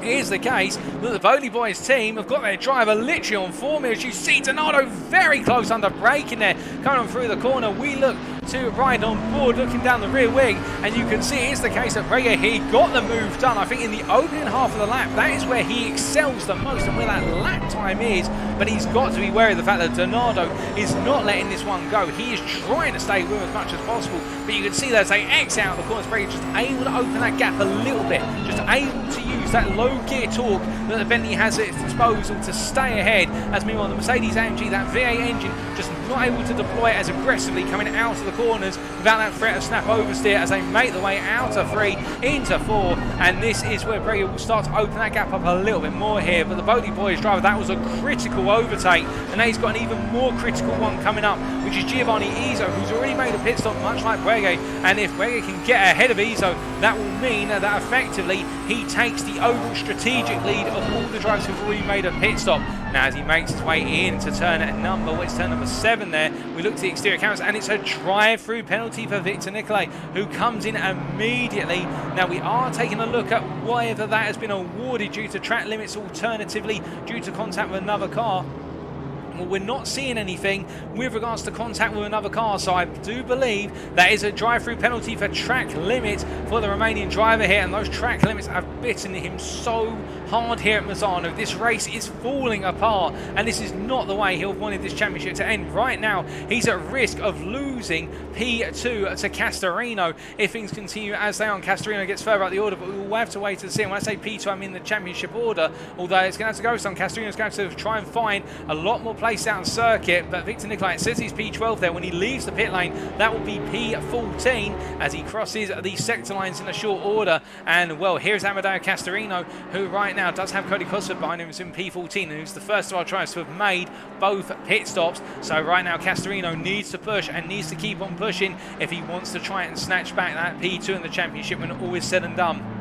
it is the case that the Bowley Boys team have got their driver literally on form here. As you see Donato very close under braking there, coming on through the corner. We look to ride on board, looking down the rear wing, and you can see it is the case that Breguet, he got the move done. I think in the opening half of the lap, that is where he excels the most and where that lap time is, but he's got to be wary of the fact that Donato is not letting this one go. He is trying to stay with him as much as possible, but you can see that as they exit out of the corner, Breguet just able to open that gap a little bit, just able to use that low gear torque that the Bentley has at its disposal to stay ahead, as meanwhile the Mercedes AMG, that V8 engine, just not able to deploy it as aggressively, coming out of the corners without that threat of snap oversteer as they make their way out of 3 into 4, and this is where Breguet will start to open that gap up a little bit more here. But the Bowley Boys driver, that was a critical overtake, and now he's got an even more critical one coming up, which is Giovanni Izzo, who's already made a pit stop much like Breguet, and if Breguet can get ahead of Izzo, that will mean that effectively he takes the overall strategic lead of all the drivers who've already made a pit stop. Now as he makes his way into turn number 7 there, we look to the exterior cameras, and it's a drive-through penalty for Victor Nicolae, who comes in immediately. Now we are taking a look at whether that has been awarded due to track limits, alternatively due to contact with another car. Well, we're not seeing anything with regards to contact with another car, so I do believe that is a drive-through penalty for track limits for the Romanian driver here, and those track limits have bitten him so hard here at Misano. This race is falling apart, and this is not the way he'll have wanted this championship to end. Right now, he's at risk of losing P2 to Castorino if things continue as they are, and Castorino gets further up the order, but we will have to wait and see. And when I say P2, I mean the championship order, although it's going to have to go some. Castorino's going to have to try and find a lot more place out on circuit, but Victor Nicolae, it says he's P12 there. When he leaves the pit lane, that will be P14 as he crosses the sector lines in a short order. And well, here's Amedeo Castorino, who right now does have Cody Cosford behind him, who's in P14, and who's the first of our drivers to have made both pit stops. So right now Castorino needs to push and needs to keep on pushing if he wants to try and snatch back that P2 in the championship when all is said and done.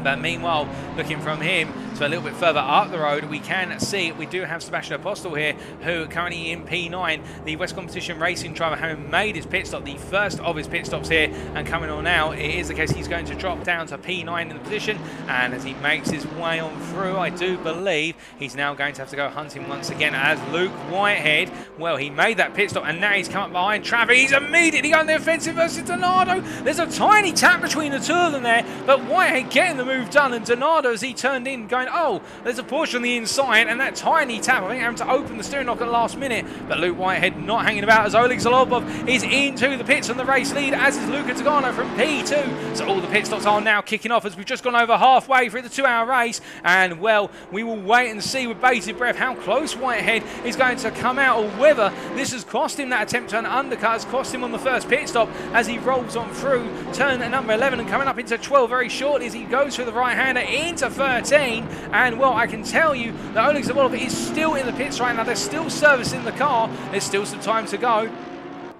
But meanwhile, looking from him to a little bit further up the road, we can see we do have Sebastian Apostle here, who currently in P9, the West Competition Racing driver, having made his pit stop, the first of his pit stops here, and coming on now, it is the case he's going to drop down to P9 in the position, and as he makes his way on through, I do believe he's now going to have to go hunting once again as Luke Whitehead. Well, he made that pit stop, and now he's come up behind traffic. He's immediately going the offensive versus Donato. There's a tiny tap between the two of them there, but Whitehead getting the move done, and Donato, as he turned in, going inside. Oh, there's a push on the inside, and that tiny tap, I think, having to open the steering lock at the last minute. But Luke Whitehead not hanging about as Oleg Zholobov is into the pits on the race lead, as is Luca Dogano from P2. So all the pit stops are now kicking off as we've just gone over halfway through the 2-hour race. And, well, we will wait and see with bated breath how close Whitehead is going to come out, or whether this has cost him that attempt to an undercut, has cost him on the first pit stop as he rolls on through turn number 11 and coming up into 12 very shortly as he goes through the right-hander into 13. And, well, I can tell you that Oleg Zholobov is still in the pits right now. They're still servicing the car. There's still some time to go.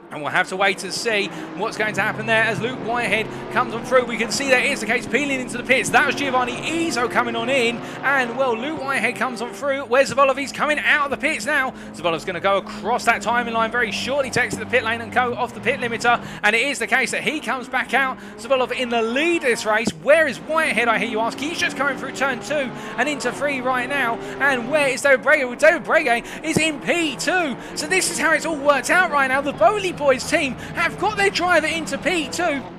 And we'll have to wait to see what's going to happen there as Luke Whitehead comes on through. We can see that is the case, peeling into the pits. That was Giovanni Izzo coming on in. And, well, Luke Whitehead comes on through. Where's Zholobov? He's coming out of the pits now. Zholov's going to go across that timing line very shortly to exit the pit lane and go off the pit limiter. And it is the case that he comes back out. Zholobov in the lead of this race. Where is Whitehead, I hear you ask? He's just coming through turn 2 and into 3 right now. And where is David Brege? Well, David Brege is in P2. So this is how it's all worked out right now. The Bowley Boys team have got their driver into P2.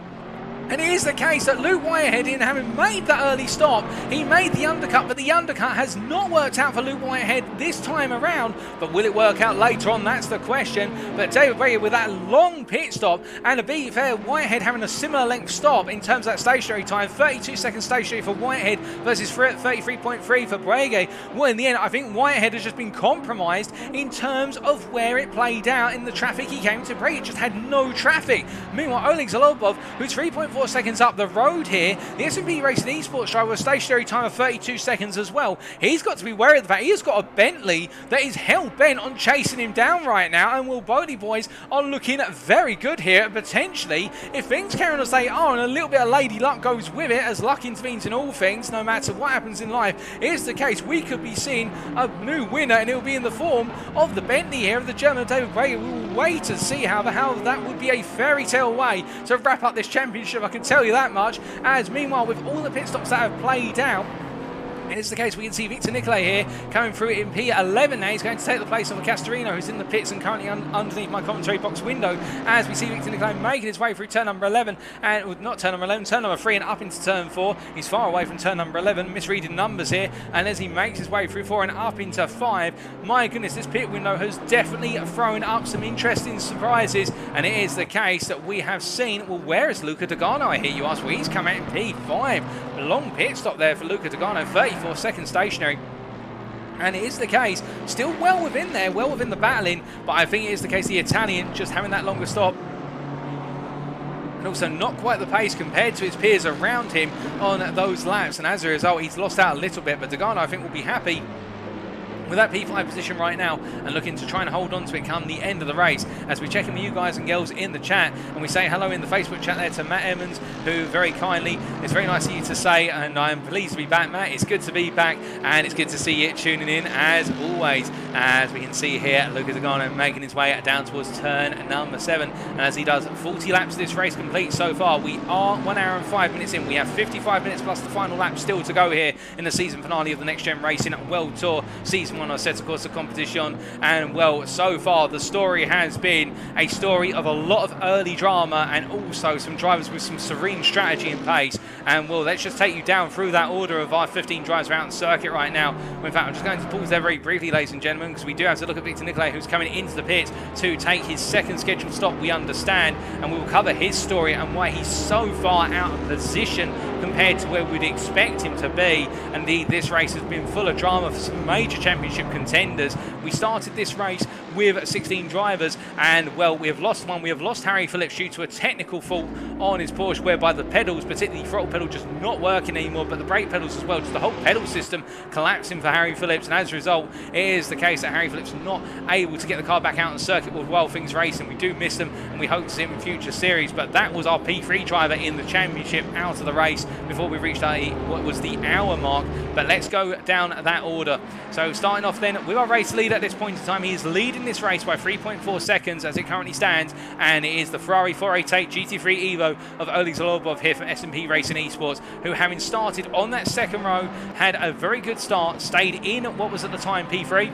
And it is the case that Luke Whitehead, in having made that early stop, he made the undercut, but the undercut has not worked out for Luke Whitehead this time around. But will it work out later on? That's the question. But David Brege with that long pit stop, and to be fair, Whitehead having a similar length stop in terms of that stationary time, 32 seconds stationary for Whitehead versus 33.3 for Brege. Well, in the end, I think Whitehead has just been compromised in terms of where it played out in the traffic he came to. Brege just had no traffic. Meanwhile, Oleg Zholobov, who's 3.4 seconds up the road here, the S&P Racing Esports driver with a stationary time of 32 seconds as well. He's got to be wary of the fact he has got a Bentley that is hell-bent on chasing him down right now, and Will Bodie boys are looking very good here. Potentially, if things carry on as they are and a little bit of lady luck goes with it, as luck intervenes in all things, no matter what happens in life, is the case we could be seeing a new winner, and it will be in the form of the Bentley here of the German David Brege. We will wait to see how that would be a fairy tale way to wrap up this championship, I can tell you that much. As meanwhile, with all the pit stops that have played out, and it's the case we can see Victor Nicolae here coming through in P11 now. He's going to take the place of Castorino, who's in the pits and currently underneath my commentary box window, as we see Victor Nicolae making his way through turn number 11, and not turn number 11, turn number 3 and up into turn 4. He's far away from turn number 11, misreading numbers here, and as he makes his way through 4 and up into 5, my goodness, this pit window has definitely thrown up some interesting surprises, and it is the case that we have seen, well, where is Luca Dogano, I hear you ask? Well, he's come out in P5. A long pit stop there for Luca Dogano, 34 seconds stationary. And it is the case, still well within there, well within the battling, but I think it is the case the Italian just having that longer stop, and also not quite the pace compared to his peers around him on those laps, and as a result he's lost out a little bit. But Dogano, I think, will be happy with that P5 position right now and looking to try and hold on to it come the end of the race, as we check in with you guys and girls in the chat, and we say hello in the Facebook chat there to Matt Emmons, who very kindly, it's very nice of you to say, and I'm pleased to be back, Matt. It's good to be back, and it's good to see you tuning in as always. As we can see here, Luca Dogano making his way down towards turn number 7, and as he does 40 laps of this race complete so far, we are 1 hour and 5 minutes in. We have 55 minutes plus the final lap still to go here in the season finale of the Next Gen Racing World Tour Season 1 of Assetto Corsa Competizione. And, well, so far the story has been a story of a lot of early drama and also some drivers with some serene strategy and pace. And, well, let's just take you down through that order of our 15 drivers around the circuit right now. In fact, I'm just going to pause there very briefly, ladies and gentlemen, because we do have to look at Victor Nicolae, who's coming into the pit to take his second scheduled stop, we understand, and we will cover his story and why he's so far out of position compared to where we'd expect him to be. Indeed, this race has been full of drama for some major championship contenders. We started this race with 16 drivers, and, well, we have lost one. We have lost Harry Phillips due to a technical fault on his Porsche, whereby the pedals, particularly the throttle pedal, just not working anymore, but the brake pedals as well, just the whole pedal system collapsing for Harry Phillips, and as a result, it is the case that Harry Phillips is not able to get the car back out on the circuit with Well Things Racing. We do miss them, and we hope to see him in future series, but that was our P3 driver in the championship out of the race before we reached what was the hour mark. But let's go down that order. So starting off then with our race leader at this point in time, he is leading this race by 3.4 seconds as it currently stands, and it is the Ferrari 488 GT3 Evo of Oleg Zholobov here from S&P Racing Esports, who, having started on that second row, had a very good start, stayed in what was at the time P3.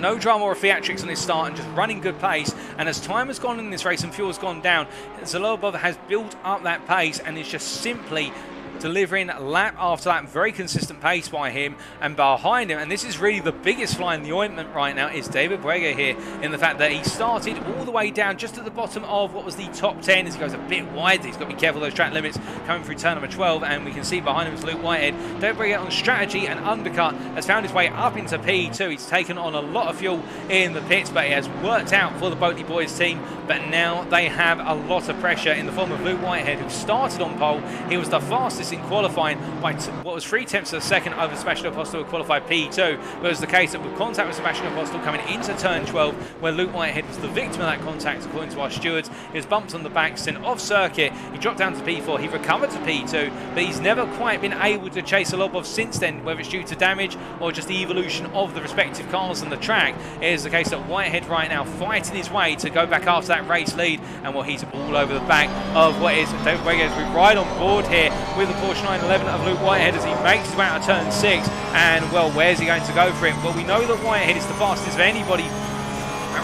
No drama or theatrics on his start and just running good pace. And as time has gone in this race and fuel has gone down, Zholobov has built up that pace and is just simply delivering lap after lap, very consistent pace by him, and behind him, and this is really the biggest fly in the ointment right now, is David Brega here, in the fact that he started all the way down just at the bottom of what was the top 10 as he goes a bit wide. He's got to be careful of those track limits coming through turn number 12, and we can see behind him is Luke Whitehead. David Brega on strategy and undercut has found his way up into P2. He's taken on a lot of fuel in the pits, but it has worked out for the Boatley Boys team, but now they have a lot of pressure in the form of Luke Whitehead, who started on pole. He was the fastest in qualifying by what was 3/10 of a second over Sebastian Apostle, who qualified P2. But it was the case that with contact with Sebastian Apostle coming into turn 12, where Luke Whitehead was the victim of that contact, according to our stewards. He was bumped on the back, sent off circuit. He dropped down to P4. He recovered to P2, but he's never quite been able to chase Zholobov since then, whether it's due to damage or just the evolution of the respective cars and the track. It is the case that Whitehead right now fighting his way to go back after that race lead, and well, he's all over the back of what is David Brega as we ride on board here with the Porsche 911 of Luke Whitehead as he makes his way out of turn 6. And well, where's he going to go for it? Well, we know that Whitehead is the fastest of anybody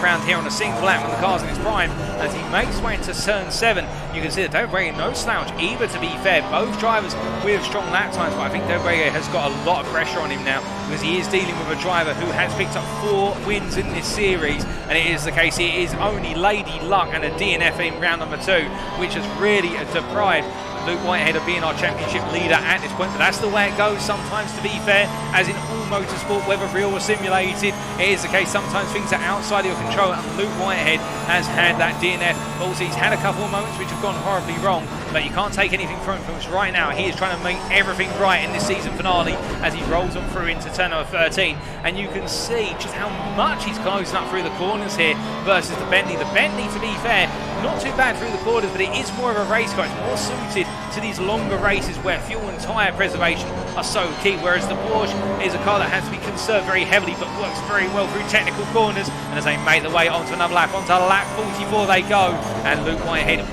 around here on a single lap when the car's in its prime. As he makes his way into turn 7, you can see that David Brega no slouch either, to be fair. Both drivers with strong lap times, but I think David Brega has got a lot of pressure on him now, because he is dealing with a driver who has picked up 4 wins in this series, and it is the case, it is only Lady Luck and a DNF in round number 2, which has really deprived Luke Whitehead of being our championship leader at this point. But that's the way it goes sometimes, to be fair, as in all motorsport, whether real or simulated. It is the case sometimes things are outside of your control, and Luke Whitehead has had that DNF. Also, he's had a couple of moments which have gone horribly wrong, but you can't take anything from him, because right now he is trying to make everything right in this season finale as he rolls on through into turn number 13. And you can see just how much he's closing up through the corners here versus the Bentley. The Bentley, to be fair, not too bad through the corners, but it is more of a race car. It's more suited to these longer races where fuel and tyre preservation are so key, whereas the Porsche is a car that has to be conserved very heavily but works very well through technical corners. And as they make their way onto another lap, onto lap 44 they go, and Luke Whitehead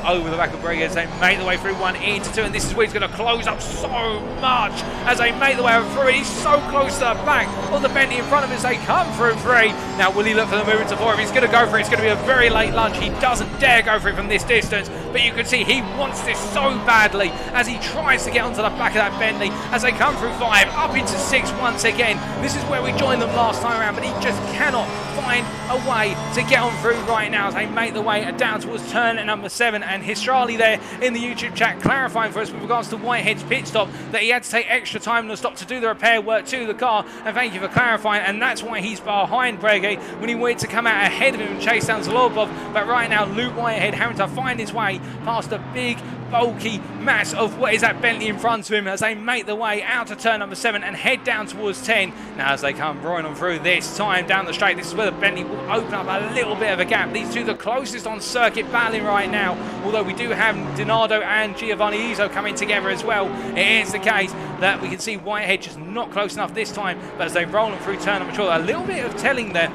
over the back of Brega as they make their way through 1 into 2, and this is where he's going to close up so much as they make their way through. He's so close to the back of the Bentley in front of him as they come through 3. Now will he look for the move into 4? If he's going to go for it, it's going to be a very late lunge. He doesn't dare go for it from this distance, but you can see he wants this so badly as he tries to get onto the back of that Bentley as they come through 5, up into 6 once again. This is where we joined them last time around, but he just cannot find a way to get on through right now as they make their way down towards turn number 7. And Histrali there in the YouTube chat clarifying for us with regards to Whitehead's pit stop that he had to take extra time on the stop to do the repair work to the car, and thank you for clarifying. And that's why he's behind Brega when he wanted to come out ahead of him and chase down Zholobov. But right now Luke Whitehead having to find his way past a big bulky mass of what is that Bentley in front of him as they make their way out to turn number 7 and head down towards 10. Now as they come roaring on through this time down the straight, this is where the Bentley will open up a little bit of a gap. These two the closest on circuit battling right now, although we do have Donato and Giovanni Izzo coming together as well. It is the case that we can see Whitehead just not close enough this time, but as they roll on through turn number 12, a little bit of telling there.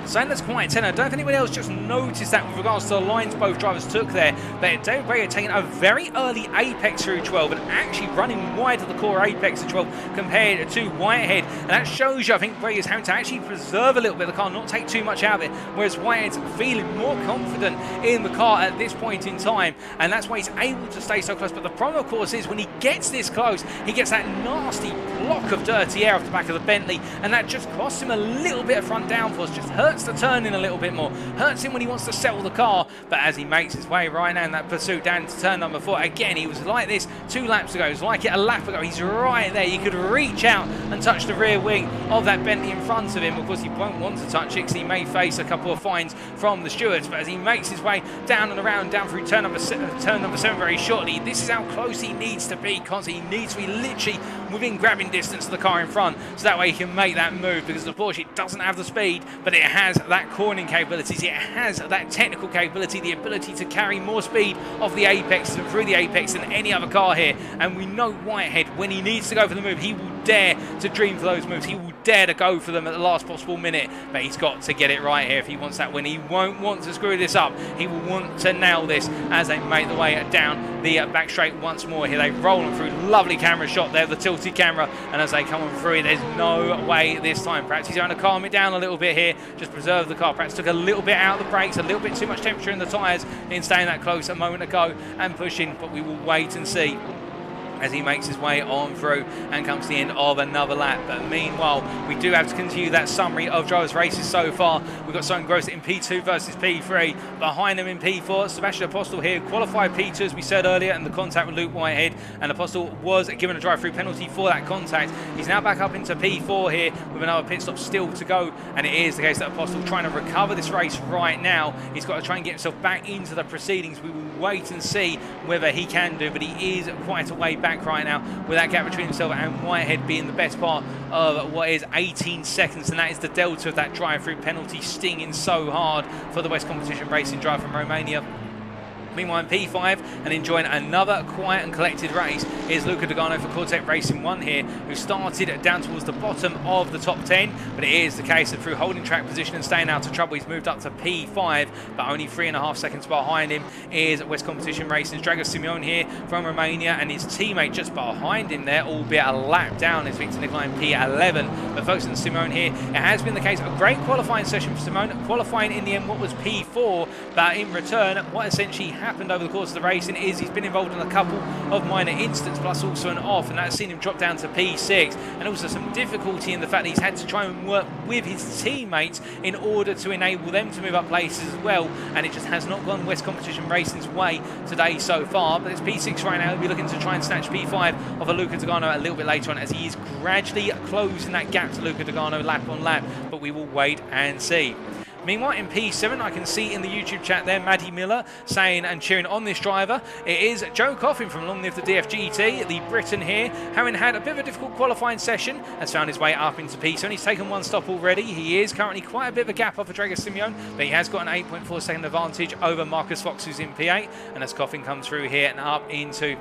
Saying that's quite tenor. I don't know if anyone else just noticed that with regards to the lines both drivers took there. But David Brega taking a very early apex through 12 and actually running wide of the core apex of 12 compared to Whitehead. And that shows you, I think, Brega's having to actually preserve a little bit of the car, not take too much out of it. Whereas Whitehead's feeling more confident in the car at this point in time. And that's why he's able to stay so close. But the problem, of course, is when he gets this close, he gets that nasty block of dirty air off the back of the Bentley. And that just costs him a little bit of front downforce. Just hurts the turn in a little bit more, hurts him when he wants to settle the car. But as he makes his way right now in that pursuit down to turn number 4, again he was like this 2 laps ago, he was like it a lap ago. He's right there, you could reach out and touch the rear wing of that Bentley in front of him. Of course he won't want to touch it because he may face a couple of fines from the stewards, but as he makes his way down and around, down through turn number 7 very shortly, this is how close he needs to be, because he needs to be literally within grabbing distance of the car in front, so that way he can make that move, because the Porsche doesn't have the speed, but it has that cornering capabilities, it has that technical capability, the ability to carry more speed off the apex and through the apex than any other car here. And we know Whitehead, when he needs to go for the move, he will dare to dream for those moves, he will dare to go for them at the last possible minute, but he's got to get it right here if he wants that win. He won't want to screw this up, he will want to nail this as they make the way down the back straight once more here. They roll on through, lovely camera shot there, the tilted camera, and as they come on through, there's no way this time. Perhaps he's trying to calm it down a little bit here, just preserve the car. Perhaps took a little bit out of the brakes, a little bit too much temperature in the tyres in staying that close a moment ago and pushing, but we will wait and see as he makes his way on through and comes to the end of another lap. But meanwhile, we do have to continue that summary of drivers' races so far. We've got Simon Gross in P2 versus P3. Behind him in P4, Sebastian Apostel here, qualified P2 as we said earlier, and the contact with Luke Whitehead, and Apostel was given a drive-through penalty for that contact. He's now back up into P4 here with another pit stop still to go, and it is the case that Apostel trying to recover this race right now. He's got to try and get himself back into the proceedings. We will wait and see whether he can do, but he is quite a way back right now, with that gap between himself and Whitehead being the best part of what is 18 seconds, and that is the delta of that drive-through penalty stinging so hard for the West Competition Racing driver from Romania. Meanwhile, in P5 and enjoying another quiet and collected race is Luca Dogano for Cortec Racing 1 here, who started down towards the bottom of the top 10, but it is the case that through holding track position and staying out of trouble, he's moved up to P5, but only 3.5 seconds behind him is West Competition Racing's Drago Simeon here from Romania, and his teammate just behind him there, albeit a lap down, is Victor Nicolae in P11. But focusing on Simeon here, it has been the case, a great qualifying session for Simeon, qualifying in the end what was P4, but in return, what essentially happened over the course of the racing is he's been involved in a couple of minor incidents, plus also an off, and that's seen him drop down to P6, and also some difficulty in the fact that he's had to try and work with his teammates in order to enable them to move up places as well, and it just has not gone West Competition Racing's way today so far. But it's P6 right now. He'll be looking to try and snatch P5 of a Luca Dogano a little bit later on, as he is gradually closing that gap to Luca Dogano lap on lap, but we will wait and see. Meanwhile, in P7, I can see in the YouTube chat there, Maddie Miller saying and cheering on this driver. It is Joe Coffin from Long Live the DFGT, the Briton here, having had a bit of a difficult qualifying session, has found his way up into P7. He's taken one stop already. He is currently quite a bit of a gap off of Drago Simeon, but he has got an 8.4 second advantage over Marcus Fox, who's in P8. And as Coffin comes through here and up into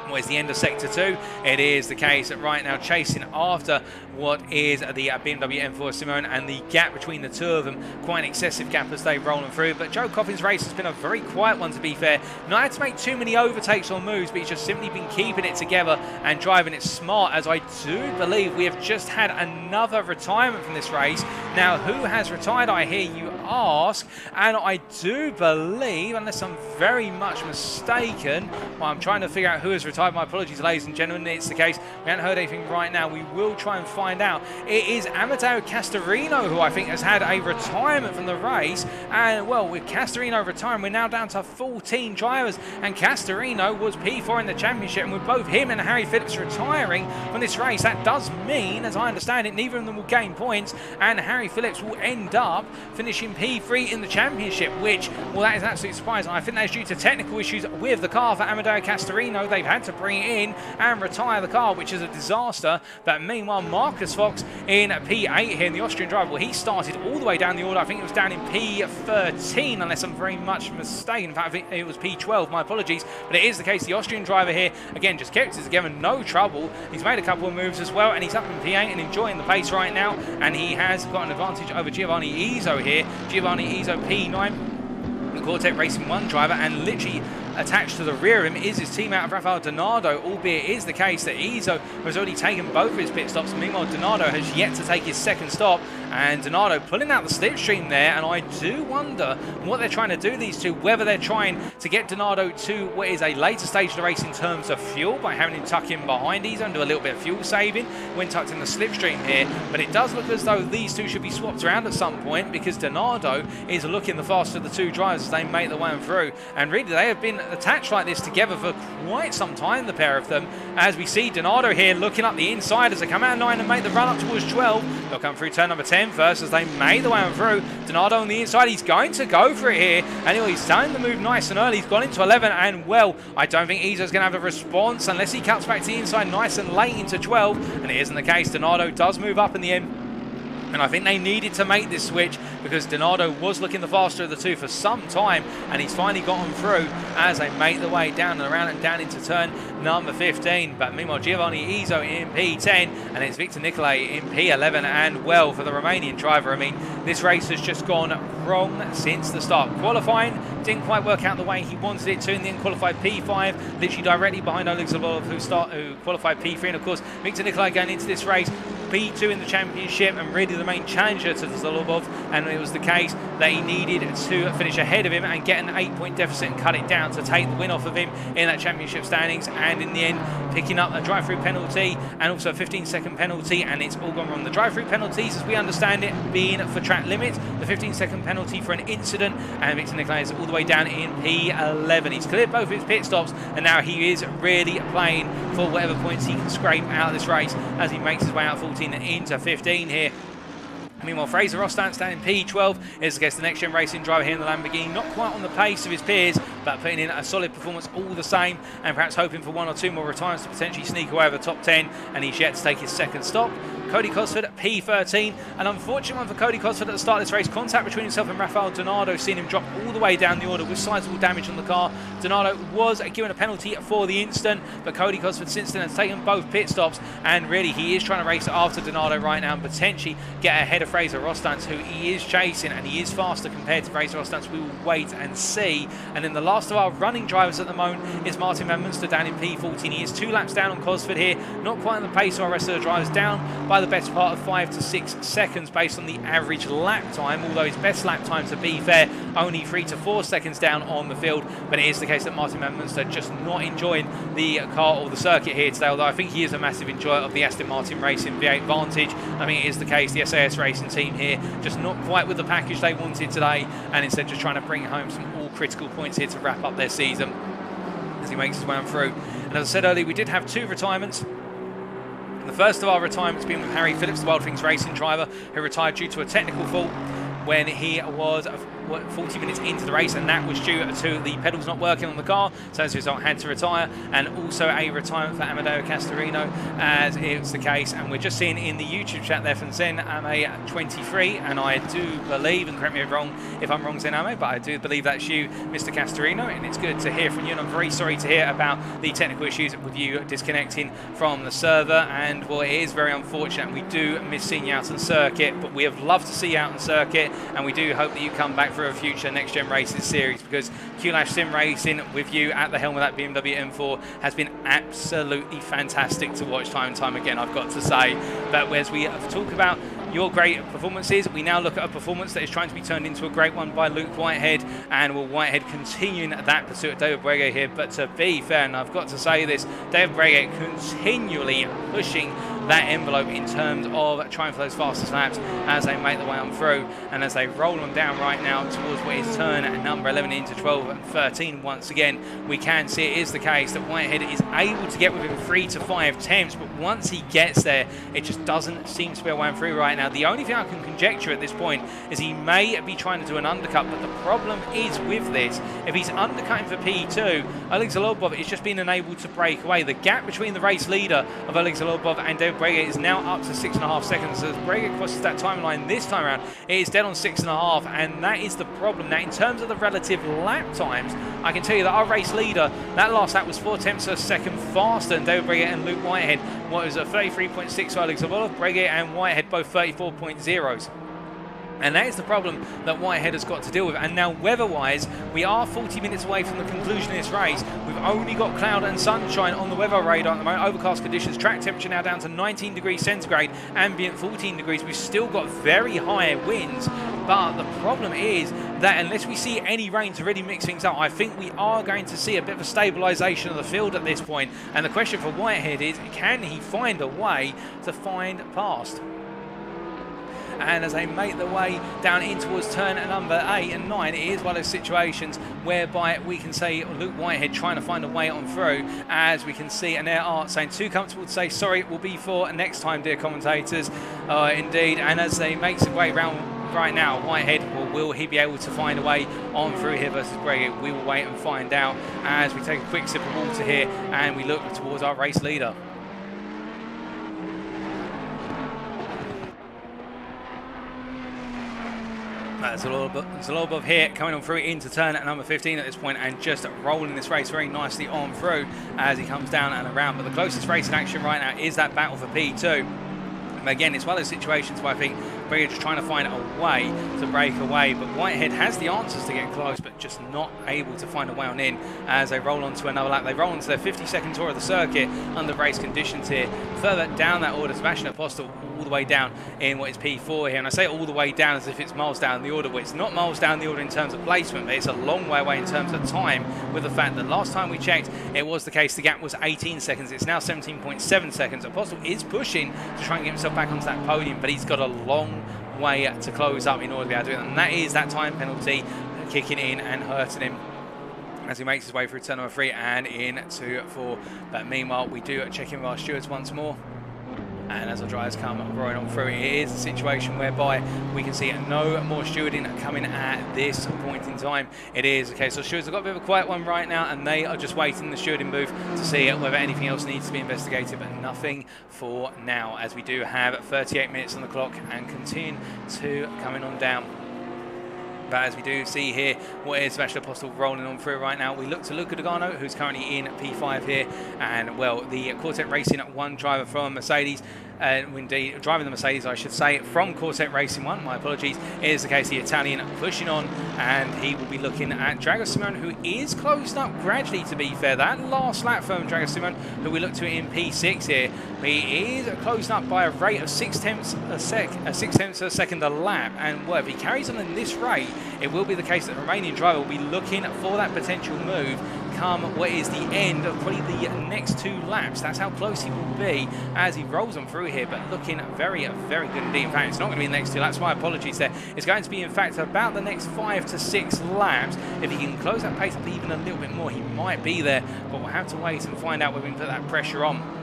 what is the end of Sector 2, it is the case that right now chasing after what is the BMW M4 Simone, and the gap between the two of them, quite an excessive gap as they roll them through. But Joe Coffin's race has been a very quiet one, to be fair. Not had to make too many overtakes or moves, but he's just simply been keeping it together and driving it smart, as I do believe we have just had another retirement from this race. Now, who has retired, I hear you ask, and I do believe, unless I'm very much mistaken, well, I'm trying to figure out who has retired. My apologies, ladies and gentlemen, it's the case. We haven't heard anything right now. We will try and find out. It is Amedeo Castorino, who I think has had a retirement from the race, and well, with Castorino retiring, we're now down to 14 drivers, and Castorino was P4 in the championship, and with both him and Harry Phillips retiring from this race, that does mean, as I understand it, neither of them will gain points, and Harry Phillips will end up finishing P3 in the championship, which, well, that is absolutely surprising. I think that is due to technical issues with the car for Amedeo Castorino. They've had to bring it in and retire the car, which is a disaster. But meanwhile, Marcus Fox in P8 here, in the Austrian driver, well, he started all the way down the order. I think it was down in P13, unless I'm very much mistaken. In fact, I think it was P12, my apologies. But it is the case, the Austrian driver here, again, just kept it together, no trouble. He's made a couple of moves as well, and he's up in P8 and enjoying the pace right now. And he has got an advantage over Giovanni Izzo here. Giovanni Izzo P9, the Cortec Racing 1 driver, and literally attached to the rear of him is his teammate of Rafael Donato, albeit it is the case that Izzo has already taken both of his pit stops. Meanwhile, Donato has yet to take his second stop, and Donato pulling out the slipstream there, and I do wonder what they're trying to do, these two, whether they're trying to get Donato to what is a later stage of the race in terms of fuel by having him tuck in behind Izzo and do a little bit of fuel saving when tucked in the slipstream here. But it does look as though these two should be swapped around at some point, because Donato is looking the faster of the two drivers as they make their way through, and really they have been attached like this together for quite some time, the pair of them, as we see Donato here looking up the inside as they come out of 9 and make the run up towards 12. They'll come through turn number 10 first as they make the way on through. Donato on the inside, he's going to go for it here, and he's starting the move nice and early. He's gone into 11, and well, I don't think Izzo's going to have a response unless he cuts back to the inside nice and late into 12, and it isn't the case. Donato does move up in the end, and I think they needed to make this switch because Donato was looking the faster of the two for some time, and he's finally gotten through as they make the way down and around and down into turn number 15. But meanwhile, Giovanni Izzo in P10, and it's Victor Nicolae in P11. And well, for the Romanian driver, I mean, this race has just gone wrong since the start. Qualifying didn't quite work out the way he wanted it to. In the end, qualified P5, literally directly behind Oleg Zholobov, who qualified P3. And of course, Victor Nicolae going into this race P2 in the championship and really the main challenger to Zholobov, and it was the case that he needed to finish ahead of him and get an 8-point deficit and cut it down to take the win off of him in that championship standings, and in the end picking up a drive-through penalty and also a 15-second penalty, and it's all gone wrong. The drive-through penalties, as we understand it, being for track limits, the 15-second penalty for an incident, and Victor Nicolae is all the way down in P11. He's cleared both of his pit stops, and now he is really playing for whatever points he can scrape out of this race as he makes his way out 14 into 15 here. Meanwhile, Fraser Rostant standing P12 is against the next-gen racing driver here in the Lamborghini. Not quite on the pace of his peers, but putting in a solid performance all the same, and perhaps hoping for 1 or 2 more retirements to potentially sneak away over the top 10, and he's yet to take his second stop. Cody Cosford at P13, an unfortunate one for Cody Cosford at the start of this race. Contact between himself and Rafael Donato, seeing him drop all the way down the order with sizable damage on the car. Donato was given a penalty for the incident, but Cody Cosford since then has taken both pit stops, and really he is trying to race after Donato right now and potentially get ahead of Fraser Rostant, who he is chasing, and he is faster compared to Fraser Rostant. We will wait and see. And then the last of our running drivers at the moment is Martin van Munster down in P14. He is 2 laps down on Cosford here, not quite on the pace of our rest of the drivers, down by the best part of 5 to 6 seconds based on the average lap time, although his best lap time, to be fair, only 3 to 4 seconds down on the field. But it is the case that Martin van Munster just not enjoying the car or the circuit here today, although I think he is a massive enjoyer of the Aston Martin Racing V8 Vantage. I mean, it is the case, the SAS Racing team here just not quite with the package they wanted today, and instead just trying to bring home some all critical points here to wrap up their season as he makes his way on through. And as I said earlier, we did have 2 retirements. The first of our retirements being with Harry Phillips, the Wild Things Racing driver, who retired due to a technical fault when he was 40 minutes into the race, and that was due to the pedals not working on the car, so as a result had to retire. And also a retirement for Amedeo Castorino, as it's the case, and we're just seeing in the YouTube chat there from Zen Ame 23, and I do believe, and correct me if I'm wrong Zen Ame, but I do believe that's you, Mr. Castorino, and it's good to hear from you, and I'm very sorry to hear about the technical issues with you disconnecting from the server, and well, it is very unfortunate, and we do miss seeing you out on circuit, but we have loved to see you out on circuit, and we do hope that you come back for a future Next Gen Racing series, because Q-Sim Racing with you at the helm of that BMW M4 has been absolutely fantastic to watch time and time again, I've got to say. But as we talk about your great performances, we now look at a performance that is trying to be turned into a great one by Luke Whitehead, and will Whitehead continuing that pursuit of David Breguet here. But to be fair, and I've got to say this, David Breguet continually pushing that envelope in terms of trying for those fastest laps as they make the way on through, and as they roll on down right now towards what is turn number 11 into 12 and 13 once again, we can see it is the case that Whitehead is able to get within 3 to 5 tenths, but once he gets there, it just doesn't seem to be a way through right now. The only thing I can conjecture at this point is he may be trying to do an undercut, but the problem is with this, if he's undercutting for P2, Oleg Zholobov is just being unable to break away. The gap between the race leader of Oleg Zholobov and David Breguet is now up to 6.5 seconds. As Breguet crosses that timeline this time around, it is dead on 6.5, and that is the problem. Now, in terms of the relative lap times, I can tell you that our race leader, that last lap was 4 tenths of a second faster than David Breguet and Luke Whitehead. What was a 33.6 for Oleg Zholobov, Breguet and Whitehead both 34.0s. And that is the problem that Whitehead has got to deal with. And now, weather-wise, we are 40 minutes away from the conclusion of this race. We've only got cloud and sunshine on the weather radar at the moment. Overcast conditions, track temperature now down to 19 degrees centigrade, ambient 14 degrees. We've still got very high winds. But the problem is that unless we see any rain to really mix things up, I think we are going to see a bit of a stabilisation of the field at this point. And the question for Whitehead is, can he find a way to find past? And as they make their way down in towards turn number 8 and 9, it is one of those situations whereby we can say Luke Whitehead trying to find a way on through, as we can see, and there are saying too comfortable to say sorry, it will be for next time, dear commentators. Indeed, and as they make their way round right now, Whitehead, will he be able to find a way on through here versus Breguet? We will wait and find out as we take a quick sip of water here and we look towards our race leader. Zholobov here coming on through into turn at number 15 at this point, and just rolling this race very nicely on through as he comes down and around. But the closest race in action right now is that battle for P2. And again, it's one of those situations where I think Breguet is trying to find a way to break away, but Whitehead has the answers to get close, but just not able to find a way on in as they roll on to another lap. They roll onto their 52nd tour of the circuit under race conditions here. Further down that order, Sebastian Apostel all the way down in what is P4 here. And I say all the way down as if it's miles down the order, but it's not miles down the order in terms of placement, but it's a long way away in terms of time, with the fact that last time we checked, it was the case the gap was 18 seconds. It's now 17.7 seconds. Apostle is pushing to try and get himself back onto that podium, but he's got a long way to close up in order to be able to do it. And that is that time penalty kicking in and hurting him as he makes his way through turn number 3 and into 4. But meanwhile, we do check in with our stewards once more. And as our drivers come roaring on through, it is a situation whereby we can see no more stewarding coming at this point in time. It is okay, so stewards have got a bit of a quiet one right now, and they are just waiting in the stewarding booth to see whether anything else needs to be investigated, but nothing for now, as we do have 38 minutes on the clock and continue to coming on down. But as we do see here, what is Sebastian Apostle rolling on through right now, we look to Luca Dogano, who's currently in P5 here, and well, the Quartet Racing 1 driver from Mercedes, indeed driving the Mercedes, I should say, from Quartet Racing 1, my apologies, it is the case the Italian pushing on, and he will be looking at Drago Simone, who is closed up gradually, to be fair. That last lap from Drago Simone, who we look to in P6 here, he is closed up by a rate of 6 tenths a second a lap, and well, if he carries on in this rate, it will be the case that the Romanian driver will be looking for that potential move come what is the end of probably the next 2 laps. That's how close he will be as he rolls on through here, but looking very, very good indeed. In fact, it's not going to be the next 2 laps. My apologies there. It's going to be, in fact, about the next 5 to 6 laps. If he can close that pace up even a little bit more, he might be there, but we'll have to wait and find out whether we can put that pressure on.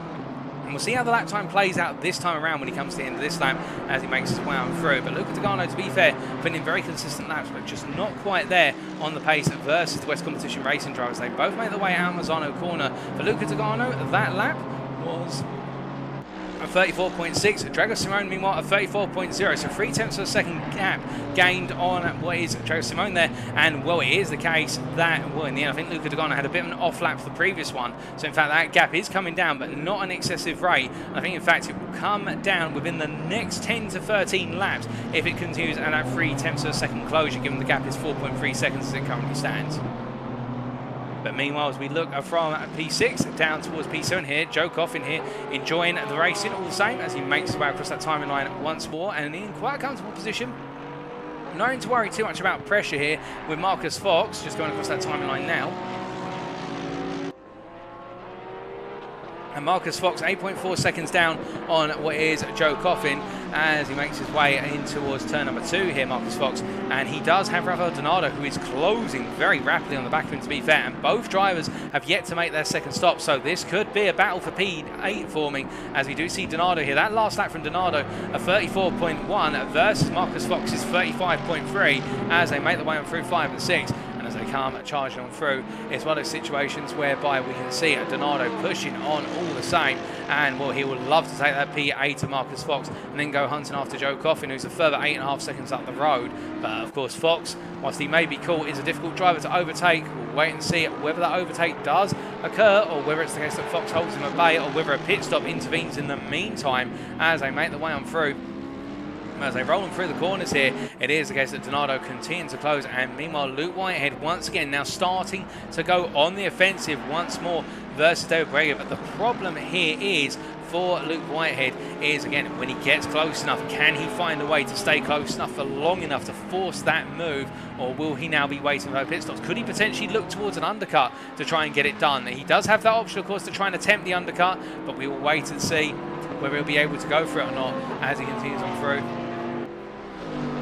And we'll see how the lap time plays out this time around when he comes to the end of this lap as he makes his way on through. But Luca Dogano, to be fair, putting in very consistent laps, but just not quite there on the pace versus the West Competition Racing drivers. They both made their way out Misano corner. For Luca Dogano, that lap was a 34.6. Drago Simone, meanwhile, a 34.0. So 3 tenths of a second gap gained on what is Drago Simone there. And, well, it is the case that, well, in the end, I think Luca Dogano had a bit of an off lap for the previous one. So, in fact, that gap is coming down, but not an excessive rate. I think, in fact, it will come down within the next 10 to 13 laps if it continues at that 3 tenths of a second closure, given the gap is 4.3 seconds as it currently stands. But meanwhile, as we look from P6 down towards P7 here, Joe Coffin here enjoying the racing all the same as he makes his way across that timing line once more, and in quite a comfortable position. Not having to worry too much about pressure here with Marcus Fox just going across that timing line now. And Marcus Fox 8.4 seconds down on what is Joe Coffin as he makes his way in towards turn number 2 here, Marcus Fox. And he does have Rafael Donato, who is closing very rapidly on the back of him, to be fair. And both drivers have yet to make their second stop, so this could be a battle for P8 forming as we do see Donato here. That last lap from Donato, a 34.1 versus Marcus Fox's 35.3 as they make their way on through 5 and 6. As they come charging on through, it's one of those situations whereby we can see Donato pushing on all the same, and well, he would love to take that P8 to Marcus Fox and then go hunting after Joe Coffin, who's a further 8.5 seconds up the road. But of course, Fox, whilst he may be caught, is a difficult driver to overtake. We'll wait and see whether that overtake does occur, or whether it's the case that Fox holds him at bay, or whether a pit stop intervenes in the meantime as they make their way on through. As they roll them through the corners here, it is the case that Donato continues to close, and meanwhile Luke Whitehead once again now starting to go on the offensive once more versus David Brega. But the problem here is for Luke Whitehead is, again, when he gets close enough, can he find a way to stay close enough for long enough to force that move, or will he now be waiting for pit stops? Could he potentially look towards an undercut to try and get it done? He does have that option, of course, to try and attempt the undercut, but we will wait and see whether he'll be able to go for it or not as he continues on through.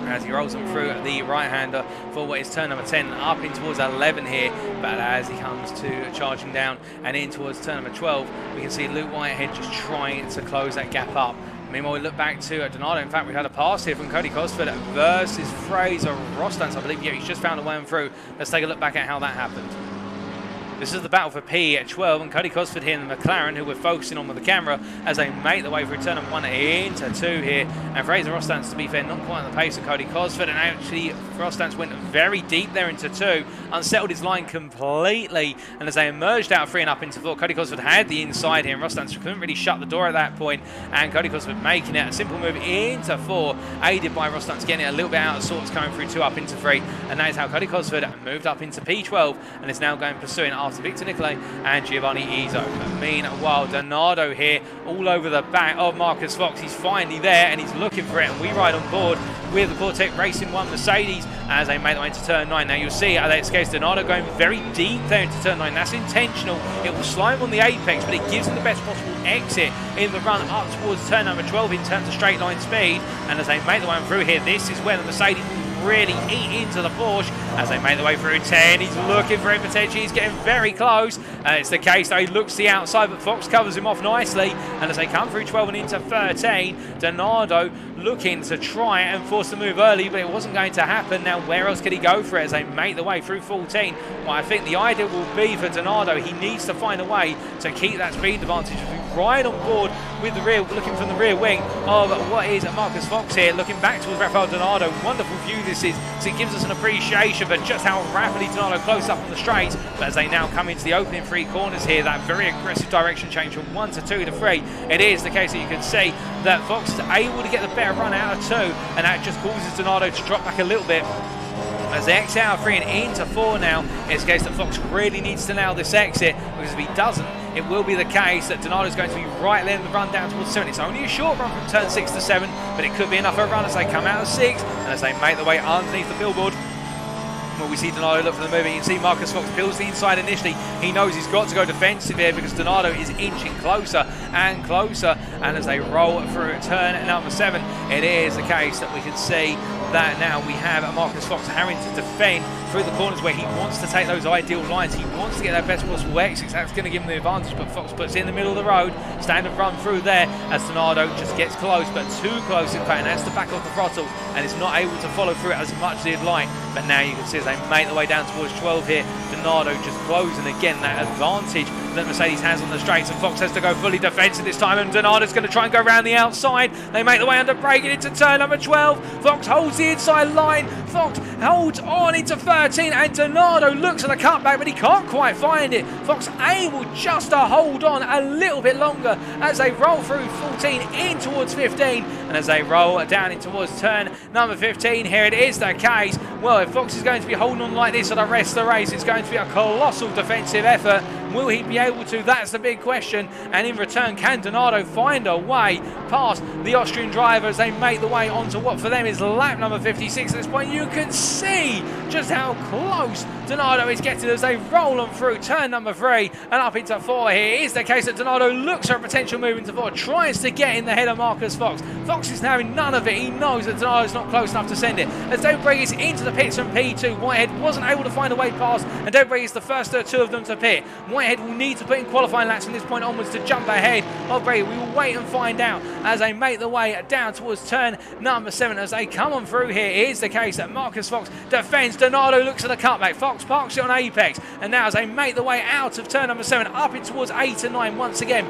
As he rolls on through the right-hander for what is turn number 10, up in towards 11 here, but as he comes to charging down and in towards turn number 12, we can see Luke Whitehead just trying to close that gap up. Meanwhile, we look back to Donato. In fact, we've had a pass here from Cody Cosford versus Fraser Rostance, I believe. Yeah, he's just found a way on through. Let's take a look back at how that happened. This is the battle for P12, and Cody Cosford here in the McLaren, who we're focusing on with the camera, as they make their way through turn number 1 into 2 here. And Fraser Rostance, to be fair, not quite on the pace of Cody Cosford, and actually Rostance went very deep there into 2, unsettled his line completely, and as they emerged out of 3 and up into 4, Cody Cosford had the inside here, and Rostance couldn't really shut the door at that point, and Cody Cosford making it a simple move into 4, aided by Rostance getting it a little bit out of sorts, coming through 2 up into 3, and that is how Cody Cosford moved up into P12, and is now going pursuing after Victor Nicolae and Giovanni Izzo. Meanwhile, Donato here all over the back of Marcus Fox. He's finally there and he's looking for it, and we ride on board with the Cortec Racing 1 Mercedes as they make their way into turn 9. Now you'll see at that case Donato going very deep there into turn 9. That's intentional. It will slide on the apex, but it gives them the best possible exit in the run up towards turn number 12 in terms of straight line speed. And as they make their way through here, this is where the Mercedes really eat into the Porsche as they make their way through 10. He's looking for it potentially. He's getting very close. It's the case though. He looks to the outside, but Fox covers him off nicely. And as they come through 12 and into 13, Donato looking to try and force the move early, but it wasn't going to happen. Now, where else could he go for it as they make their way through 14? Well, I think the idea will be for Donato. He needs to find a way to keep that speed advantage. As we ride on board with the rear, looking from the rear wing of what is Marcus Fox here, looking back towards Rafael Donato. Wonderful view this is, so it gives us an appreciation for just how rapidly Donato close up on the straights. But as they now come into the opening 3 corners here, that very aggressive direction change from 1 to 2 to 3, it is the case that you can see that Fox is able to get the better run out of 2, and that just causes Donato to drop back a little bit. As they exit out of 3 and into 4 now, it's the case that Fox really needs to nail this exit, because if he doesn't, it will be the case that Donato is going to be right there in the run down towards 7. It's only a short run from turn 6 to 7, but it could be enough of a run as they come out of 6, and as they make their way underneath the billboard. Well, we see Donato look for the movement. You can see Marcus Fox peels the inside initially. He knows he's got to go defensive here because Donato is inching closer and closer. And as they roll through turn number 7, it is the case that we can see that now we have Marcus Fox having to defend through the corners where he wants to take those ideal lines. He wants to get that best possible exit. That's going to give him the advantage, but Fox puts it in the middle of the road. Standard run through there as Donato just gets close, but too close in fact, and has to back off the throttle and is not able to follow through it as much as he'd like. But now you can see as they make their way down towards 12 here, Donato just closing again that advantage that Mercedes has on the straights, and Fox has to go fully defensive this time, and Donato's going to try and go around the outside. They make their way under braking into turn number 12. Fox holds the inside line. Fox holds on into 13, and Donato looks at the cutback, but he can't quite find it. Fox able just to hold on a little bit longer as they roll through 14 in towards 15, and as they roll down in towards turn number 15, here it is the case. Well, if Fox is going to be holding on like this for the rest of the race, it's going to be a colossal defensive effort. Will he be able to? That's the big question. And in return, can Donato find a way past the Austrian driver as they make the way onto what for them is lap number 56 at this point? You can see just how close Donato is getting as they roll on through turn number 3 and up into 4 here. It is the case that Donato looks for a potential move into 4, tries to get in the head of Marcus Fox. Fox is having none of it. He knows that Donato's not close enough to send it. As Debray is into the pits from P2, Whitehead wasn't able to find a way past, and Debray is the first 2 of them to pit. Whitehead will need to put in qualifying laps from this point onwards to jump ahead of Brady. We will wait and find out as they make the way down towards turn number 7. As they come on through here, it is the case that Marcus Fox defends. Donato looks at the cutback. Fox parks it on apex, and now as they make the way out of turn number 7, up in towards 8 and 9 once again.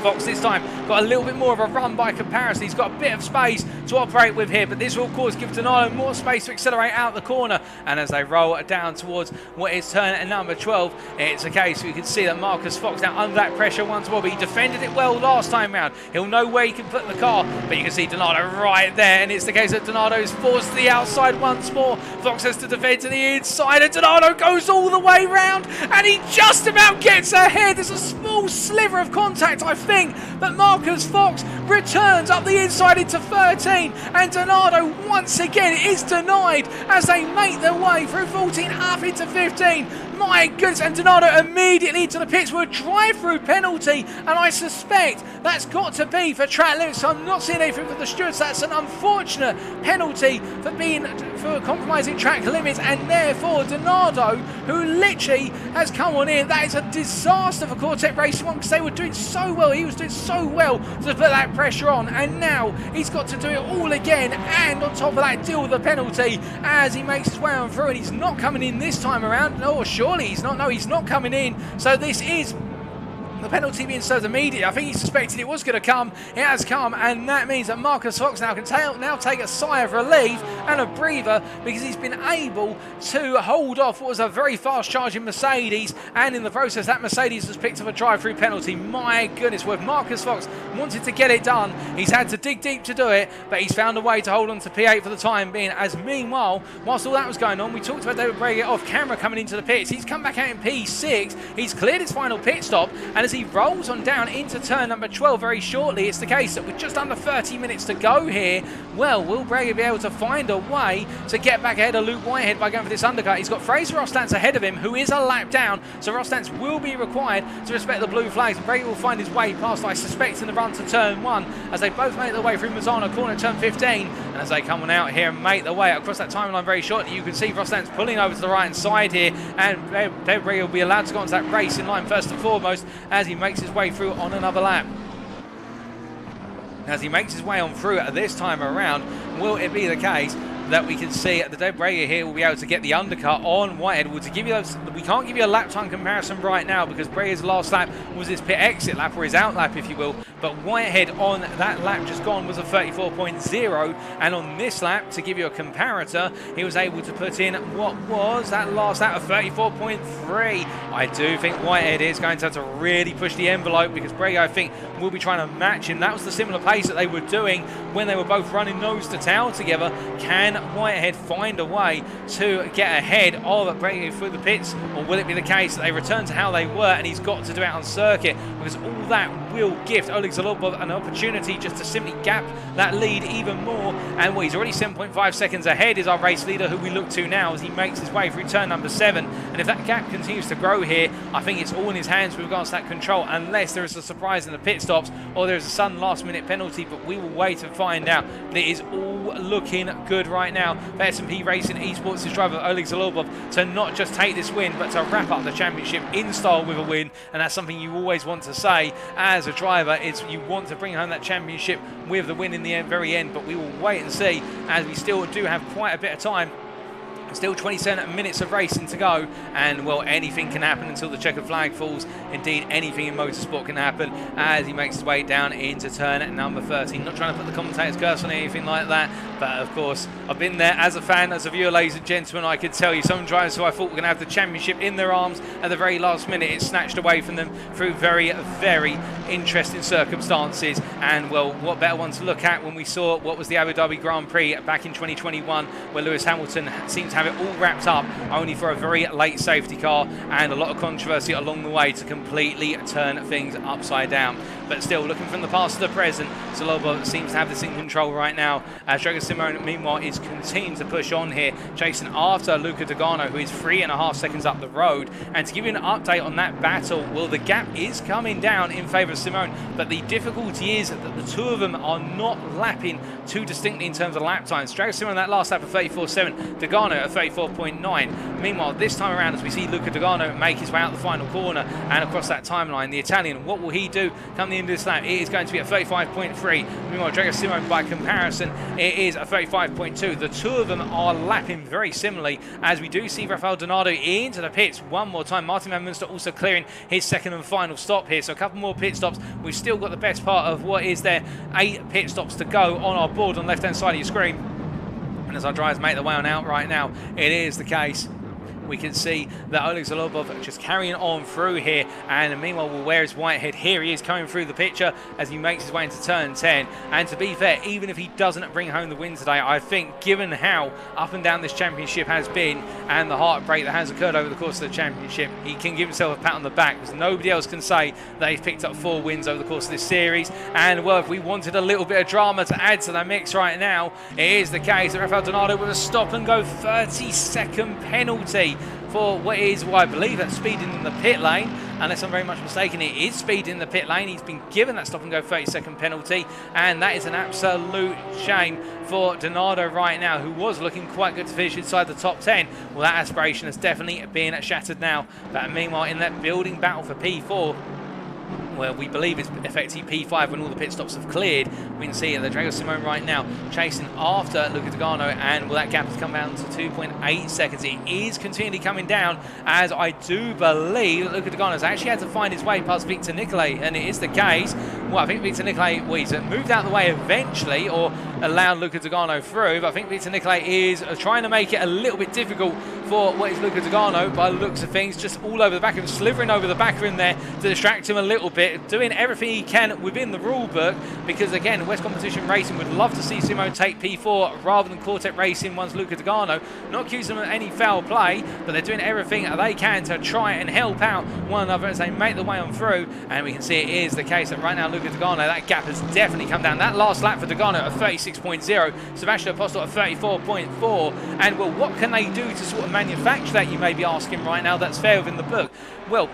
Fox this time got a little bit more of a run by comparison. He's got a bit of space to operate with here, but this will of course give Donato more space to accelerate out the corner. And as they roll down towards what is turn number 12, it's a case we can see that Marcus Fox now under that pressure once more, but he defended it well last time round. He'll know where he can put the car, but you can see Donato right there, and it's the case that Donato is forced to the outside once more. Fox has to defend to the inside, and Donato goes all the way round, and he just about gets ahead. There's a small sliver of contact, I think, but Marcus Fox returns up the inside into 13, and Donato once again is denied as they make their way through 14 up into 15. My goodness, and Donato immediately into the pits with a drive-through penalty, and I suspect that's got to be for track limits. So I'm not seeing anything for the stewards. That's an unfortunate penalty for compromising track limits, and therefore Donato, who literally has come on in, that is a disaster for Cortec Racing 1 because they were doing so well. He was doing so well to put that pressure on, and now he's got to do it all again, and on top of that deal with the penalty as he makes his way on through, and he's not coming in this time around. No, surely he's not. No, he's not coming in. So this is The penalty being served immediately. I think he suspected it was going to come. It has come, and that means that Marcus Fox now can take a sigh of relief and a breather, because he's been able to hold off what was a very fast charging Mercedes, and in the process that Mercedes has picked up a drive-through penalty. My goodness, where Marcus Fox wanted to get it done, he's had to dig deep to do it, but he's found a way to hold on to P8 for the time being. As meanwhile, whilst all that was going on, we talked about David Brega off camera coming into the pits. He's come back out in P6. He's cleared his final pit stop, and as he rolls on down into turn number 12 very shortly, it's the case that with just under 30 minutes to go here, well, will Brega be able to find a way to get back ahead of Luke Whitehead by going for this undercut? He's got Fraser Rostance ahead of him, who is a lap down, so Rostance will be required to respect the blue flags, and Brega will find his way past, I suspect, in the run to turn 1, as they both make their way through Misano corner turn 15, and as they come on out here and make their way across that timeline very shortly, you can see Rostance pulling over to the right hand side here, and David Brega will be allowed to go onto that racing line first and foremost as he makes his way through on another lap. As he makes his way on through at this time around, will it be the case that we can see that David Brega here will be able to get the undercut on Whitehead? Well, to give you those, we can't give you a lap time comparison right now because Brega's last lap was his pit exit lap, or his out lap if you will, but Whitehead on that lap just gone was a 34.0, and on this lap, to give you a comparator, he was able to put in what was that last lap of 34.3. I do think Whitehead is going to have to really push the envelope, because Brega, I think, will be trying to match him. That was the similar pace that they were doing when they were both running nose to tail together. Can Whitehead find a way to get ahead of Brega through the pits, or will it be the case that they return to how they were and he's got to do it on circuit? Because all that will gift Oleg Zholobov an opportunity just to simply gap that lead even more. And well, he's already 7.5 seconds ahead, is our race leader, who we look to now as he makes his way through turn number 7. And if that gap continues to grow here, I think it's all in his hands with regards to that control, unless there is a surprise in the pit stops or there is a sudden last minute penalty, but we will wait and find out. But it is all looking good right now for S&P Racing Esports' driver Oleg Zholobov to not just take this win, but to wrap up the championship in style with a win. And that's something you always want to say as a driver, is you want to bring home that championship with the win in the very end. But we will wait and see, as we still do have quite a bit of time. Still 27 minutes of racing to go, and well, anything can happen until the checkered flag falls. Indeed, anything in motorsport can happen as he makes his way down into turn number 13. Not trying to put the commentator's curse on anything like that, but of course, I've been there as a fan, as a viewer, ladies and gentlemen. I can tell you, some drivers who I thought were going to have the championship in their arms at the very last minute, it's snatched away from them through very, very interesting circumstances. And well, what better one to look at when we saw what was the Abu Dhabi Grand Prix back in 2021, where Lewis Hamilton seemed to have it all wrapped up, only for a very late safety car and a lot of controversy along the way to completely turn things upside down. But still, looking from the past to the present, Zholobov seems to have this in control right now, as Drago Simone, meanwhile, is continuing to push on here, chasing after Luca Dogano, who is 3.5 seconds up the road. And to give you an update on that battle, well, the gap is coming down in favour of Simone, but the difficulty is that the two of them are not lapping too distinctly in terms of lap times. Drago Simone, that last lap of 34.7, Dogano at 34.9. Meanwhile, this time around, as we see Luca Dogano make his way out the final corner and across that timeline, the Italian, what will he do come the end of this lap? It is going to be at 35.3. Meanwhile, Drago Simone, by comparison, it is at 35.2. The two of them are lapping very similarly, as we do see Rafael Donato into the pits one more time. Martin Van Munster also clearing his second and final stop here, so a couple more pit stops. We've still got the best part of what is there, 8 pit stops to go on our board on the left hand side of your screen. And as our drivers make their way on out right now, it is the case. We can see that Oleg Zholobov just carrying on through here, and meanwhile, well, where is Whitehead? Here he is coming through the picture as he makes his way into turn 10. And to be fair, even if he doesn't bring home the win today, I think given how up and down this championship has been and the heartbreak that has occurred over the course of the championship, he can give himself a pat on the back, because nobody else can say that he's picked up 4 wins over the course of this series. And well, if we wanted a little bit of drama to add to the mix right now, it is the case that Rafael Donato with a stop and go 30-second penalty for what is, well, I believe that's speeding in the pit lane. Unless I'm very much mistaken, it is speeding in the pit lane. He's been given that stop and go 30-second penalty, and that is an absolute shame for Donato right now, who was looking quite good to finish inside the top 10. Well, that aspiration has definitely been shattered now. But meanwhile, in that building battle for P4, well, we believe it's effectively P5 when all the pit stops have cleared. We can see that Drago Simone right now chasing after Luca Dogano, and well, that gap has come down to 2.8 seconds. It is continually coming down, as I do believe that Luca Dogano has actually had to find his way past Victor Nicolae, and it is the case. Well, I think Victor Nicolae, well, he's moved out of the way eventually, or allowed Luca Dogano through, but I think Victor Nicolae is trying to make it a little bit difficult for what is Luca Dogano by the looks of things, just all over the back of him, slithering over the back of him there to distract him a little bit, doing everything he can within the rule book, because again, West Competition Racing would love to see Simone take P4 rather than Quartet Racing once Luca Dogano. Not accusing them of any foul play, but they're doing everything they can to try and help out one another as they make the way on through, and we can see it is the case that right now Luca Dogano, that gap has definitely come down. That last lap for Dogano at 36.0, Sebastian Apostol at 34.4, and well, what can they do to sort of manufacture that, you may be asking right now, that's fair within the book? Well,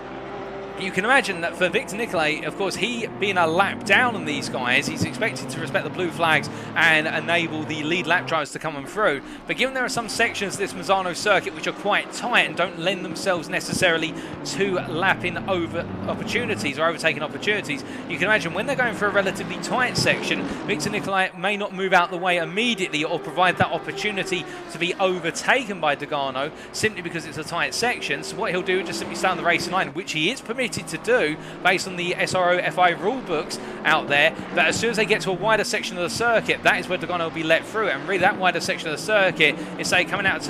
you can imagine that for Victor Nicolae, of course, he being a lap down on these guys, he's expected to respect the blue flags and enable the lead lap drivers to come on through. But given there are some sections of this Misano circuit which are quite tight and don't lend themselves necessarily to lapping over opportunities or overtaking opportunities, you can imagine when they're going for a relatively tight section, Victor Nicolae may not move out the way immediately or provide that opportunity to be overtaken by Dogano simply because it's a tight section. So what he'll do is just simply stay on the racing line, which he is permitted to do based on the SRO FI rule books out there. But as soon as they get to a wider section of the circuit, that is where Dogano will be let through, and really that wider section of the circuit is, say, coming out of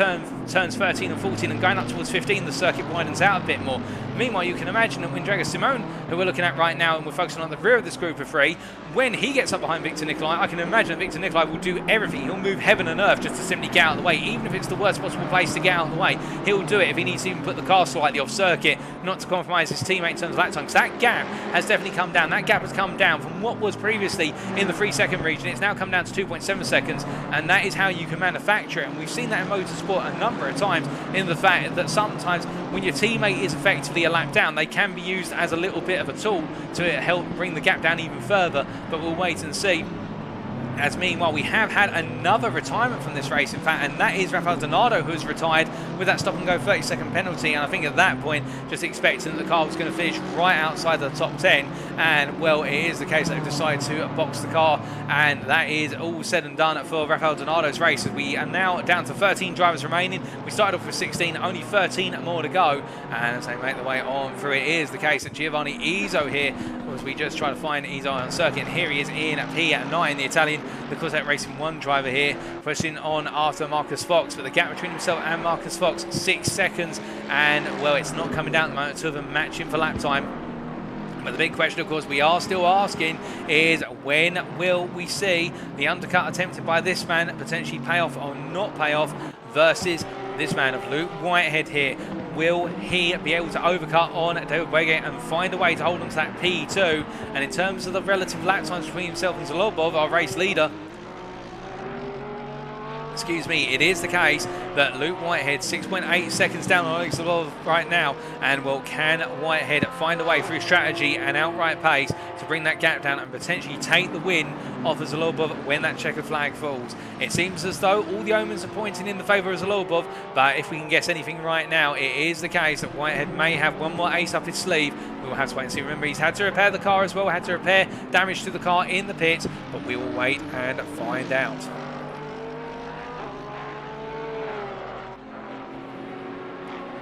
turns 13 and 14 and going up towards 15, the circuit widens out a bit more. Meanwhile, you can imagine that when Drago Simone, who we're looking at right now, and we're focusing on the rear of this group of three, when he gets up behind Victor Nicolae, I can imagine that Victor Nicolae will do everything. He'll move heaven and earth just to simply get out of the way, even if it's the worst possible place to get out of the way. He'll do it if he needs to even put the car slightly off circuit, not to compromise his teammate in terms of lap time, because that gap has definitely come down. That gap has come down from what was previously in the 3-second region. It's now come down to 2.7 seconds, and that is how you can manufacture it. And we've seen that in motorsport a number of times, in the fact that sometimes when your teammate is effectively a lap down, they can be used as a little bit of a tool to help bring the gap down even further, but we'll wait and see. As meanwhile, we have had another retirement from this race, in fact, and that is Rafael Donato, who has retired with that stop-and-go 30-second penalty. And I think at that point, just expecting that the car was going to finish right outside the top 10. And, well, it is the case that they've decided to box the car. And that is all said and done for Rafael Donato's race, as we are now down to 13 drivers remaining. We started off with 16, only 13 more to go. And as they make the way on through, it is the case that Giovanni Izzo here, as we just try to find Izzo on circuit. And here he is in P9, the Italian, the Corsa Racing 1 driver here, pushing on after Marcus Fox, but the gap between himself and Marcus Fox, 6 seconds, and well, it's not coming down at the moment, two of them matching for lap time. But the big question, of course, we are still asking is, when will we see the undercut attempted by this man potentially pay off or not pay off versus this man of Luke Whitehead here? Will he be able to overcut on David Wege and find a way to hold on to that P2? And in terms of the relative lap times between himself and Zholobov, our race leader, it is the case that Luke Whitehead 6.8 seconds down on Oleg Zholobov right now, and well, can Whitehead find a way through strategy and outright pace to bring that gap down and potentially take the win off of Zholobov when that checkered flag falls? It seems as though all the omens are pointing in the favour of Zholobov, but if we can guess anything right now, it is the case that Whitehead may have one more ace up his sleeve. We will have to wait and see. Remember, he's had to repair the car as well, had to repair damage to the car in the pit, but we will wait and find out.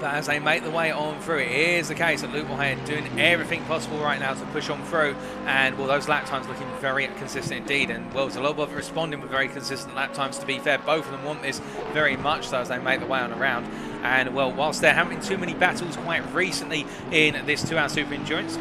But as they make the way on through, it is the case that Luke Whitehead doing everything possible right now to push on through, and well, those lap times looking very consistent indeed, and well, Zholobov responding with very consistent lap times. To be fair, both of them want this very much so as they make the way on around. And well, whilst there haven't been too many battles quite recently in this 2-hour Super Endurance,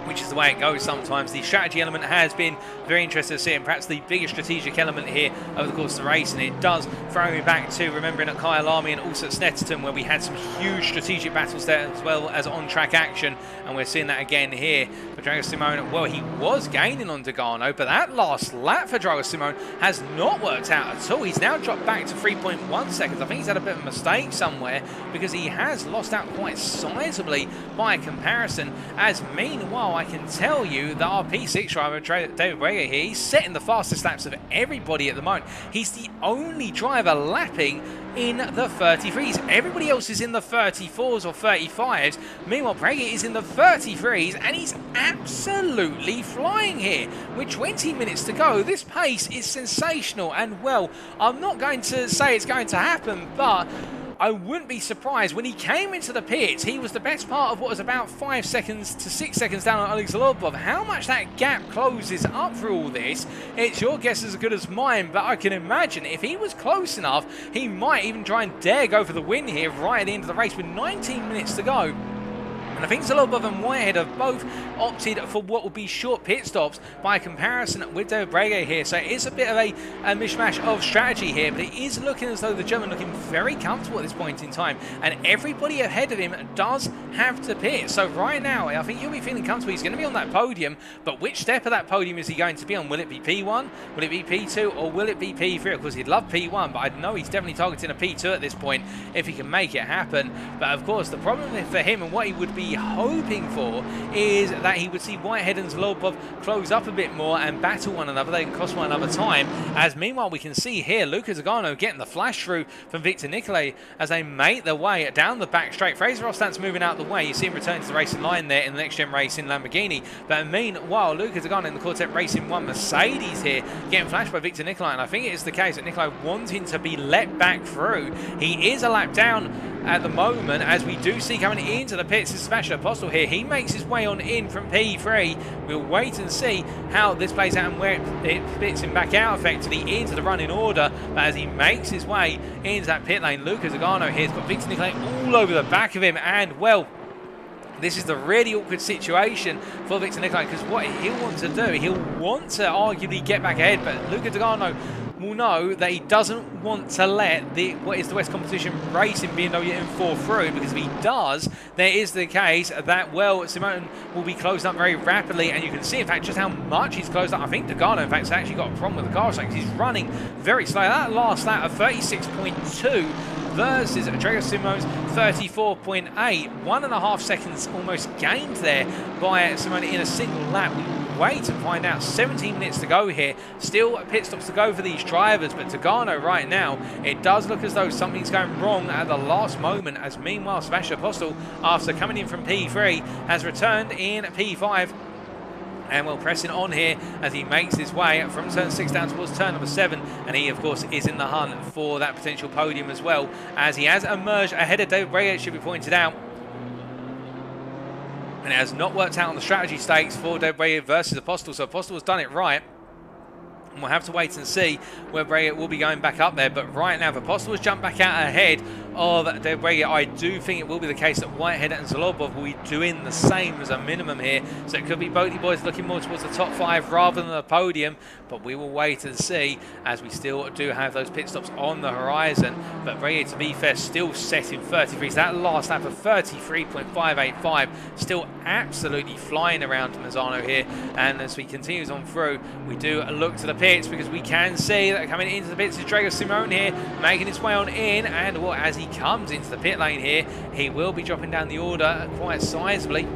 which is the way it goes sometimes, the strategy element has been very interesting to see, and perhaps the biggest strategic element here over the course of the race. And it does throw me back to remembering at Kyalami and also at Snetterton, where we had some huge strategic battles there as well as on-track action, and we're seeing that again here for Drago Simone. Well, he was gaining on Dogano, but that last lap for Drago Simone has not worked out at all. He's now dropped back to 3.1 seconds. I think he's had a bit of a mistake somewhere, because he has lost out quite sizably by comparison. As meanwhile, I can tell you that our P6 driver, David Wege here, he's setting the fastest laps of everybody at the moment. He's the only driver lapping in the 33s. Everybody else is in the 34s or 35s. Meanwhile, Breguet is in the 33s, and he's absolutely flying here. With 20 minutes to go, this pace is sensational, and well, I'm not going to say it's going to happen, but I wouldn't be surprised. When he came into the pits, he was the best part of what was about 5 seconds to 6 seconds down on Oleg Zholobov. How much that gap closes up through all this, it's your guess as good as mine, but I can imagine if he was close enough, he might even try and dare go for the win here right at the end of the race with 19 minutes to go. And I think Zholobov and Whitehead have both opted for what will be short pit stops by comparison with David Breguet here. So it is a bit of a mishmash of strategy here, but it is looking as though the German looking very comfortable at this point in time. And everybody ahead of him does have to pit. So right now, I think he'll be feeling comfortable. He's going to be on that podium, but which step of that podium is he going to be on? Will it be P1? Will it be P2? Or will it be P3? Of course, he'd love P1, but I know he's definitely targeting a P2 at this point if he can make it happen. But of course, the problem for him and what he would be hoping for is that he would see Whitehead and Zholobov close up a bit more and battle one another. They can cost one another time. As meanwhile, we can see here Luca Zagano getting the flash through from Victor Nicolae as they make their way down the back straight. Fraser Rostand's moving out of the way. You see him return to the racing line there in the next gen Racing Lamborghini. But meanwhile, Luca Zagano in the Corvette Racing 1 Mercedes here getting flashed by Victor Nicolae. And I think it is the case that Nicolae wanting to be let back through. He is a lap down at the moment, as we do see coming into the pits is Sebastian Apostel here. He makes his way on in from P3. We'll wait and see how this plays out and where it fits him back out effectively into the running order. But as he makes his way into that pit lane, Luca Zagano here has got Victor Nicolae all over the back of him, and well, this is the really awkward situation for Victor Nicolae, because what he'll want to do, he'll want to arguably get back ahead, but Luca Zagano will know that he doesn't want to let what is the West Competition Racing BMW M4 through, because if he does, there is the case that, well, Simone will be closed up very rapidly, and you can see, in fact, just how much he's closed up. I think Dogano, in fact, has actually got a problem with the car, because he's running very slow. That last lap of 36.2 versus Andrea Simone's 34.8. 1.5 seconds almost gained there by Simone in a single lap. We wait and find out. 17 minutes to go here. Still pit stops to go for these drivers, but Togano right now, it does look as though something's going wrong at the last moment, as meanwhile Sebastian Apostel, after coming in from P3, has returned in P5. And well, pressing on here as he makes his way from turn 6 down towards turn number 7, and he of course is in the hunt for that potential podium as well, as he has emerged ahead of David Breguet, should be pointed out. And it has not worked out on the strategy stakes for David Breguet versus Apostel, so Apostel has done it right. And we'll have to wait and see where Breguet will be going back up there. But right now, if Apostel has jumped back out ahead of David Breguet, I do think it will be the case that Whitehead and Zholobov will be doing the same as a minimum here. So it could be Boaty Boys looking more towards the top 5 rather than the podium. But we will wait and see, as we still do have those pit stops on the horizon. But Breguet, to be fair, still set in 33. So that last lap of 33.585, still absolutely flying around Misano here. And as we continues on through, we do look to the pits, because we can see that coming into the pits is Drago Simone here, making his way on in. And well, as he comes into the pit lane here, he will be dropping down the order quite sizably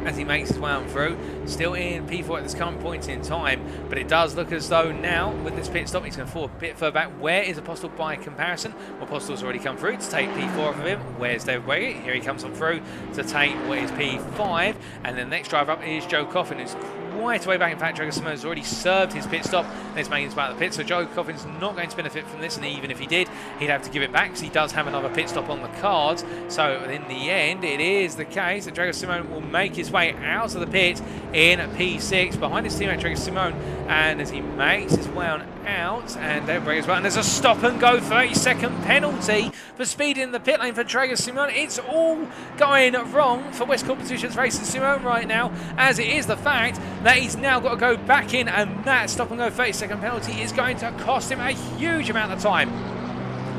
as he makes his way on through. Still in P4 at this current point in time, but it does look as though now with this pit stop he's going to fall a bit further back. Where is Apostel by comparison? Well, Apostel's already come through to take P4 off of him. Where's David Breguet? Here he comes on through to take what is P5, and the next driver up is Joe Coffin, who's quite a way back. In fact, Drago Simone has already served his pit stop and is making his way out of the pit, so Joe Coffin's not going to benefit from this, and even if he did, he'd have to give it back, because he does have another pit stop on the cards. So in the end, it is the case that Drago Simone will make his way out of the pit in P6 behind his teammate Drago Simone, and as he makes his way on out, and David Breguet as well, and there's a stop and go 30-second penalty for speed in the pit lane for Drago Simone. It's all going wrong for West Competitions Racing Simone right now, as it is the fact that he's now got to go back in, and that stop and go 30-second penalty is going to cost him a huge amount of time.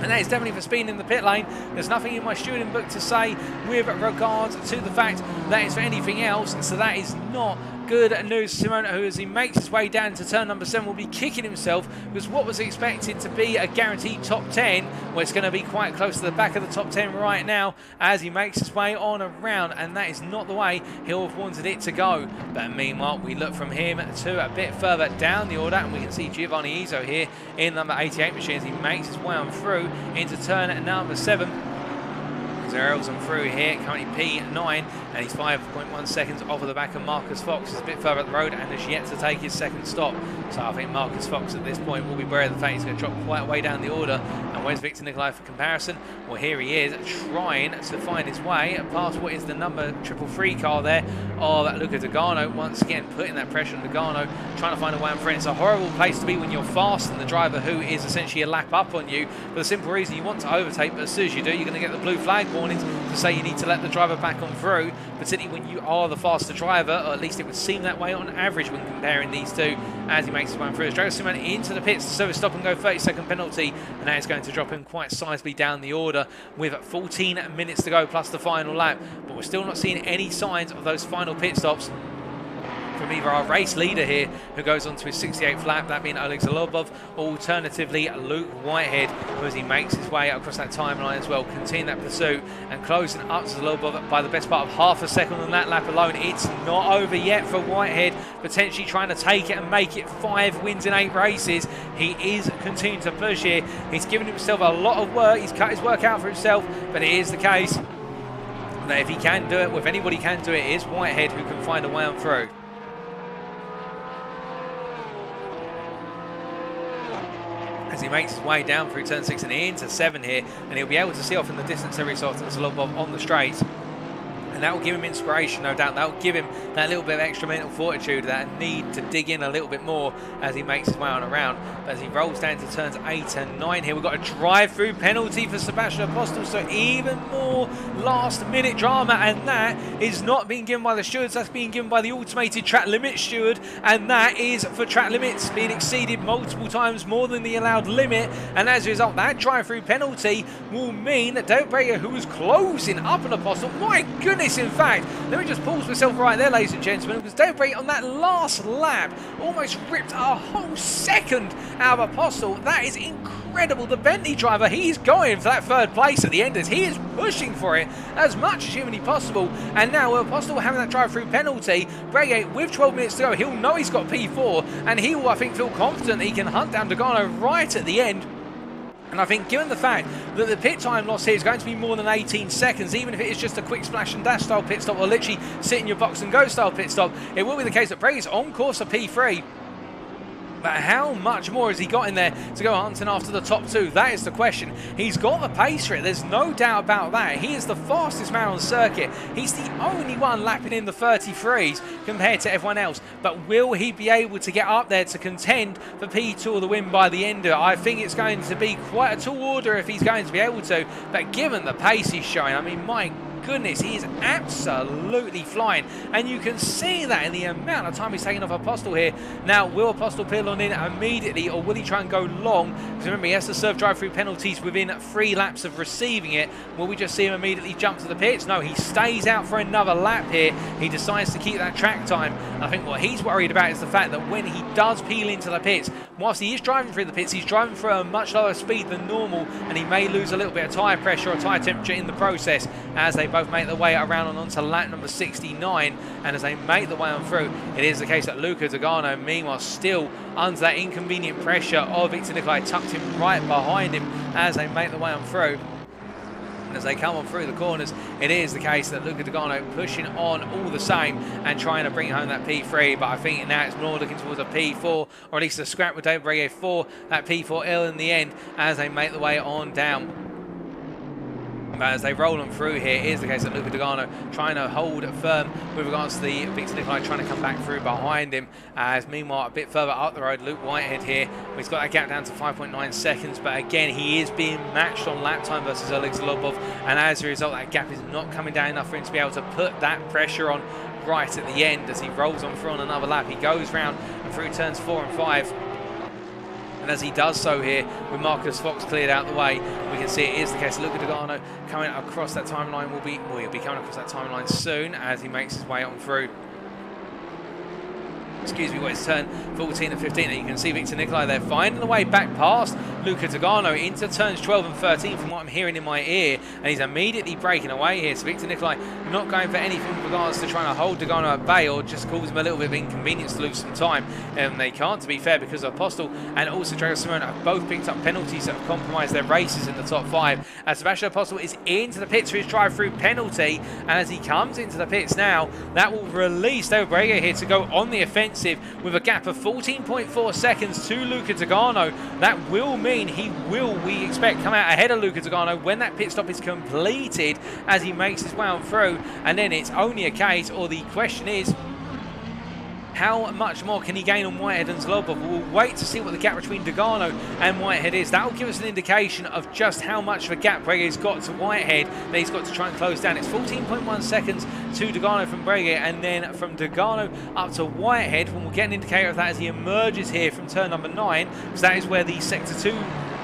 And that is definitely for speed in the pit lane. There's nothing in my student book to say with regards to the fact that it's for anything else, so that is not good news, Simone, who as he makes his way down to turn number 7 will be kicking himself, because what was expected to be a guaranteed top 10, well, it's going to be quite close to the back of the top 10 right now as he makes his way on around, and that is not the way he'll have wanted it to go. But meanwhile, we look from him to a bit further down the order, and we can see Giovanni Izzo here in number 88 machine as he makes his way on through into turn number 7. Zerrells on through here, currently P9, and he's 5.1 seconds off of the back of Marcus Fox. He's a bit further up the road and has yet to take his second stop. So I think Marcus Fox at this point will be aware of the fact he's going to drop quite a way down the order. And where's Victor Nicolae for comparison? Well, here he is trying to find his way past what is the number 333 car there of Luca Dogano. Once again, putting that pressure on Dogano, trying to find a way on front. It's a horrible place to be when you're fast and the driver who is essentially a lap up on you for the simple reason you want to overtake, but as soon as you do, you're going to get the blue flag warnings to say you need to let the driver back on through, particularly when you are the faster driver, or at least it would seem that way on average when comparing these two. As he makes his way through, Drago Simon into the pits to serve a stop and go 30-second penalty, and that is going to drop him quite sizably down the order with 14 minutes to go plus the final lap. But we're still not seeing any signs of those final pit stops from either our race leader here, who goes on to his 68th lap, that being Oleg Zholobov, or alternatively Luke Whitehead, who as he makes his way across that timeline as well, continuing that pursuit and closing up to Zholobov by the best part of half a second on that lap alone. It's not over yet for Whitehead, potentially trying to take it and make it 5 wins in 8 races. He is continuing to push here. He's given himself a lot of work. He's cut his work out for himself, but it is the case that if he can do it, or if anybody can do it, it is Whitehead who can find a way on through. As he makes his way down through turn 6 and into 7 here, and he'll be able to see off in the distance every so often Zholobov on the straight. And that will give him inspiration, no doubt. That will give him that little bit of extra mental fortitude, that need to dig in a little bit more as he makes his way on around. But as he rolls down to turns 8 and 9 here, we've got a drive-through penalty for Sebastian Apostel, so even more last-minute drama, and that is not being given by the stewards, that's being given by the automated track limit steward, and that is for track limits being exceeded multiple times more than the allowed limit. And as a result, that drive-through penalty will mean that David Breyer, who was closing up an Apostel, my goodness, in fact, let me just pause myself right there, ladies and gentlemen, because David Breyer on that last lap almost ripped a whole second out of Apostel. That is incredible. The Bentley driver, he's going for that 3rd place at the end, as he is pushing for it as much as humanly possible. And now with Apostel having that drive-through penalty, Breyer with 12 minutes to go, he'll know he's got P4, and he will, I think, feel confident that he can hunt down Dogano right at the end. And I think given the fact that the pit time loss here is going to be more than 18 seconds, even if it is just a quick splash and dash style pit stop, or literally sit in your box and go style pit stop, it will be the case that Bray is on course for P3. But how much more has he got in there to go hunting after the top 2? That is the question. He's got the pace for it, there's no doubt about that. He is the fastest man on the circuit. He's the only one lapping in the 33s compared to everyone else. But will he be able to get up there to contend for P2 or the win by the end of it? I think it's going to be quite a tall order if he's going to be able to. But given the pace he's showing, I mean, my goodness, he is absolutely flying, and you can see that in the amount of time he's taking off Apostel here. Now, will Apostel peel on in immediately, or will he try and go long? Because remember, he has to serve drive-through penalties within 3 laps of receiving it. Will we just see him immediately jump to the pits? No, he stays out for another lap here. He decides to keep that track time. And I think what he's worried about is the fact that when he does peel into the pits, whilst he is driving through the pits, he's driving through a much lower speed than normal, and he may lose a little bit of tyre pressure or tyre temperature in the process as they both make their way around and onto lap number 69. And as they make the way on through, it is the case that Luca Dogano, meanwhile, still under that inconvenient pressure of Victor Nicolae, tucked him right behind him as they make the way on through. And as they come on through the corners, it is the case that Luca Dogano pushing on all the same and trying to bring home that P3, but I think now it's more looking towards a P4, or at least a scrap with David Breyer for that P4 ill in the end as they make the way on down. But as they roll on through here, it is the case that Luca Dogano trying to hold firm with regards to the Victor Nicolae trying to come back through behind him. As meanwhile, a bit further up the road, Luke Whitehead here, he's got that gap down to 5.9 seconds. But again, he is being matched on lap time versus Oleg Zholobov, and as a result, that gap is not coming down enough for him to be able to put that pressure on right at the end. As he rolls on through on another lap, he goes round and through turns 4 and 5. And as he does so here, with Marcus Fox cleared out the way, we can see it is the case. Luca Dogano coming across that timeline he'll be coming across that timeline soon as he makes his way on through. excuse me, it's turn 14 and 15, and you can see Victor Nicolae there finding the way back past Luca Dogano into turns 12 and 13 from what I'm hearing in my ear, and he's immediately breaking away here. So Victor Nicolae not going for anything with regards to trying to hold Dogano at bay or just cause him a little bit of inconvenience to lose some time, and they can't, to be fair, because Apostle and also Drago Simone have both picked up penalties that have compromised their races in the top 5, as Sebastian Apostle is into the pits for his drive-through penalty, and as he comes into the pits now, that will release David Brega here to go on the offensive with a gap of 14.4 seconds to Luca Dogano. That will mean he will, we expect, come out ahead of Luca Dogano when that pit stop is completed as he makes his way on through. And then it's only a case, or the question is, how much more can he gain on Whitehead and Zholobov? We'll wait to see what the gap between Dogano and Whitehead is. That will give us an indication of just how much of a gap Breguet's got to Whitehead that he's got to try and close down. It's 14.1 seconds to Dogano from Breguet, and then from Dogano up to Whitehead, when we'll get an indicator of that as he emerges here from turn number 9, because that is where the Sector 2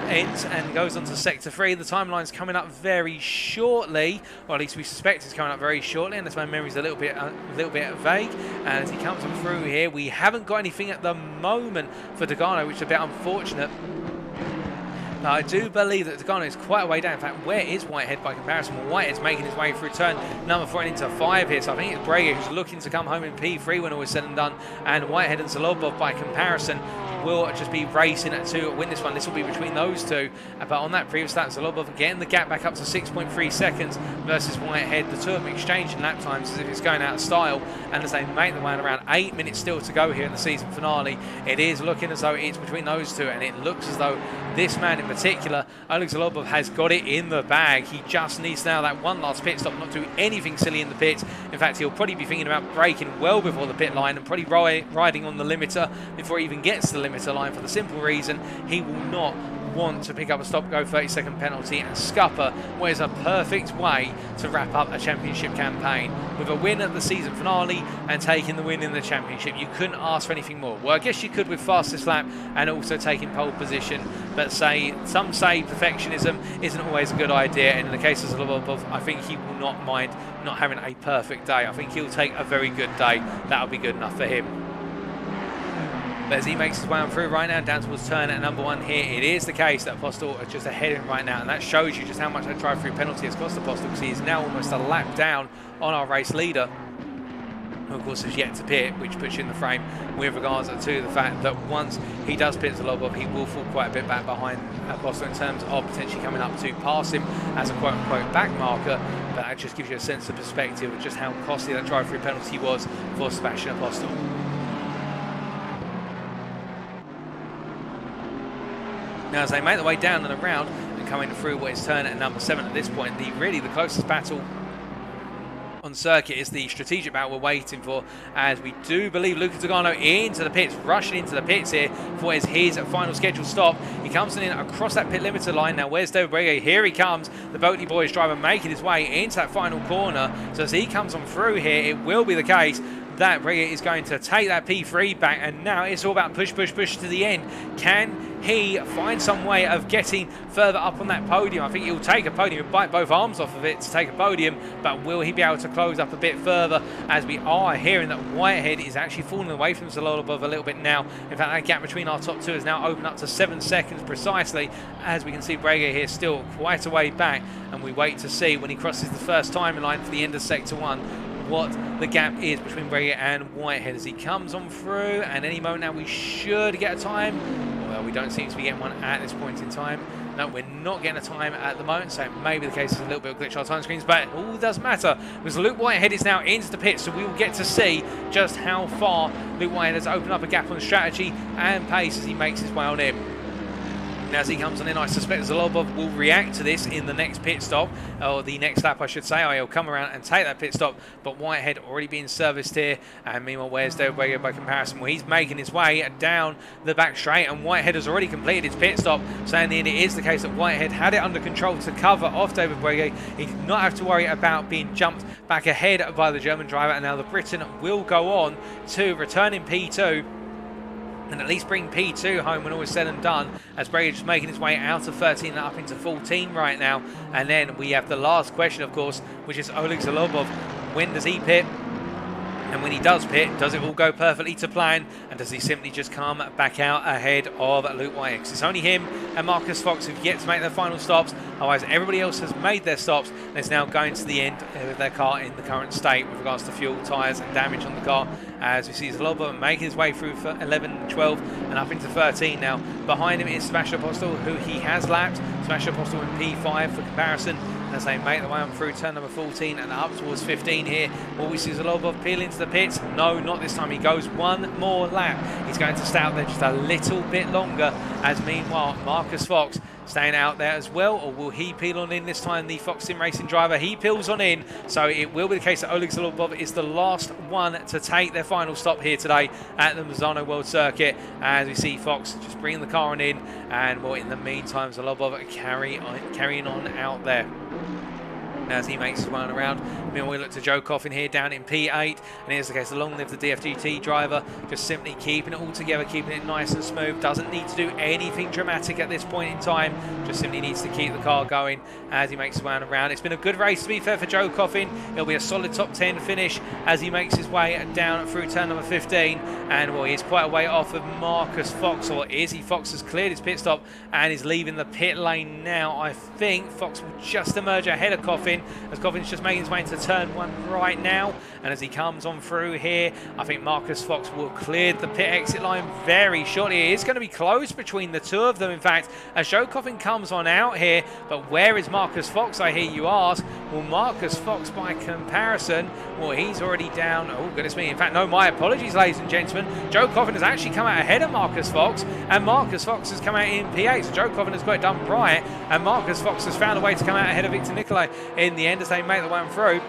ends and goes on to Sector 3. The timeline's coming up very shortly, or at least we suspect it's coming up very shortly, unless my memory's a little bit vague. And as he comes on through here, we haven't got anything at the moment for Dogano, which is a bit unfortunate. Now, I do believe that Dogano is quite a way down. In fact, where is Whitehead by comparison? Well, Whitehead's making his way through turn number 4 and into 5 here. So I think it's Breguet who's looking to come home in P3 when all is said and done. And Whitehead and Zholobov by comparison will just be racing to win this one. This will be between those two. But on that previous lap, Zholobov getting the gap back up to 6.3 seconds versus Whitehead. The two of them exchanging lap times as if it's going out of style. And as they make the way around 8 minutes still to go here in the season finale, it is looking as though it's between those two. And it looks as though this man in particular, Oleg Zholobov, has got it in the bag. He just needs now that one last pit stop, not do anything silly in the pits. In fact, he'll probably be thinking about braking well before the pit line and probably riding on the limiter before he even gets to the limiter line, for the simple reason he will not want to pick up a stop-go 30-second penalty and scupper what is a perfect way to wrap up a championship campaign. With a win at the season finale and taking the win in the championship, you couldn't ask for anything more. Well, I guess you could with fastest lap and also taking pole position, but some say perfectionism isn't always a good idea, and in the case of Zholobov, I think he will not mind not having a perfect day. I think he'll take a very good day. That'll be good enough for him. But as he makes his way on through right now down towards turn at number 1 here, it is the case that Apostle are just ahead of him right now, and that shows you just how much that drive-through penalty has cost Apostle, because he is now almost a lap down on our race leader, who of course has yet to pit, which puts you in the frame with regards to the fact that once he does pit Zholobov, he will fall quite a bit back behind Apostle in terms of potentially coming up to pass him as a quote-unquote back marker. But that just gives you a sense of perspective of just how costly that drive-through penalty was for Sebastian Apostle. Now, as they make their way down and around and coming through what is turn at number 7 at this point, the closest battle on circuit is the strategic battle we're waiting for, as we do believe Luca Dogano into the pits, rushing into the pits here for what is his final scheduled stop. He comes in across that pit limiter line. Now, where's David Breguet? Here he comes, the Boatley Boys driver making his way into that final corner. So as he comes on through here, it will be the case that Breguet is going to take that P3 back, and now it's all about push to the end. Can he find some way of getting further up on that podium? I think he'll take a podium and bite both arms off of it to take a podium, but will he be able to close up a bit further, as we are hearing that Whitehead is actually falling away from Zholobov a little bit now. In fact, that gap between our top two has now opened up to 7 seconds precisely, as we can see Breguet here still quite a way back, and we wait to see when he crosses the first timeline for the end of Sector 1 what the gap is between Breguet and Whitehead as he comes on through. And any moment now we should get a time. Well, we don't seem to be getting one at this point in time. No, we're not getting a time at the moment, so it may be the case there's a little bit of glitch on our time screens, but all doesn't matter because Luke Whitehead is now into the pit, so we will get to see just how far Luke Whitehead has opened up a gap on strategy and pace as he makes his way on in. Now, as he comes on in, I suspect Zholobov will react to this in the next pit stop, or the next lap I should say. He'll come around and take that pit stop, but Whitehead already being serviced here. And meanwhile, where's David Breguet by comparison? Well, he's making his way down the back straight, and Whitehead has already completed his pit stop. So in the end, it is the case that Whitehead had it under control to cover off David Breguet. He did not have to worry about being jumped back ahead by the German driver, and now the Briton will go on to return in P2 and at least bring P2 home when all is said and done, as Breguet just making his way out of 13 and up into 14 right now. And then we have the last question, of course, which is Oleg Zholobov. When does he pit? And when he does pit, does it all go perfectly to plan? And does he simply just come back out ahead of Luke Whitehead? It's only him and Marcus Fox who've yet to make their final stops. Otherwise, everybody else has made their stops and is now going to the end with their car in the current state with regards to fuel, tyres and damage on the car. As we see Zholobov making his way through 11, 12 and up into 13 now. Behind him is Sebastian Apostel, who he has lapped. Sebastian Apostel in P5 for comparison. As they make their way on through turn number 14 and up towards 15 here. Will we see Zholobov peel into the pits? No, not this time. He goes one more lap. He's going to stay out there just a little bit longer. As meanwhile, Marcus Fox staying out there as well, or will he peel on in this time? The Fox Sim Racing driver, he peels on in, so it will be the case that Oleg Zholobov is the last one to take their final stop here today at the Misano World Circuit. As we see Fox just bringing the car on in, and well, in the meantime, Zholobov carrying on out there as he makes his way around. Meanwhile, we look to Joe Coffin here down in P8, and here's the case, long live the DFGT driver, just simply keeping it all together, keeping it nice and smooth, doesn't need to do anything dramatic at this point in time, just simply needs to keep the car going as he makes his way around. It's been a good race, to be fair, for Joe Coffin. It'll be a solid top 10 finish as he makes his way down through turn number 15, and well, he's quite a way off of Marcus Fox, or is he? Fox has cleared his pit stop and is leaving the pit lane now. I think Fox will just emerge ahead of Coffin, as Coffin's just making his way into turn 1 right now, and as he comes on through here, I think Marcus Fox will clear the pit exit line very shortly. It is going to be close between the two of them, in fact, as Joe Coffin comes on out here. But where is Marcus Fox, I hear you ask? Well, Marcus Fox, by comparison, well, he's already down. Oh, goodness me. In fact, no, my apologies, ladies and gentlemen. Joe Coffin has actually come out ahead of Marcus Fox, and Marcus Fox has come out in P8. So Joe Coffin has got it done right, and Marcus Fox has found a way to come out ahead of Victor Nicolae in the end as they make the one through.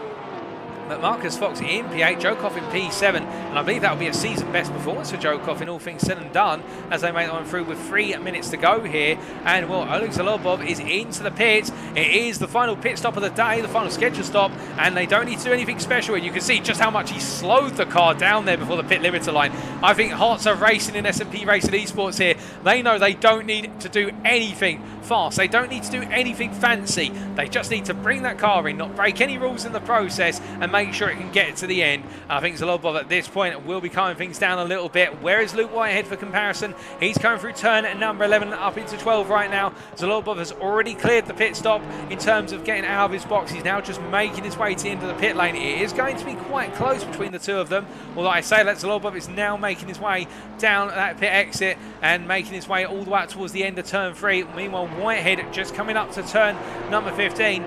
But Marcus Fox in P8, Joe Coffin P7, and I believe that will be a season best performance for Joe Coffin, all things said and done, as they make the one through with 3 minutes to go here. And well, Oleg Zholobov is into the pits. It is the final pit stop of the day, the final schedule stop, and they don't need to do anything special. And you can see just how much he slowed the car down there before the pit limiter line. I think hearts are racing in S&P Racing Esports here. They know they don't need to do anything fast. They don't need to do anything fancy. They just need to bring that car in, not break any rules in the process, and make sure it can get to the end. I think Zholobov at this point will be calming things down a little bit. Where is Luke Whitehead for comparison? He's coming through turn at number 11 up into 12 right now. Zholobov has already cleared the pit stop in terms of getting out of his box. He's now just making his way to the end of the pit lane. It is going to be quite close between the two of them. Although I say that Zholobov is now making his way down that pit exit and making his way all the way up towards the end of turn 3. Meanwhile, Whitehead just coming up to turn number 15.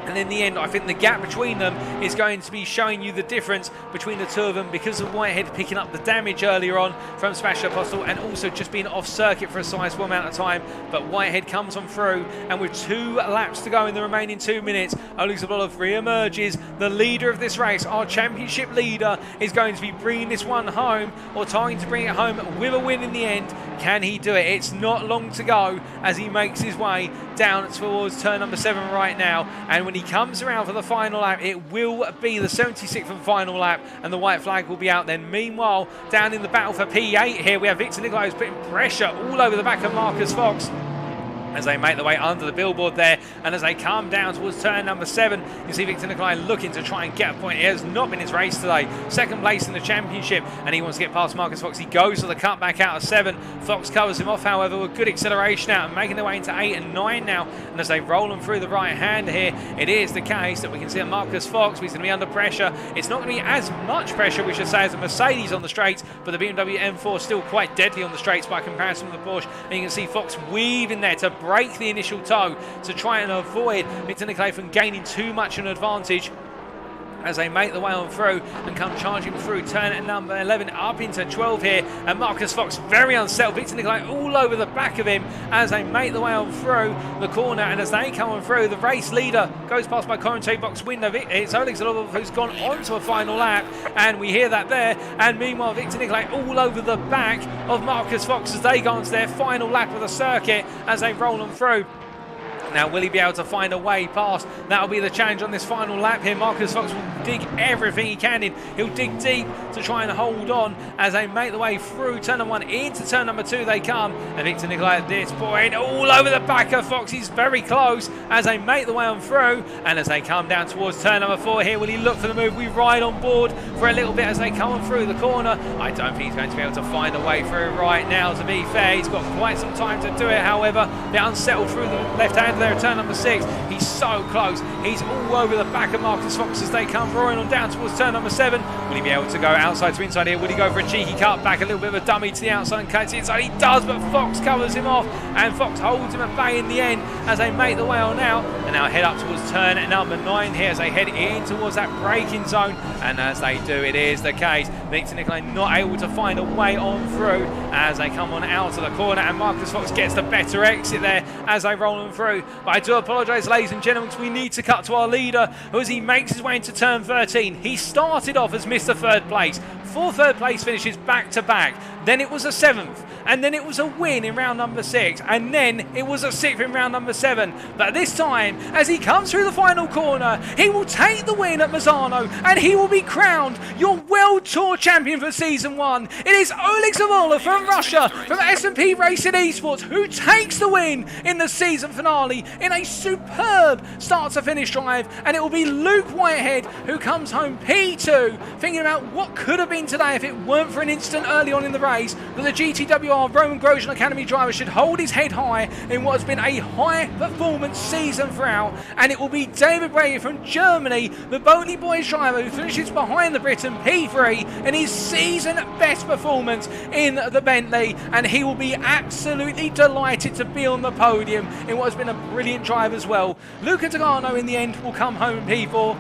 And in the end, I think the gap between them is going to be showing you the difference between the two of them, because of Whitehead picking up the damage earlier on from Sebastian Apostel and also just being off circuit for a sizable amount of time. But Whitehead comes on through, and with 2 laps to go in the remaining 2 minutes, Oleg Zholobov re-emerges the leader of this race. Our championship leader is going to be bringing this one home, or trying to bring it home with a win in the end. Can he do it? It's not long to go as he makes his way down towards turn number 7 right now. And when he comes around for the final lap, it will be the 76th and final lap, and the white flag will be out then. Meanwhile, down in the battle for P8 here, we have Victor Nicolae who's putting pressure all over the back of Marcus Fox as they make their way under the billboard there, and as they come down towards turn number 7, you see Victor Nicolae looking to try and get a point. It has not been his race today. 2nd place in the championship, and he wants to get past Marcus Fox. He goes for the cutback out of 7. Fox covers him off, however, with good acceleration out and making their way into 8 and 9 now. And as they roll them through the right hand here, it is the case that we can see that Marcus Fox, he's going to be under pressure. It's not going to be as much pressure, we should say, as a Mercedes on the straights, but the BMW M4 is still quite deadly on the straights by comparison with the Porsche. And you can see Fox weaving there to break the initial toe to try and avoid Victor Nicolae from gaining too much an advantage, as they make the way on through and come charging through turn at number 11 up into 12 here, and Marcus Fox very unsettled. Victor Nicolae all over the back of him as they make the way on through the corner, and as they come on through, the race leader goes past my commentary box window. It's Oleg Zholobov who's gone on to a final lap, and we hear that there. And meanwhile, Victor Nicolae all over the back of Marcus Fox as they go on to their final lap of the circuit as they roll on through. Now, will he be able to find a way past? That'll be the challenge on this final lap here. Marcus Fox will dig everything he can in. He'll dig deep to try and hold on as they make the way through turn number 1 into turn number 2 they come. And Victor Nicolae at this point all over the back of Fox. He's very close as they make the way on through. And as they come down towards turn number 4 here, will he look for the move? We ride on board for a little bit as they come on through the corner. I don't think he's going to be able to find a way through right now, to be fair. He's got quite some time to do it, however. They're unsettled through the left hand there at turn number 6. He's so close. He's all over the back of Marcus Fox as they come roaring on down towards turn number 7. Will he be able to go outside to inside here? Will he go for a cheeky cut back? A little bit of a dummy to the outside and cuts inside. He does, but Fox covers him off, and Fox holds him at bay in the end as they make the way on out. And now head up towards turn number 9 here as they head in towards that braking zone. And as they do, it is the case. Victor Nicolae not able to find a way on through as they come on out of the corner, and Marcus Fox gets the better exit there as they roll on through. But I do apologise, ladies and gentlemen, because we need to cut to our leader as he makes his way into turn 13. He started off as Mr. Third Place. 4 third place finishes back to back. Then it was a 7th, and then it was a win in round number 6, and then it was a 6th in round number 7. But this time, as he comes through the final corner, he will take the win at Misano, and he will be crowned your World Tour champion for Season 1. It is Oleg Zholobov from Russia, from S&P Racing Esports, who takes the win in the season finale in a superb start-to-finish drive, and it will be Luke Whitehead who comes home P2, thinking about what could have been today if it weren't for an instant early on in the race. But the GTWR Roman Grosjean Academy driver should hold his head high in what has been a high-performance season throughout, and it will be David Brady from Germany, the Boney Boys driver, who finishes behind the Briton P3 in his season best performance in the Bentley, and he will be absolutely delighted to be on the podium in what has been a brilliant drive as well. Luca Togano in the end will come home in P4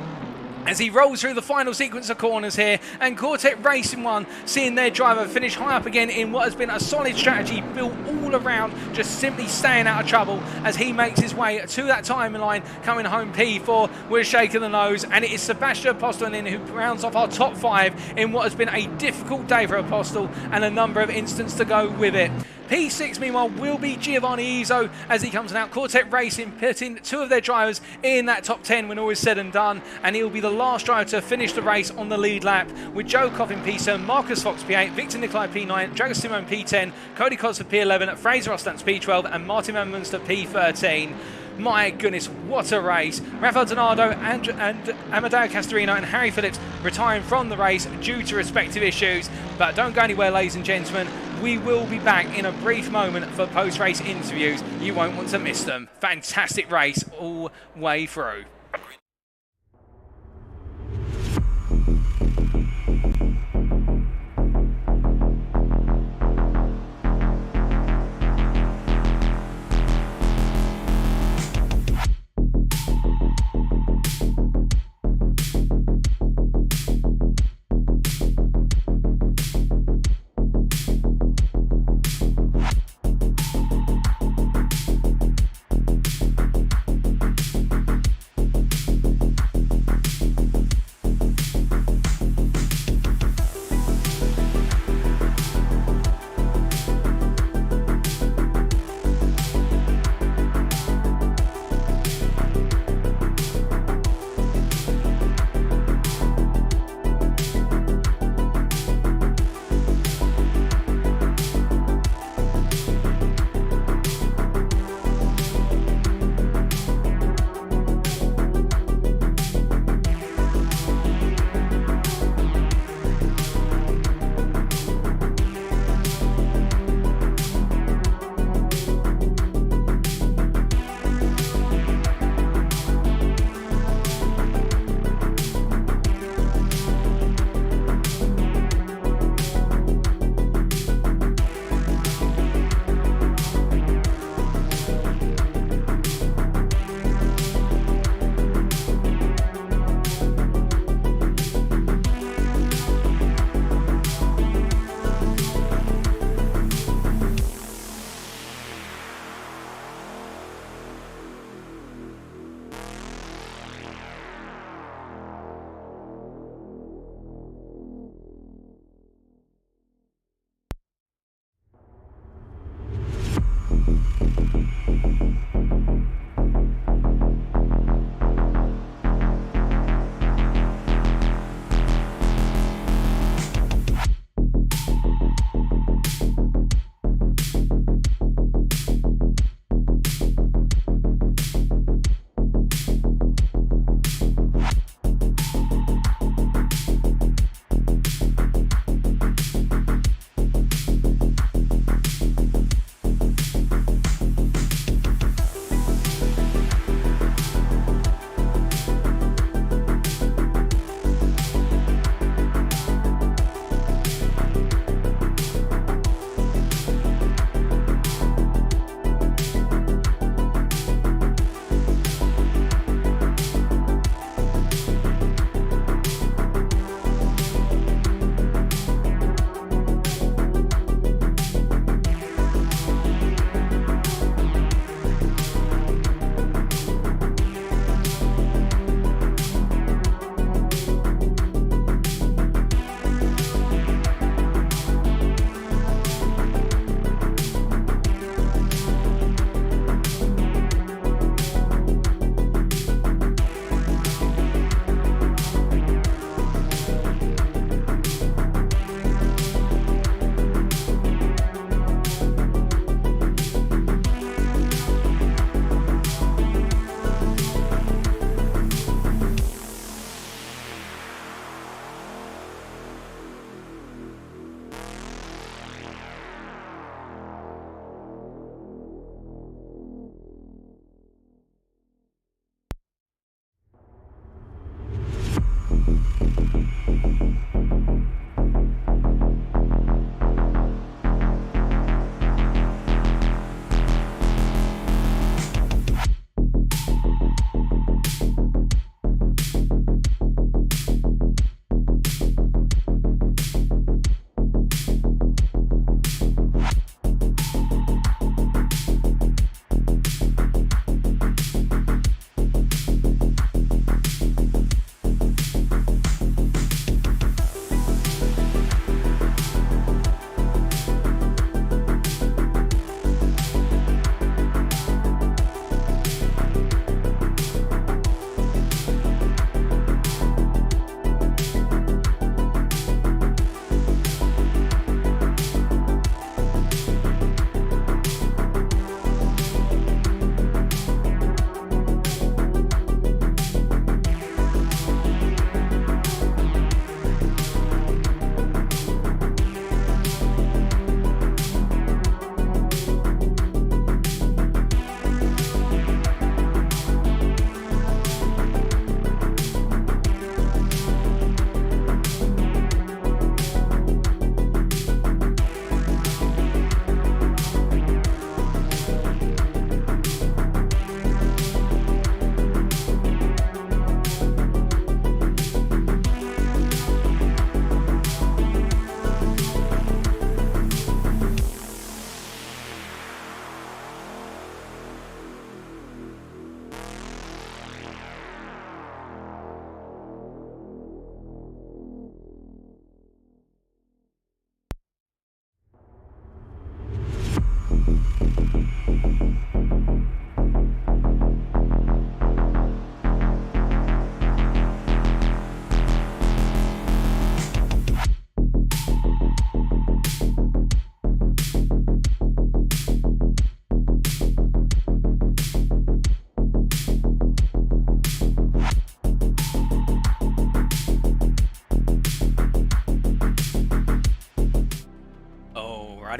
as he rolls through the final sequence of corners here, and Quartet Racing 1 seeing their driver finish high up again in what has been a solid strategy built all around just simply staying out of trouble as he makes his way to that timeline, coming home P4. We're shaking the nose, and it is Sebastian Apostolin who rounds off our top 5 in what has been a difficult day for Apostle, and a number of instants to go with it. P6 meanwhile will be Giovanni Izzo as he comes out. Quartet Racing putting 2 of their drivers in that top 10 when all is said and done, and he'll be the last driver to finish the race on the lead lap, with Joe Coffin P7, Marcus Fox P8, Victor Nicolae P9, Drago Simone P10, Cody Cosford P11, Fraser Ostance P12 and Martin Van Munster P13. My goodness, what a race. Rafael Donardo and Amedeo Castorino and Harry Phillips retiring from the race due to respective issues. But don't go anywhere, ladies and gentlemen. We will be back in a brief moment for post-race interviews. You won't want to miss them. Fantastic race all way through.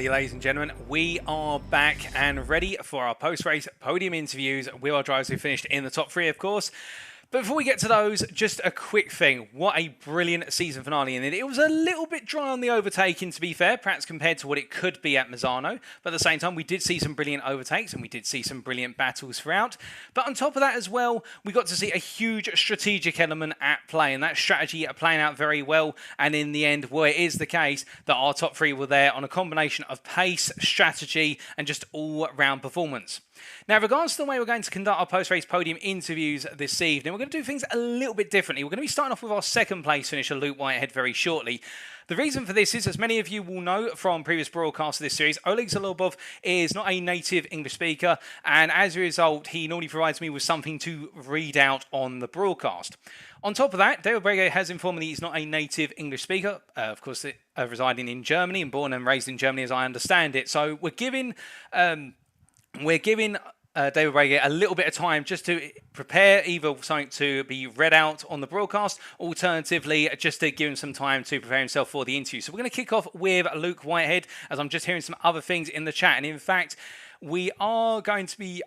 Alrighty, ladies and gentlemen, we are back and ready for our post-race podium interviews with our drivers who finished in the top 3, of course. But before we get to those, just a quick thing. What a brilliant season finale in it. It was a little bit dry on the overtaking, to be fair, perhaps compared to what it could be at Misano. But at the same time, we did see some brilliant overtakes and we did see some brilliant battles throughout. But on top of that as well, we got to see a huge strategic element at play, and that strategy playing out very well. And in the end, well, it is the case that our top 3 were there on a combination of pace, strategy, and just all-round performance. Now, in regards to the way we're going to conduct our post-race podium interviews this evening, we're going to do things a little bit differently. We're going to be starting off with our second place finisher, Luke Whitehead, very shortly. The reason for this is, as many of you will know from previous broadcasts of this series, Oleg Zholobov is not a native English speaker, and as a result, he normally provides me with something to read out on the broadcast. On top of that, David Brege has informed me he's not a native English speaker, of course, residing in Germany and born and raised in Germany, as I understand it. So we're giving David Brege a little bit of time just to prepare either something to be read out on the broadcast, alternatively, just to give him some time to prepare himself for the interview. So we're going to kick off with Luke Whitehead, as I'm just hearing some other things in the chat. And in fact, we are going to be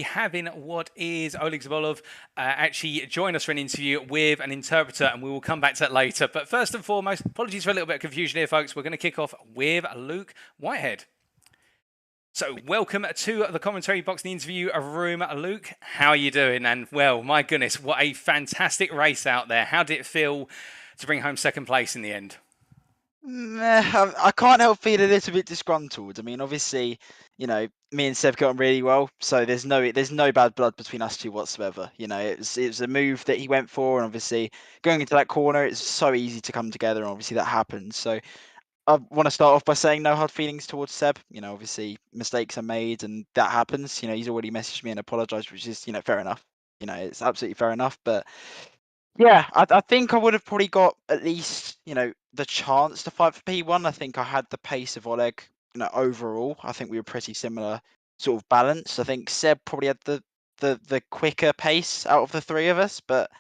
having what is Oleg Zholobov actually join us for an interview with an interpreter, and we will come back to that later. But first and foremost, apologies for a little bit of confusion here, folks. We're going to kick off with Luke Whitehead. So, welcome to the commentary box, the interview room. Luke, how are you doing? And, well, my goodness, what a fantastic race out there. How did it feel to bring home second place in the end? I can't help feeling a little bit disgruntled. I mean, obviously, me and Seb got on really well, so there's no bad blood between us two whatsoever. It was a move that he went for, and obviously going into that corner, it's so easy to come together, and obviously that happened. So I want to start off by saying no hard feelings towards Seb. Obviously mistakes are made and that happens. He's already messaged me and apologized, which is, fair enough. It's absolutely fair enough. But yeah, I think I would have probably got at least, the chance to fight for P1. I think I had the pace of Oleg, overall. I think we were pretty similar sort of balance. I think Seb probably had the quicker pace out of the 3 of us, but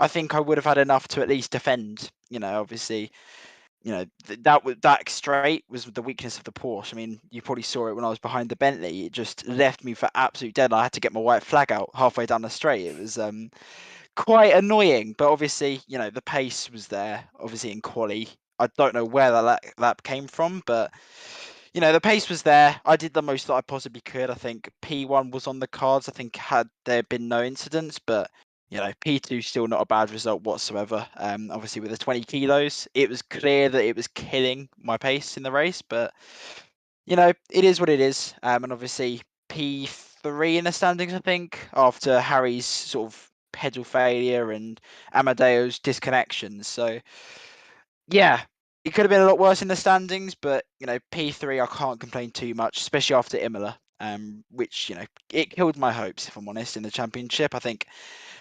I think I would have had enough to at least defend, obviously. That straight was the weakness of the Porsche. I mean, you probably saw it when I was behind the Bentley. It just left me for absolute dead. I had to get my white flag out halfway down the straight. It was quite annoying, but obviously, the pace was there. Obviously, in quali, I don't know where that came from, but the pace was there. I did the most that I possibly could. I think P1 was on the cards. I think had there been no incidents, but P2 still not a bad result whatsoever. Obviously with the 20 kilos, it was clear that it was killing my pace in the race, but it is what it is. And obviously P3 in the standings, I think, after Harry's sort of pedal failure and Amedeo's disconnection. So yeah, it could have been a lot worse in the standings, but P3 I can't complain too much, especially after Imola. Which it killed my hopes, if I'm honest, in the championship. I think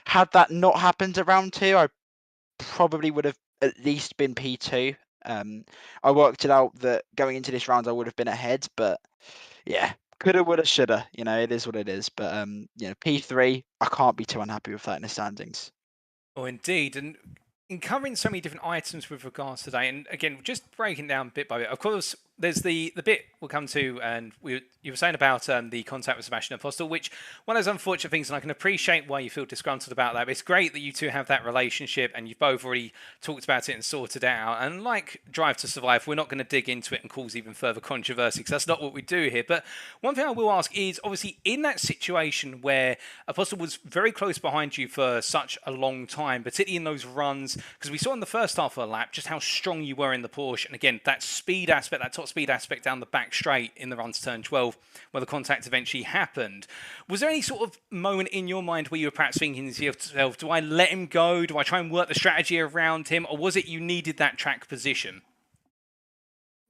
had that not happened at round 2, I probably would have at least been P2. I worked it out that going into this round I would have been ahead, but yeah, coulda, woulda, shoulda. It is what it is. But P3, I can't be too unhappy with that in the standings. Oh, indeed. And in covering so many different items with regards to today, and again, just breaking down bit by bit, of course, there's the bit we'll come to, and you were saying about the contact with Sebastian Apostel, which one of those unfortunate things, and I can appreciate why you feel disgruntled about that, but it's great that you two have that relationship and you've both already talked about it and sorted it out. And like Drive to Survive, we're not going to dig into it and cause even further controversy, because that's not what we do here. But one thing I will ask is, obviously, in that situation where Apostel was very close behind you for such a long time, particularly in those runs, because we saw in the first half of the lap just how strong you were in the Porsche, and again, that speed aspect, that top speed aspect down the back straight in the run to turn 12 where the contact eventually happened. Was there any sort of moment in your mind where you were perhaps thinking to yourself, do I let him go? Do I try and work the strategy around him? Or was it you needed that track position?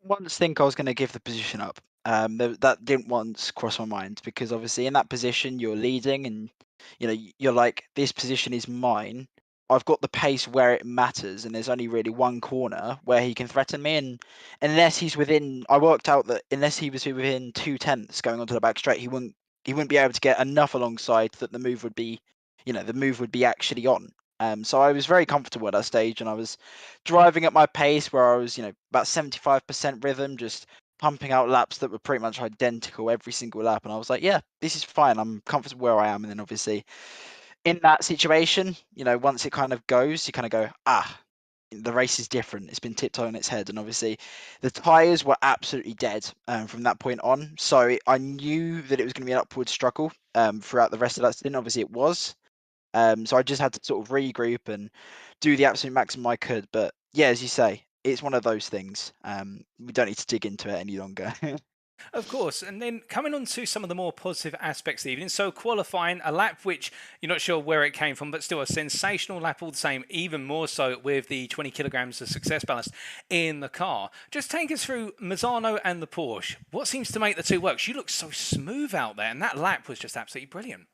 Once think I was going to give the position up. That didn't once cross my mind, because obviously in that position you're leading and you're like, this position is mine. I've got the pace where it matters, and there's only really one corner where he can threaten me. And unless he's within, I worked out that unless he was within 2/10 going onto the back straight, he wouldn't be able to get enough alongside that the move would be, actually on. So I was very comfortable at that stage, and I was driving at my pace where I was, about 75% rhythm, just pumping out laps that were pretty much identical every single lap, and I was like, yeah, this is fine. I'm comfortable where I am. And then obviously in that situation, once it kind of goes, you kind of go, the race is different. It's been tipped on its head, and obviously the tyres were absolutely dead from that point on. So I knew that it was going to be an upward struggle throughout the rest of that stint. Obviously it was. So I just had to sort of regroup and do the absolute maximum I could. But yeah, as you say, it's one of those things. We don't need to dig into it any longer. Of course, and then coming on to some of the more positive aspects of the evening. So qualifying, a lap which you're not sure where it came from, but still a sensational lap all the same, even more so with the 20 kilograms of success ballast in the car. Just take us through Misano and the Porsche. What seems to make the two work? You look so smooth out there, and that lap was just absolutely brilliant.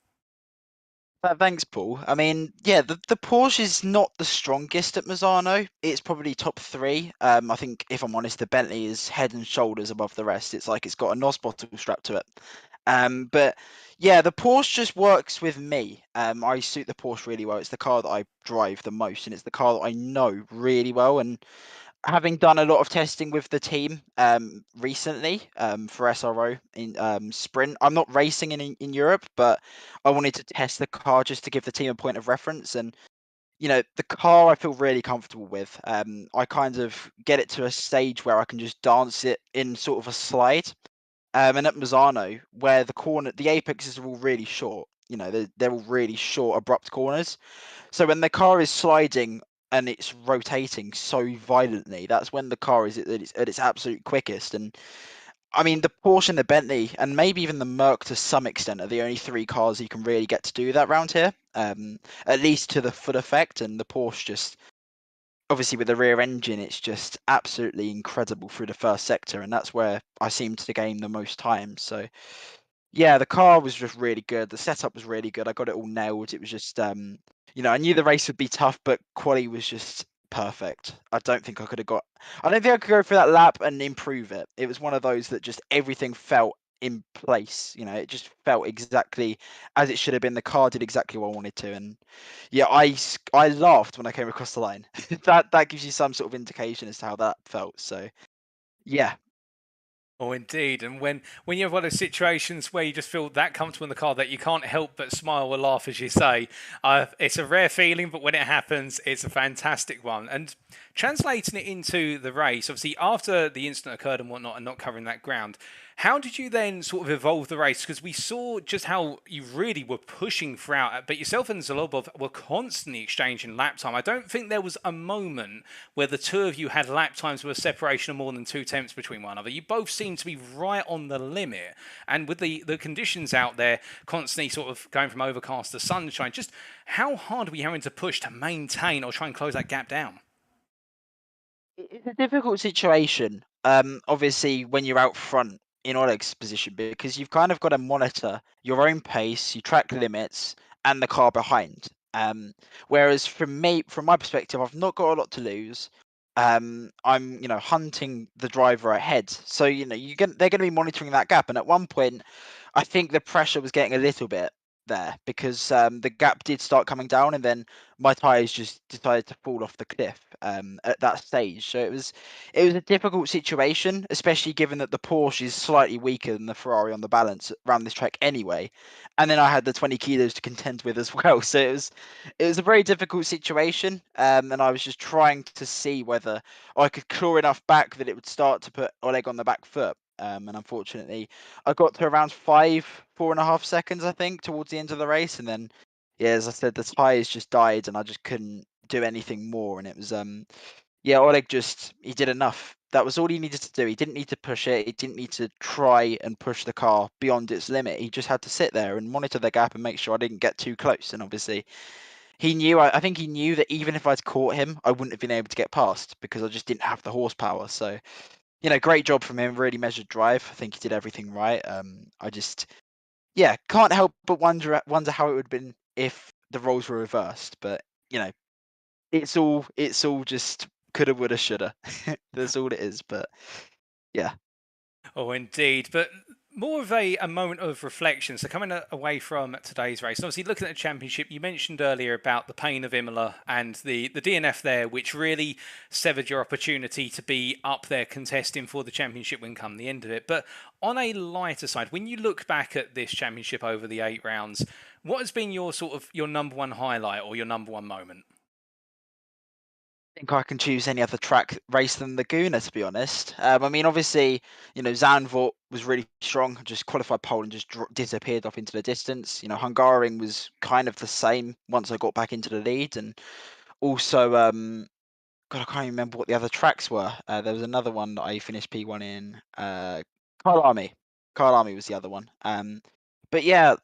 Thanks, Paul. I mean, yeah, the Porsche is not the strongest at Misano. It's probably top three. I think, if I'm honest, the Bentley is head and shoulders above the rest. It's like it's got a NOS bottle strapped to it. But yeah, the Porsche just works with me. I suit the Porsche really well. It's the car that I drive the most, and it's the car that I know really well. And having done a lot of testing with the team recently for SRO in sprint, I'm not racing in Europe, but I wanted to test the car just to give the team a point of reference. And the car I feel really comfortable with. I kind of get it to a stage where I can just dance it in sort of a slide. And at Misano, where the apexes are all really short, they're all really short, abrupt corners. So when the car is sliding and it's rotating so violently, that's when the car is at its absolute quickest. And I mean, the Porsche and the Bentley, and maybe even the Merc to some extent, are the only three cars you can really get to do that round here, at least to the full effect. And the Porsche just, obviously with the rear engine, it's just absolutely incredible through the first sector, and that's where I seem to gain the most time. So yeah, the car was just really good. The setup was really good. I got it all nailed. It was just, I knew the race would be tough, but quali was just perfect. I don't think I could have got. I don't think I could go for that lap and improve it. It was one of those that just everything felt in place. It just felt exactly as it should have been. The car did exactly what I wanted to, and yeah, I laughed when I came across the line. That gives you some sort of indication as to how that felt. So yeah, Oh, indeed. And when you have one of those situations where you just feel that comfortable in the car that you can't help but smile or laugh, as you say, it's a rare feeling, but when it happens, it's a fantastic one. And translating it into the race, obviously, after the incident occurred and whatnot, and not covering that ground, how did you then sort of evolve the race? Because we saw just how you really were pushing throughout, but yourself and Zholobov were constantly exchanging lap time. I don't think there was a moment where the two of you had lap times with a separation of more than 2 tenths between one another. You both seemed to be right on the limit. And with the conditions out there, constantly sort of going from overcast to sunshine, just how hard were you having to push to maintain or try and close that gap down? it's a difficult situation. Obviously, when you're out front in Oleg's position, because you've kind of got to monitor your own pace, your track limits, and the car behind. Whereas from my perspective, I've not got a lot to lose. I'm, hunting the driver ahead, so they're going to be monitoring that gap. And at one point, I think the pressure was getting a little bit there because the gap did start coming down, and then my tyres just decided to fall off the cliff at that stage. So it was a difficult situation, especially given that the Porsche is slightly weaker than the Ferrari on the balance around this track anyway, and then I had the 20 kilos to contend with as well. So it was a very difficult situation, and I was just trying to see whether I could claw enough back that it would start to put Oleg on the back foot. And unfortunately, I got to around 4.5 seconds, I think, towards the end of the race, and then, yeah, as I said, the tyres just died, and I just couldn't do anything more. And it was, yeah, Oleg he did enough. That was all he needed to do. He didn't need to push it. He didn't need to try and push the car beyond its limit. He just had to sit there and monitor the gap and make sure I didn't get too close. And obviously, he knew. I think he knew that even if I'd caught him, I wouldn't have been able to get past because I just didn't have the horsepower. So great job from him. Really measured drive. I think he did everything right. I just, yeah, can't help but wonder how it would have been if the roles were reversed. But it's all just coulda, woulda, shoulda. That's all it is. But yeah. Oh, indeed. But More of a moment of reflection. So coming away from today's race, and obviously looking at the championship, you mentioned earlier about the pain of Imola and the DNF there, which really severed your opportunity to be up there contesting for the championship win come the end of it. But on a lighter side, when you look back at this championship over the 8 rounds, what has been your your number one highlight or your number one moment? Think I can choose any other track race than Laguna, to be honest. I mean, obviously, Zandvoort was really strong, just qualified pole and just disappeared off into the distance. Hungaroring was kind of the same once I got back into the lead, and also, God, I can't even remember what the other tracks were. There was another one that I finished P1 in. Kyle Army. Kyle Army was the other one. But yeah,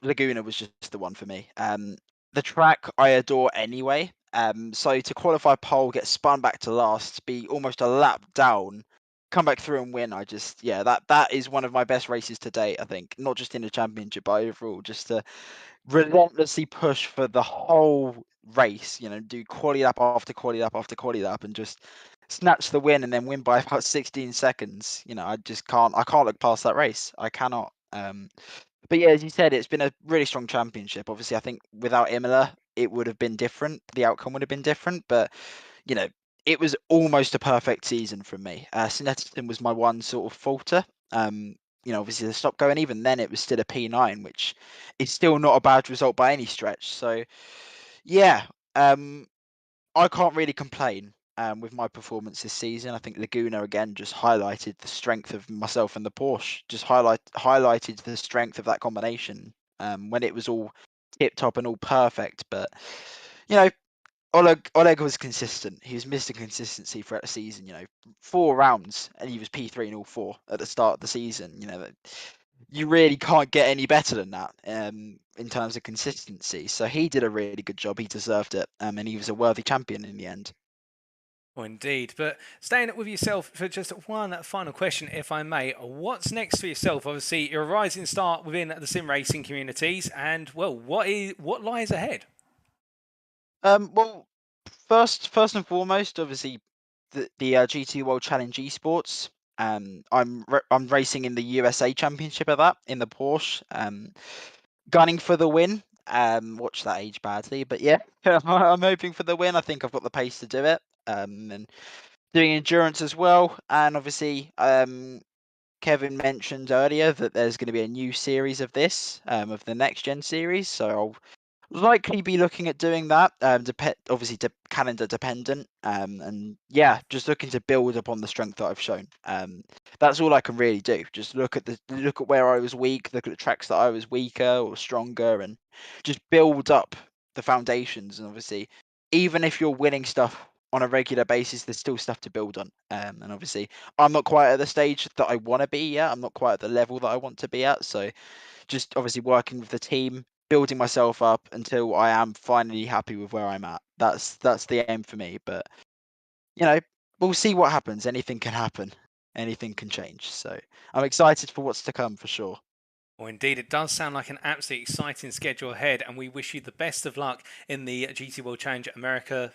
Laguna was just the one for me. The track I adore anyway. So to qualify pole, get spun back to last, be almost a lap down, come back through and win. That is one of my best races to date. I think not just in the championship, but overall, just to relentlessly push for the whole race. Do quality lap after quality lap after quality lap, and just snatch the win and then win by about 16 seconds. I just can't. I can't look past that race. I cannot. But yeah, as you said, it's been a really strong championship. Obviously, I think without Imola, it would have been different. The outcome would have been different. But you know, it was almost a perfect season from me. Snetterton was my one sort of falter. Obviously the stop go, and even then it was still a P9, which is still not a bad result by any stretch. So yeah, I can't really complain with my performance this season. I think Laguna again just highlighted the strength of myself and the Porsche. Just highlighted the strength of that combination when it was all tip top and all perfect. But you know, Oleg was consistent. He was missing consistency throughout the season. 4 rounds and he was P3 in all 4 at the start of the season. You really can't get any better than that in terms of consistency. So he did a really good job. He deserved it, and he was a worthy champion in the end. Well, indeed. But staying with yourself for just one final question, if I may. What's next for yourself? Obviously, you're a rising star within the sim racing communities, and well, what lies ahead? Well, first and foremost, obviously, the GT World Challenge Esports. I'm racing in the USA Championship of that in the Porsche. Gunning for the win. Watch that age badly, but yeah, I'm hoping for the win. I think I've got the pace to do it. And doing endurance as well, and obviously, Kevin mentioned earlier that there's going to be a new series of this, of the next gen series. So I'll likely be looking at doing that. Obviously, calendar dependent. And yeah, just looking to build upon the strength that I've shown. That's all I can really do. Just look at where I was weak, look at the tracks that I was weaker or stronger, and just build up the foundations. And obviously, even if you're winning stuff on a regular basis, there's still stuff to build on. And obviously, I'm not quite at the stage that I want to be yet. I'm not quite at the level that I want to be at. So just obviously working with the team, building myself up until I am finally happy with where I'm at. That's the aim for me. But we'll see what happens. Anything can happen. Anything can change. So I'm excited for what's to come for sure. Well, indeed, it does sound like an absolutely exciting schedule ahead, and we wish you the best of luck in the GT World Challenge America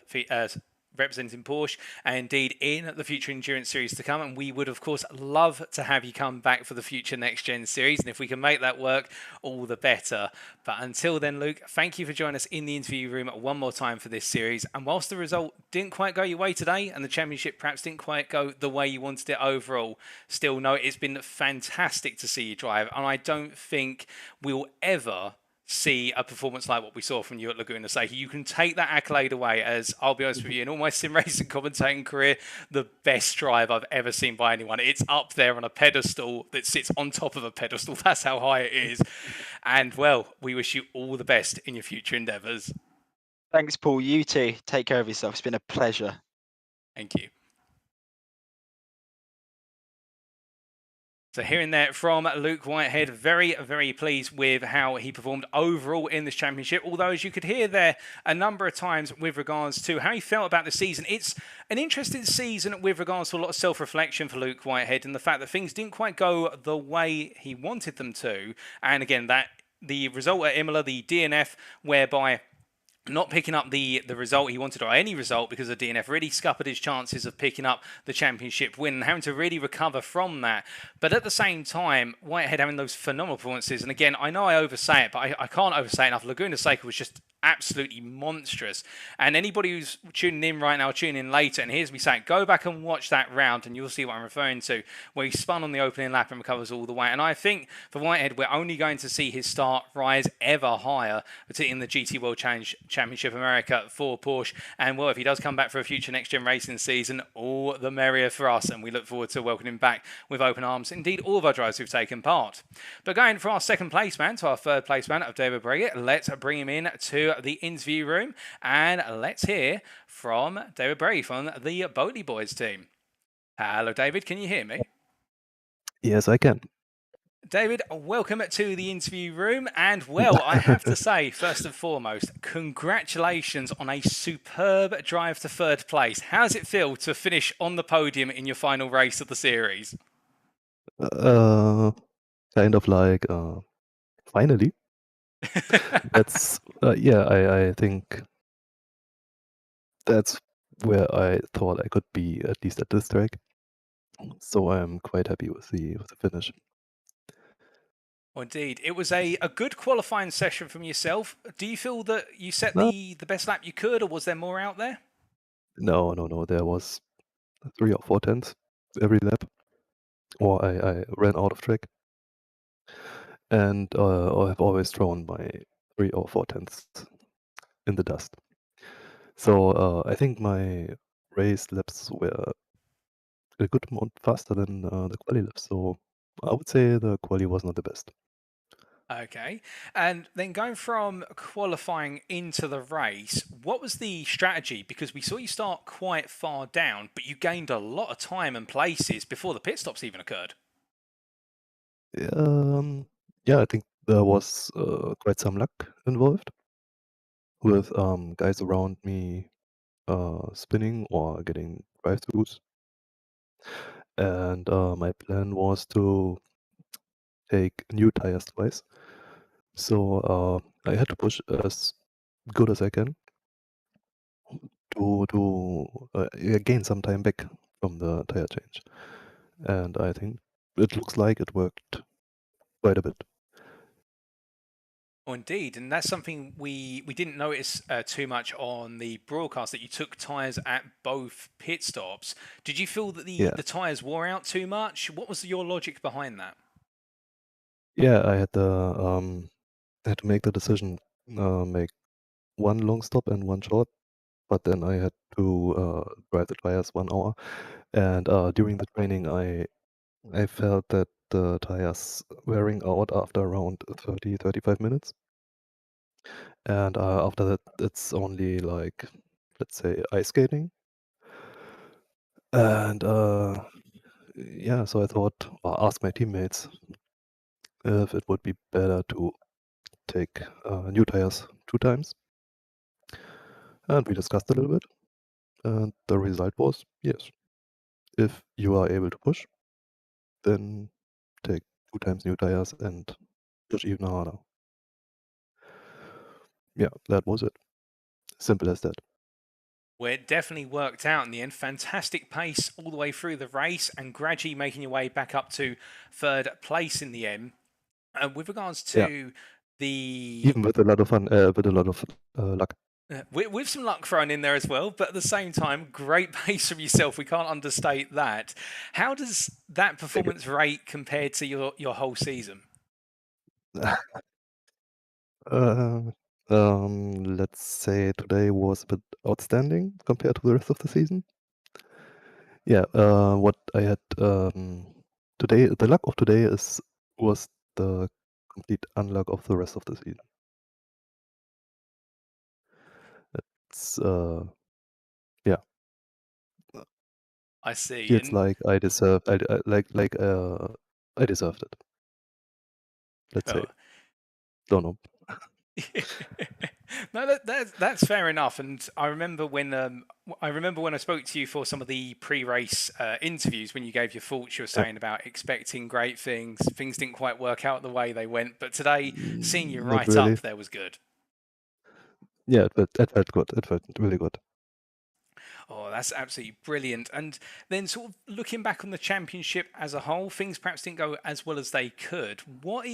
representing Porsche, and indeed in the future endurance series to come. And we would, of course, love to have you come back for the future next gen series. And if we can make that work, all the better. But until then, Luke, thank you for joining us in the interview room one more time for this series. And whilst the result didn't quite go your way today, and the championship perhaps didn't quite go the way you wanted it overall, still know it's been fantastic to see you drive. And I don't think we'll ever see a performance like what we saw from you at Laguna Seca. You can take that accolade away as, I'll be honest with you, in all my sim racing commentating career, the best drive I've ever seen by anyone. It's up there on a pedestal that sits on top of a pedestal. That's how high it is. And well, we wish you all the best in your future endeavours. Thanks, Paul. You too. Take care of yourself. It's been a pleasure. Thank you. So hearing that from Luke Whitehead, very, very pleased with how he performed overall in this championship. Although, as you could hear there a number of times with regards to how he felt about the season, it's an interesting season with regards to a lot of self-reflection for Luke Whitehead and the fact that things didn't quite go the way he wanted them to. And again, that the result at Imola, the DNF, whereby not picking up the result he wanted, or any result, because of DNF, really scuppered his chances of picking up the championship win and having to really recover from that. But at the same time, Whitehead having those phenomenal performances, and again, I know I oversay it, but I can't oversay it enough. Laguna Seca was just absolutely monstrous. And anybody who's tuning in right now, tuning in later, and hears me saying, go back and watch that round, and you'll see what I'm referring to, where he spun on the opening lap and recovers all the way. And I think for Whitehead, we're only going to see his start rise ever higher, particularly in the GT World Championship America for Porsche. And well, if he does come back for a future Next Gen Racing season, all the merrier for us. And we look forward to welcoming him back with open arms. Indeed, all of our drivers who've taken part. But going from our second place man to our third place man of David Breggett, let's bring him in to the interview room and let's hear from David Breggett from the Boatley Boys team. Hello, David. Can you hear me? Yes, I can. David, welcome to the interview room. And well, I have to say, first and foremost, congratulations on a superb drive to third place. How does it feel to finish on the podium in your final race of the series? Kind of like, finally. That's, I think that's where I thought I could be, at least at this track. So I'm quite happy with the finish. Well, indeed. It was a good qualifying session from yourself. Do you feel that you set the best lap you could, or was there more out there? No. There was 3 or 4 tenths every lap. Or I ran out of track. And I've always thrown my 3 or 4 tenths in the dust. So I think my race laps were a good amount faster than the quali laps. So I would say the quali was not the best. Okay. And then going from qualifying into the race, what was the strategy? Because we saw you start quite far down, but you gained a lot of time and places before the pit stops even occurred. Yeah, I think there was quite some luck involved with guys around me spinning or getting drive-throughs. And my plan was to take new tires twice. So I had to push as good as I can to gain some time back from the tire change. And I think it looks like it worked quite a bit. Oh, indeed. And that's something we didn't notice too much on the broadcast, that you took tyres at both pit stops. Did you feel that the tyres wore out too much? What was your logic behind that? Yeah, I had to make the decision, make one long stop and one short, but then I had to drive the tires 1 hour. And during the training, I felt that the tires wearing out after around 35 minutes. And after that, it's only like, let's say, ice skating. And yeah, so I thought, or asked my teammates if it would be better to take new tires 2 times. And we discussed a little bit. And the result was yes. If you are able to push, then take 2 times new tires and push even harder. Yeah, that was it. Simple as that. Well, it definitely worked out in the end. Fantastic pace all the way through the race and gradually making your way back up to third place in the end. With regards to the... Even with a lot of fun, with a lot of luck. With some luck thrown in there as well, but at the same time, great pace from yourself. We can't understate that. How does that performance rate compare to your whole season? Let's say today was a bit outstanding compared to the rest of the season. Yeah, what I had today, the luck of today was the complete unluck of the rest of the season. It's yeah. I see. Feels like I deserved. I deserved it. Let's say. Don't know. No, that's fair enough. And I remember when I spoke to you for some of the pre-race interviews, when you gave your thoughts, you were saying about expecting great things. Things didn't quite work out the way they went, but today, seeing you right up there was good. Yeah, it felt good. It felt really good. Oh, that's absolutely brilliant. And then, sort of looking back on the championship as a whole, things perhaps didn't go as well as they could. What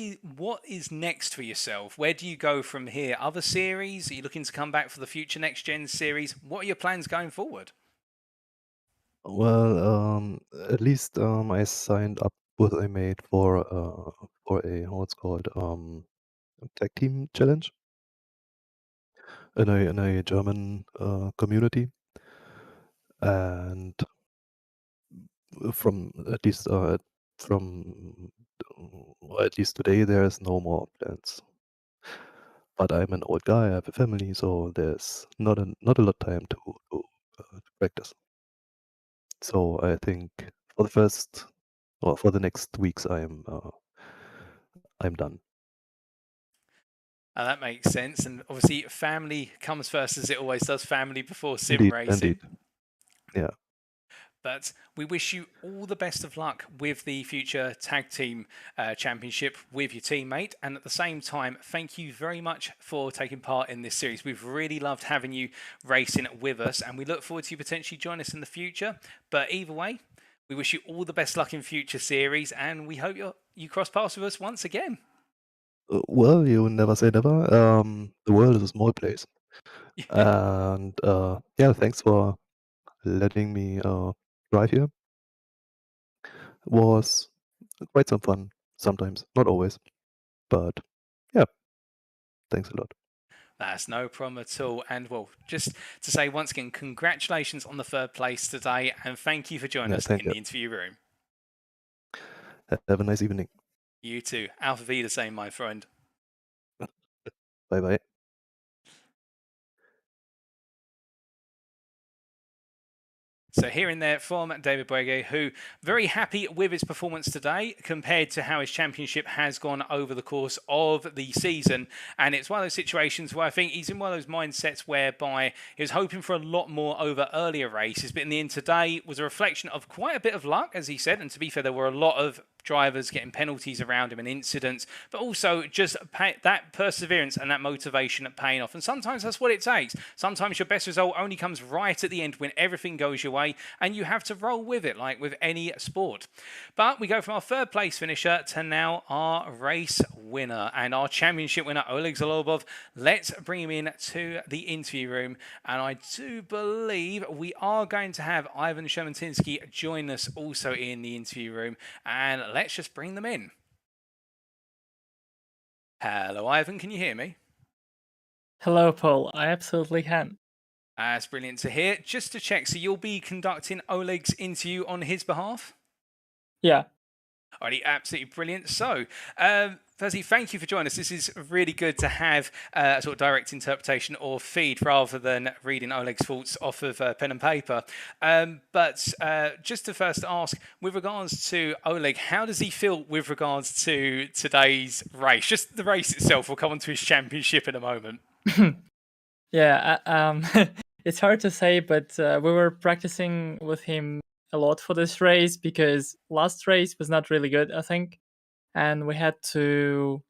is next for yourself? Where do you go from here? Other series? Are you looking to come back for the future next gen series? What are your plans going forward? Well, at least I signed up with a mate for a how it's called tag team challenge in a German community, and from from at least today there is no more plans. But I'm an old guy. I have a family, so there's not a lot of time to practice. So I think for the first or for the next weeks I'm done. That makes sense. And obviously, family comes first, as it always does. Family before sim Indeed, racing. yeah. But we wish you all the best of luck with the future tag team championship with your teammate. And at the same time, thank you very much for taking part in this series. We've really loved having you racing with us, and we look forward to you potentially join us in the future. But either way, we wish you all the best luck in future series, and we hope you cross paths with us once again. Well, you never say never. The world is a small place, and yeah, thanks for letting me drive here. Was quite some fun sometimes, not always, but yeah, thanks a lot. That's no problem at all. And well, just to say once again, congratulations on the third place today, and thank you for joining Yeah, us thank in you. the interview room. Have a nice evening. You too. Alpha V the same, my friend. Bye bye. So hearing there from David Boege, who very happy with his performance today compared to how his championship has gone over the course of the season. And it's one of those situations where I think he's in one of those mindsets whereby he was hoping for a lot more over earlier races, but in the end today was a reflection of quite a bit of luck, as he said. And to be fair, there were a lot of drivers getting penalties around him and incidents, but also just that perseverance and that motivation at paying off. And sometimes that's what it takes. Sometimes your best result only comes right at the end when everything goes your way, and you have to roll with it, like with any sport. But we go from our third place finisher to now our race winner and our championship winner, Oleg Zholobov. Let's bring him in to the interview room, and I do believe we are going to have Ivan Shermantinsky join us also in the interview room, and let's just bring them in. Hello, Ivan. Can you hear me? Hello, Paul. I absolutely can. That's brilliant to hear. Just to check, so you'll be conducting Oleg's interview on his behalf? Yeah. Alrighty, absolutely brilliant. So, firstly, thank you for joining us. This is really good to have a sort of direct interpretation or feed rather than reading Oleg's thoughts off of pen and paper. But just to first ask, with regards to Oleg, how does he feel with regards to today's race? Just the race itself. We'll come on to his championship in a moment. Yeah, it's hard to say, but we were practicing with him a lot for this race because last race was not really good, I think, and we had to.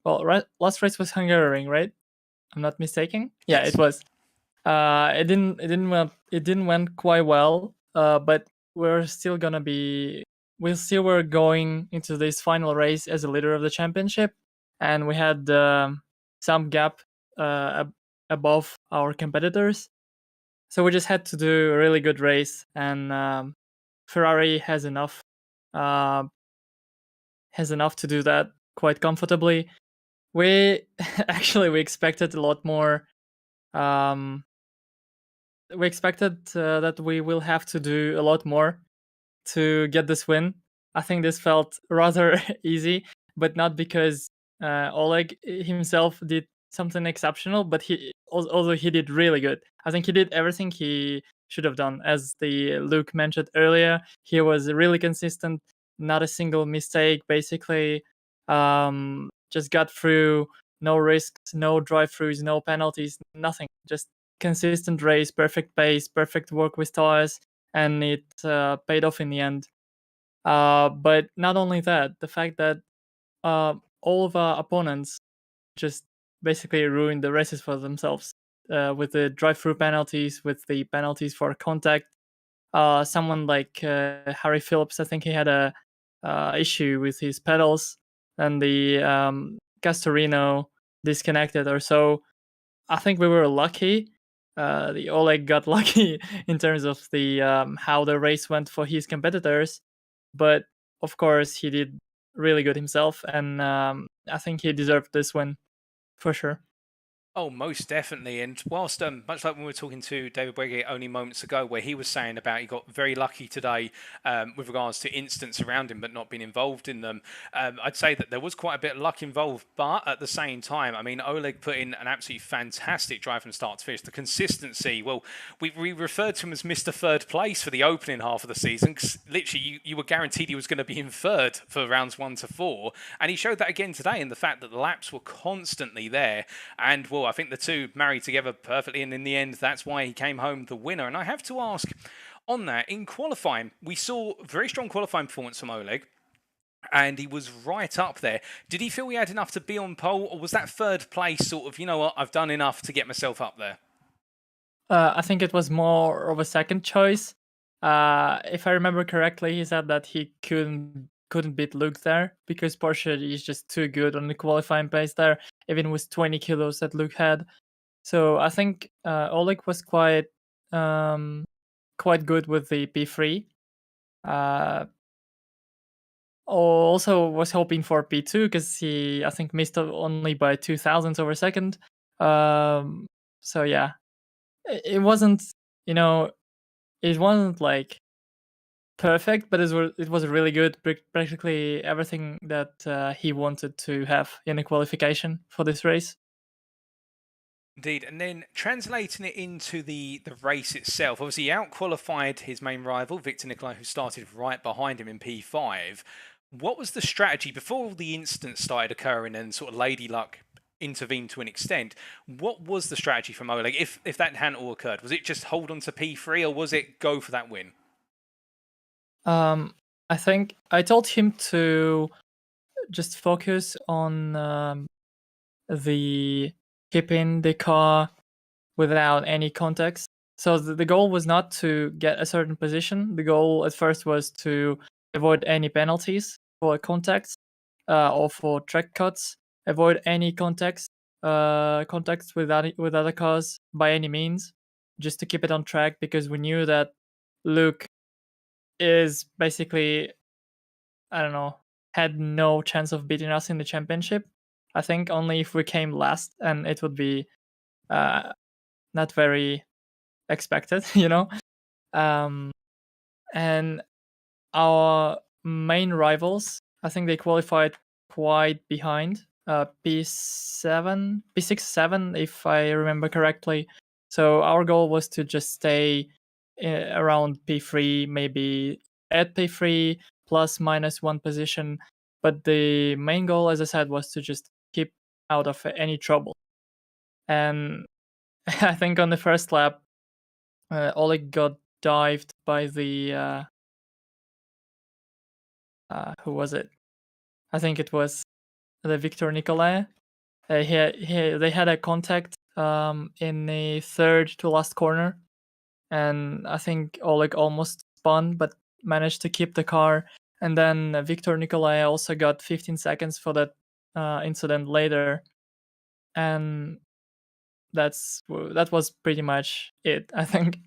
Well, last race was Hungaroring, right? I'm not mistaken. Yeah, Yes. it was. It didn't went quite well. But we're still gonna be. We still were going into this final race as a leader of the championship, and we had some gap above our competitors. So we just had to do a really good race, and Ferrari has enough to do that quite comfortably. We we expected a lot more. We expected that we will have to do a lot more to get this win. I think this felt rather easy, but not because Oleg himself did something exceptional, but although he did really good. I think he did everything he should have done. As the Luke mentioned earlier, he was really consistent, not a single mistake, basically. Just got through, no risks, no drive-throughs, no penalties, nothing. Just consistent race, perfect pace, perfect work with tires, and it paid off in the end. But not only that, the fact that all of our opponents just basically ruined the races for themselves. with the drive-through penalties, with the penalties for contact. Someone like Harry Phillips, I think he had a issue with his pedals, and the Castorino disconnected or so. I think we were lucky. The Oleg got lucky in terms of the how the race went for his competitors, but of course he did really good himself, and I think he deserved this win for sure. Oh, most definitely. And whilst, much like when we were talking to David Wegge only moments ago, where he was saying about he got very lucky today with regards to incidents around him, but not being involved in them, I'd say that there was quite a bit of luck involved. But at the same time, I mean, Oleg put in an absolutely fantastic drive from start to finish. The consistency, well, we referred to him as Mr. Third Place for the opening half of the season, because literally you were guaranteed he was going to be in third for rounds 1 to 4. And he showed that again today in the fact that the laps were constantly there. And, well, I think the two married together perfectly, and in the end, that's why he came home the winner. And I have to ask, on that, in qualifying, we saw very strong qualifying performance from Oleg, and he was right up there. Did he feel he had enough to be on pole, or was that third place sort of, you know what, I've done enough to get myself up there? I think it was more of a second choice. If I remember correctly, he said that he couldn't beat Luke there because Porsche is just too good on the qualifying pace there, even with 20 kilos that Luke had. So I think Oleg was quite good with the P3. Also was hoping for P2 because he, I think, missed only by 2 thousandths of a second. So yeah, it wasn't, it wasn't like perfect, but it was really good. Practically everything that he wanted to have in a qualification for this race. Indeed, and then translating it into the race itself, obviously he out-qualified his main rival, Victor Nicolae, who started right behind him in P5. What was the strategy before all the incidents started occurring and sort of lady luck intervened to an extent? What was the strategy from Oleg if that hadn't all occurred? Was it just hold on to P3 or was it go for that win? I think I told him to just focus on the keeping the car without any context. So the goal was not to get a certain position. The goal at first was to avoid any penalties for contacts or for track cuts. Avoid any contacts with other cars by any means, just to keep it on track, because we knew that Luke is basically, I don't know, had no chance of beating us in the championship. I think only if we came last, and it would be not very expected, and our main rivals, I think they qualified quite behind, P7, P6, 7, if I remember correctly. So our goal was to just stay around P3, maybe at P3 plus minus 1 position. But the main goal, as I said, was to just keep out of any trouble. And I think on the first lap, Oleg got dived by the who was it? I think it was the Victor Nicolae. They had a contact in the third to last corner, and I think Oleg almost spun but managed to keep the car. And then Victor Nicolae also got 15 seconds for that incident later, and that was pretty much it, I think,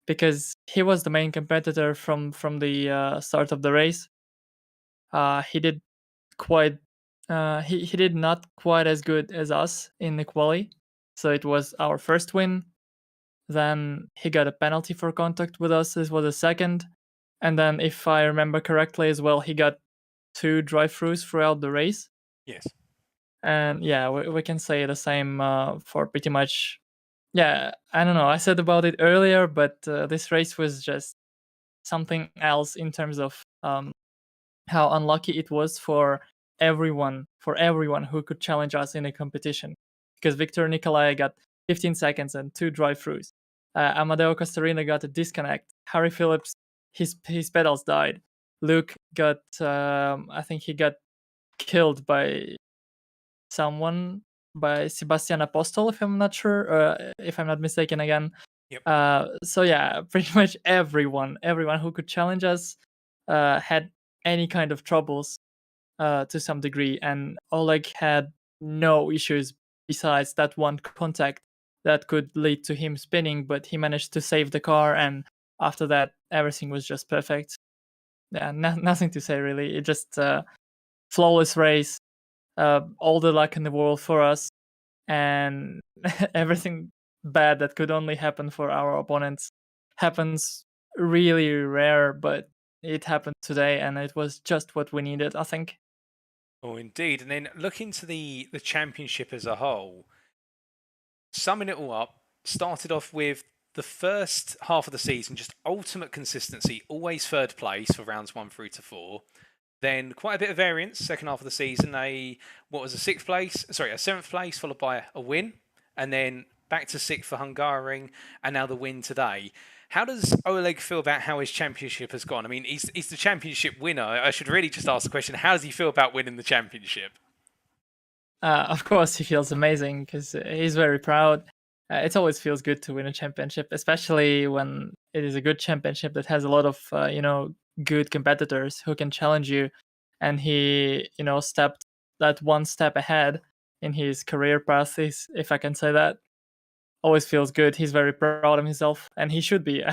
because he was the main competitor from the start of the race. He did quite he did not quite as good as us in the quali, so it was our first win. Then he got a penalty for contact with us. This was a second, and then if I remember correctly as well, he got 2 drive-throughs throughout the race. Yes. And yeah, we can say the same for pretty much. Yeah, I don't know. I said about it earlier, but this race was just something else in terms of how unlucky it was for everyone who could challenge us in a competition. Because Victor Nicolae got 15 seconds and 2 drive-throughs. Amedeo Castorino got a disconnect. Harry Phillips, his pedals died. Luke got, I think he got killed by someone by Sebastian Apostol, if I'm not mistaken again. Yep. So yeah, pretty much everyone who could challenge us had any kind of troubles to some degree, and Oleg had no issues besides that one contact that could lead to him spinning, but he managed to save the car, and after that everything was just perfect. Yeah, nothing to say really. It just flawless race, all the luck in the world for us, and everything bad that could only happen for our opponents happens really rare, but it happened today, and it was just what we needed, I think. Oh, indeed. And then looking to the championship as a whole, summing it all up, started off with the first half of the season, just ultimate consistency, always third place for rounds 1 through to 4. Then quite a bit of variance, second half of the season, a seventh place, followed by a win, and then back to 6th for Hungaroring, and now the win today. How does Oleg feel about how his championship has gone? I mean, he's the championship winner. I should really just ask the question, how does he feel about winning the championship? Of course, he feels amazing because he's very proud. It always feels good to win a championship, especially when it is a good championship that has a lot of good competitors who can challenge you. And he stepped that one step ahead in his career path, if I can say that. Always feels good. He's very proud of himself, and he should be.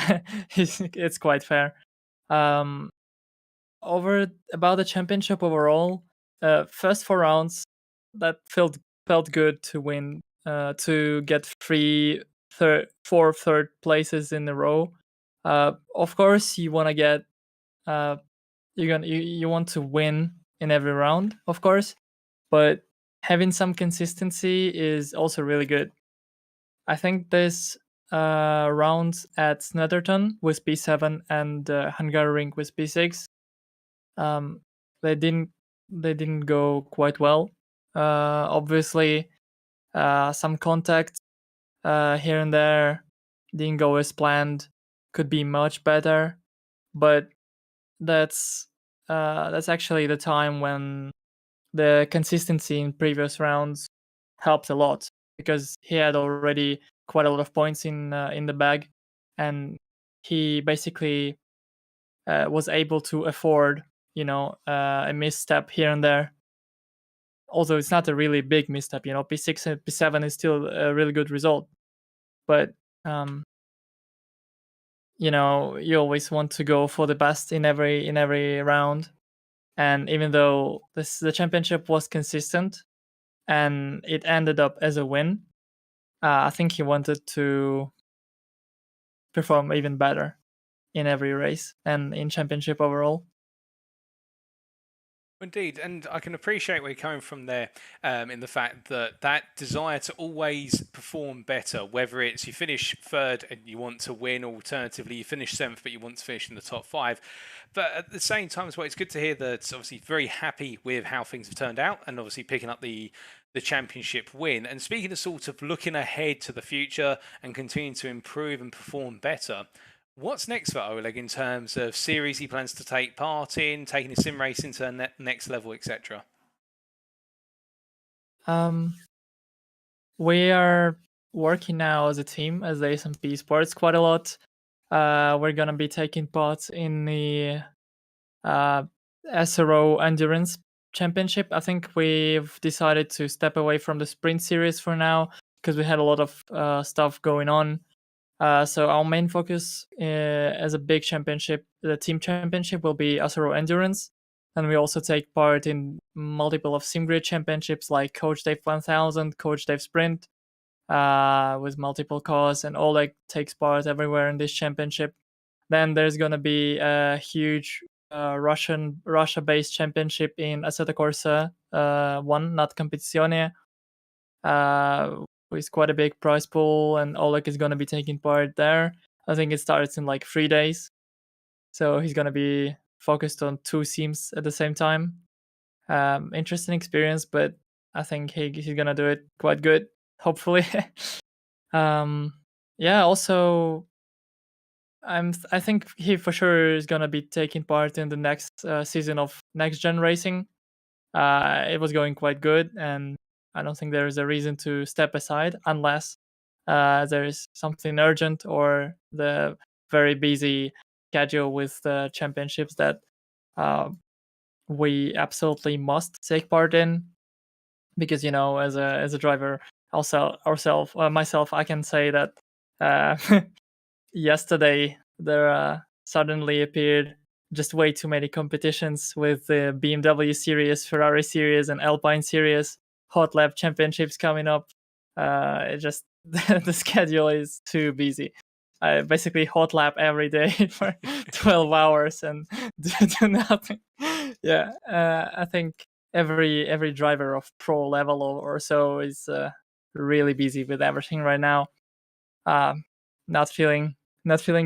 It's quite fair. Over about the championship overall, first 4 rounds that felt good to win, to get 4 third places in a row. Of course, you want to get you want to win in every round, of course, but having some consistency is also really good. I think this rounds at Snetterton with P7 and Hungaroring with P6, they didn't go quite well. Obviously, some contact here and there didn't go as planned. Could be much better, but that's actually the time when the consistency in previous rounds helped a lot, because he had already quite a lot of points in the bag, and he basically was able to afford a misstep here and there. Although it's not a really big misstep, P6 and P7 is still a really good result, but you always want to go for the best in every round. And even though the championship was consistent and it ended up as a win, I think he wanted to perform even better in every race and in championship overall. Indeed, and I can appreciate where you're coming from there, in the fact that desire to always perform better, whether it's you finish 3rd and you want to win, alternatively you finish 7th but you want to finish in the top 5. But at the same time as well, it's good to hear that obviously very happy with how things have turned out, and obviously picking up the championship win. And speaking of sort of looking ahead to the future and continuing to improve and perform better, what's next for Oleg in terms of series he plans to take part in, taking his sim racing to the next level, etc.? We are working now as a team, as the SMP Sports, quite a lot. We're gonna be taking part in the SRO Endurance Championship. I think we've decided to step away from the sprint series for now because we had a lot of stuff going on. So our main focus as a big championship, the team championship, will be SRO Endurance. And we also take part in multiple of SimGrid championships like Coach Dave 1000, Coach Dave Sprint, with multiple cars, and Oleg takes part everywhere in this championship. Then there's going to be a huge Russia-based championship in Assetto Corsa Competizione, with quite a big prize pool, and Oleg is going to be taking part there. I think it starts in like 3 days. So he's going to be focused on 2 sims at the same time. Interesting experience, but I think he's going to do it quite good, hopefully. Yeah, also, I think he for sure is going to be taking part in the next season of NXTGEN Racing. It was going quite good, and I don't think there is a reason to step aside unless there is something urgent or the very busy schedule with the championships that we absolutely must take part in. Because as a driver, myself, I can say that yesterday there suddenly appeared just way too many competitions with the BMW series, Ferrari series, and Alpine series, hot lap championships coming up. It just the schedule is too busy. Basically hot lap every day for 12 hours and do nothing. Yeah, I think every driver of pro level or so is really busy with everything right now. Not feeling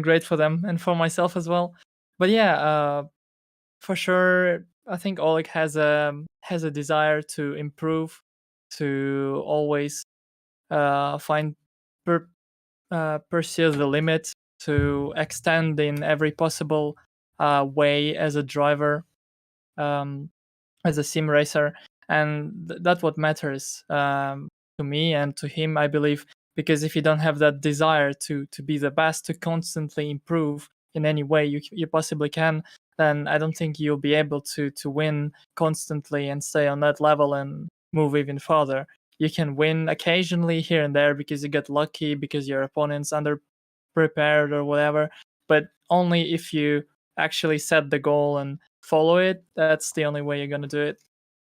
great for them and for myself as well. But yeah, for sure, I think Oleg has a desire to improve, to always find pursue the limit, to extend in every possible way as a driver, as a sim racer, and that's what matters to me and to him, I believe. Because if you don't have that desire to be the best, to constantly improve in any way you possibly can, then I don't think you'll be able to win constantly and stay on that level and move even further. You can win occasionally here and there because you get lucky, because your opponent's under prepared or whatever, but only if you actually set the goal and follow it. That's the only way you're going to do it.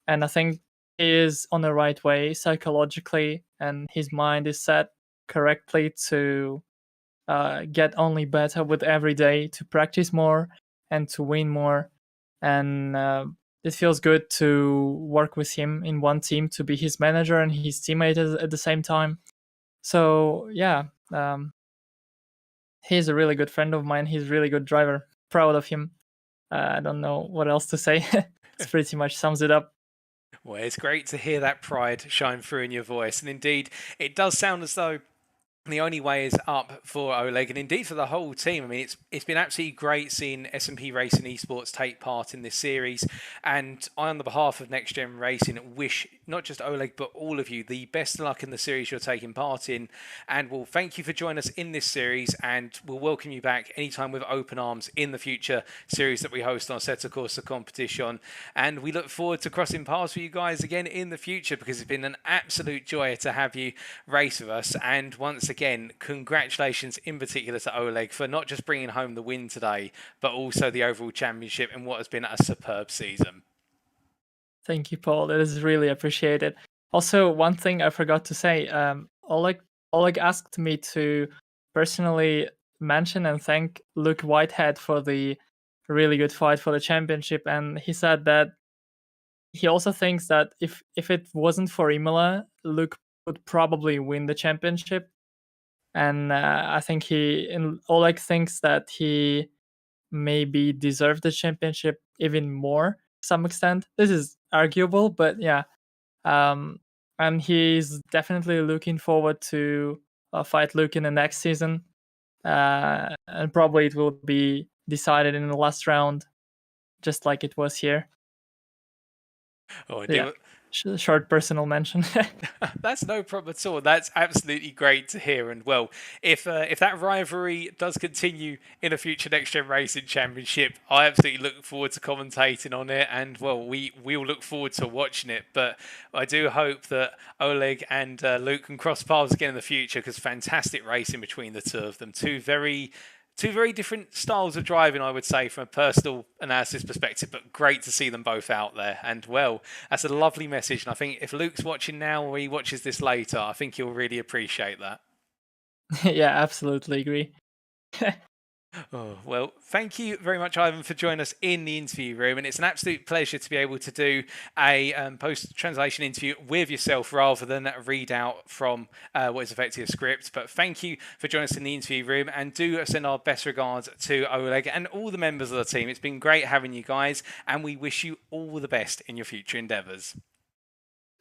And I think he is on the right way psychologically, and his mind is set correctly to get only better with every day, to practice more and to win more. And it feels good to work with him in one team, to be his manager and his teammate at the same time. So yeah, he's a really good friend of mine. He's a really good driver. Proud of him. I don't know what else to say. It's pretty much sums it up. Well, it's great to hear that pride shine through in your voice. And indeed, it does sound as though the only way is up for Oleg and indeed for the whole team. I mean, it's been absolutely great seeing SMP Racing Esports take part in this series. And I, on the behalf of NXTGEN Racing, wish not just Oleg, but all of you the best of luck in the series you're taking part in. And we'll thank you for joining us in this series, and we'll welcome you back anytime with open arms in the future series that we host on Assetto Corsa Competizione. And we look forward to crossing paths with you guys again in the future, because it's been an absolute joy to have you race with us. And once again, congratulations in particular to Oleg for not just bringing home the win today, but also the overall championship in what has been a superb season. Thank you, Paul. That is really appreciated. Also, one thing I forgot to say, Oleg asked me to personally mention and thank Luke Whitehead for the really good fight for the championship, and he said that he also thinks that if it wasn't for Imola, Luke would probably win the championship. And I think Oleg thinks that he maybe deserved the championship even more to some extent. This is arguable, but yeah. And he's definitely looking forward to fight Luke in the next season. And probably it will be decided in the last round, just like it was here. Oh, yeah. Short personal mention. That's no problem at all. That's absolutely great to hear. And well, if that rivalry does continue in a future NXTGEN Racing Championship, I absolutely look forward to commentating on it. And well, we'll look forward to watching it. But I do hope that Oleg and Luke can cross paths again in the future, because fantastic racing between the two of them. Two very different styles of driving, I would say, from a personal analysis perspective, but great to see them both out there. And, well, that's a lovely message. And I think if Luke's watching now or he watches this later, I think he'll really appreciate that. Yeah, absolutely agree. Oh, well, thank you very much, Ivan, for joining us in the interview room. And it's an absolute pleasure to be able to do a post-translation interview with yourself rather than read out from what is effectively a script. But thank you for joining us in the interview room, and do send our best regards to Oleg and all the members of the team. It's been great having you guys, and we wish you all the best in your future endeavours.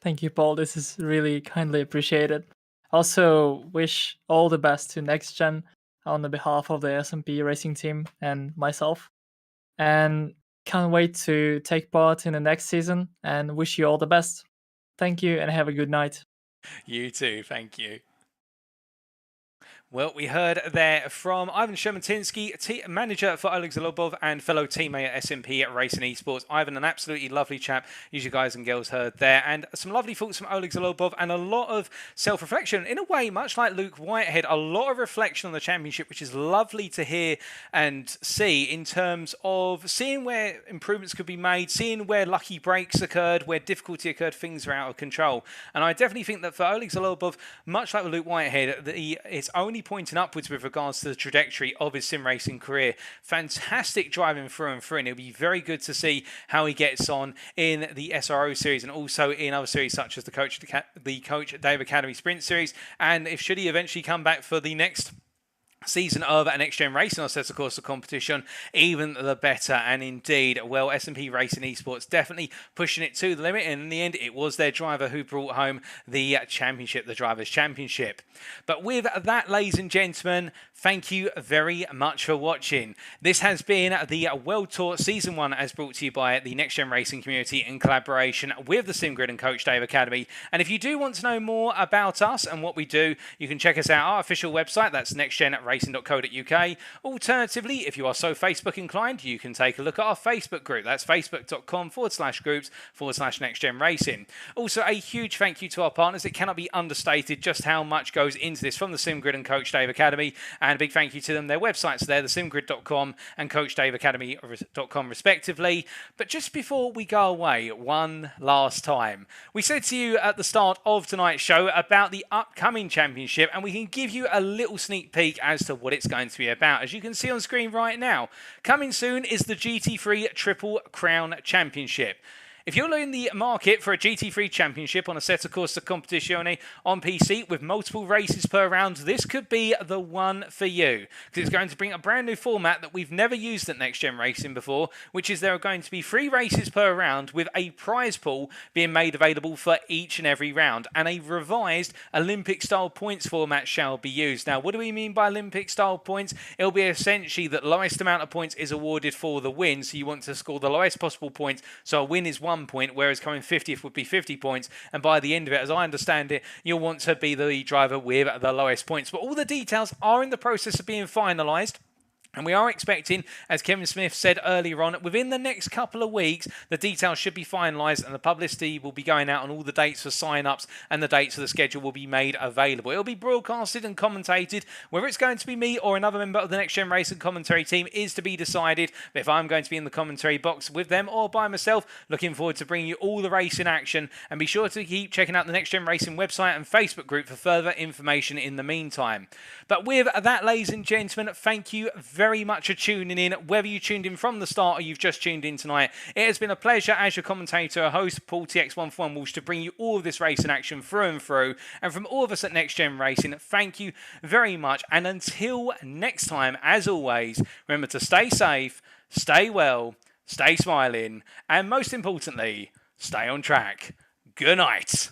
Thank you, Paul. This is really kindly appreciated. Also, wish all the best to NXTGEN on the behalf of the SMP Racing team and myself. And can't wait to take part in the next season, and wish you all the best. Thank you and have a good night. You too. Thank you. Well, we heard there from Ivan Shermatinsky, manager for Oleg Zholobov and fellow teammate at SMP Racing Esports. Ivan, an absolutely lovely chap, as you guys and girls heard there, and some lovely thoughts from Oleg Zholobov and a lot of self-reflection. In a way, much like Luke Whitehead, a lot of reflection on the championship, which is lovely to hear and see in terms of seeing where improvements could be made, seeing where lucky breaks occurred, where difficulty occurred, things are out of control. And I definitely think that for Oleg Zholobov, much like with Luke Whitehead, it's only pointing upwards with regards to the trajectory of his sim racing career. Fantastic driving through and through, and it'll be very good to see how he gets on in the SRO series and also in other series such as the Coach Dave Academy Sprint Series, and if should he eventually come back for the next season of NXTGEN Racing on Assetto Corsa Competition, even the better. And indeed, well, SMP Racing Esports definitely pushing it to the limit, and in the end it was their driver who brought home the championship, the Drivers' Championship. But with that, ladies and gentlemen, thank you very much for watching. This has been the World Tour Season 1 as brought to you by the NXTGEN Racing community in collaboration with the SimGrid and Coach Dave Academy. And if you do want to know more about us and what we do, you can check us out our official website, that's nextgenracing.co.uk. Alternatively, if you are so Facebook inclined, you can take a look at our Facebook group. That's facebook.com/groups/NextGen Racing. Also, a huge thank you to our partners. It cannot be understated just how much goes into this from the SimGrid and Coach Dave Academy. And a big thank you to them. Their websites are there, thesimgrid.com and CoachDaveAcademy.com respectively. But just before we go away, one last time, we said to you at the start of tonight's show about the upcoming championship, and we can give you a little sneak peek as to what it's going to be about. As you can see on screen right now, coming soon is the GT3 Triple Crown Championship. If you're in the market for a GT3 Championship on Assetto Corsa Competizione on PC with multiple races per round, this could be the one for you, because it's going to bring a brand new format that we've never used at NXTGEN Racing before, which is there are going to be 3 races per round with a prize pool being made available for each and every round, and a revised Olympic-style points format shall be used. Now, what do we mean by Olympic-style points? It'll be essentially that lowest amount of points is awarded for the win, so you want to score the lowest possible points, so a win is 1 point, whereas coming 50th would be 50 points, and by the end of it, as I understand it, you'll want to be the driver with the lowest points. But all the details are in the process of being finalised. And we are expecting, as Kevin Smith said earlier on, within the next couple of weeks, the details should be finalised and the publicity will be going out on all the dates for sign-ups and the dates of the schedule will be made available. It'll be broadcasted and commentated. Whether it's going to be me or another member of the NXTGEN Racing commentary team is to be decided. But if I'm going to be in the commentary box with them or by myself, looking forward to bringing you all the racing action. And be sure to keep checking out the NXTGEN Racing website and Facebook group for further information in the meantime. But with that, ladies and gentlemen, thank you very much for tuning in, whether you tuned in from the start or you've just tuned in tonight. It has been a pleasure as your commentator, host, Paul TX141 Walsh, to bring you all of this racing action through and through. And from all of us at NXTGEN Racing, thank you very much. And until next time, as always, remember to stay safe, stay well, stay smiling, and most importantly, stay on track. Good night.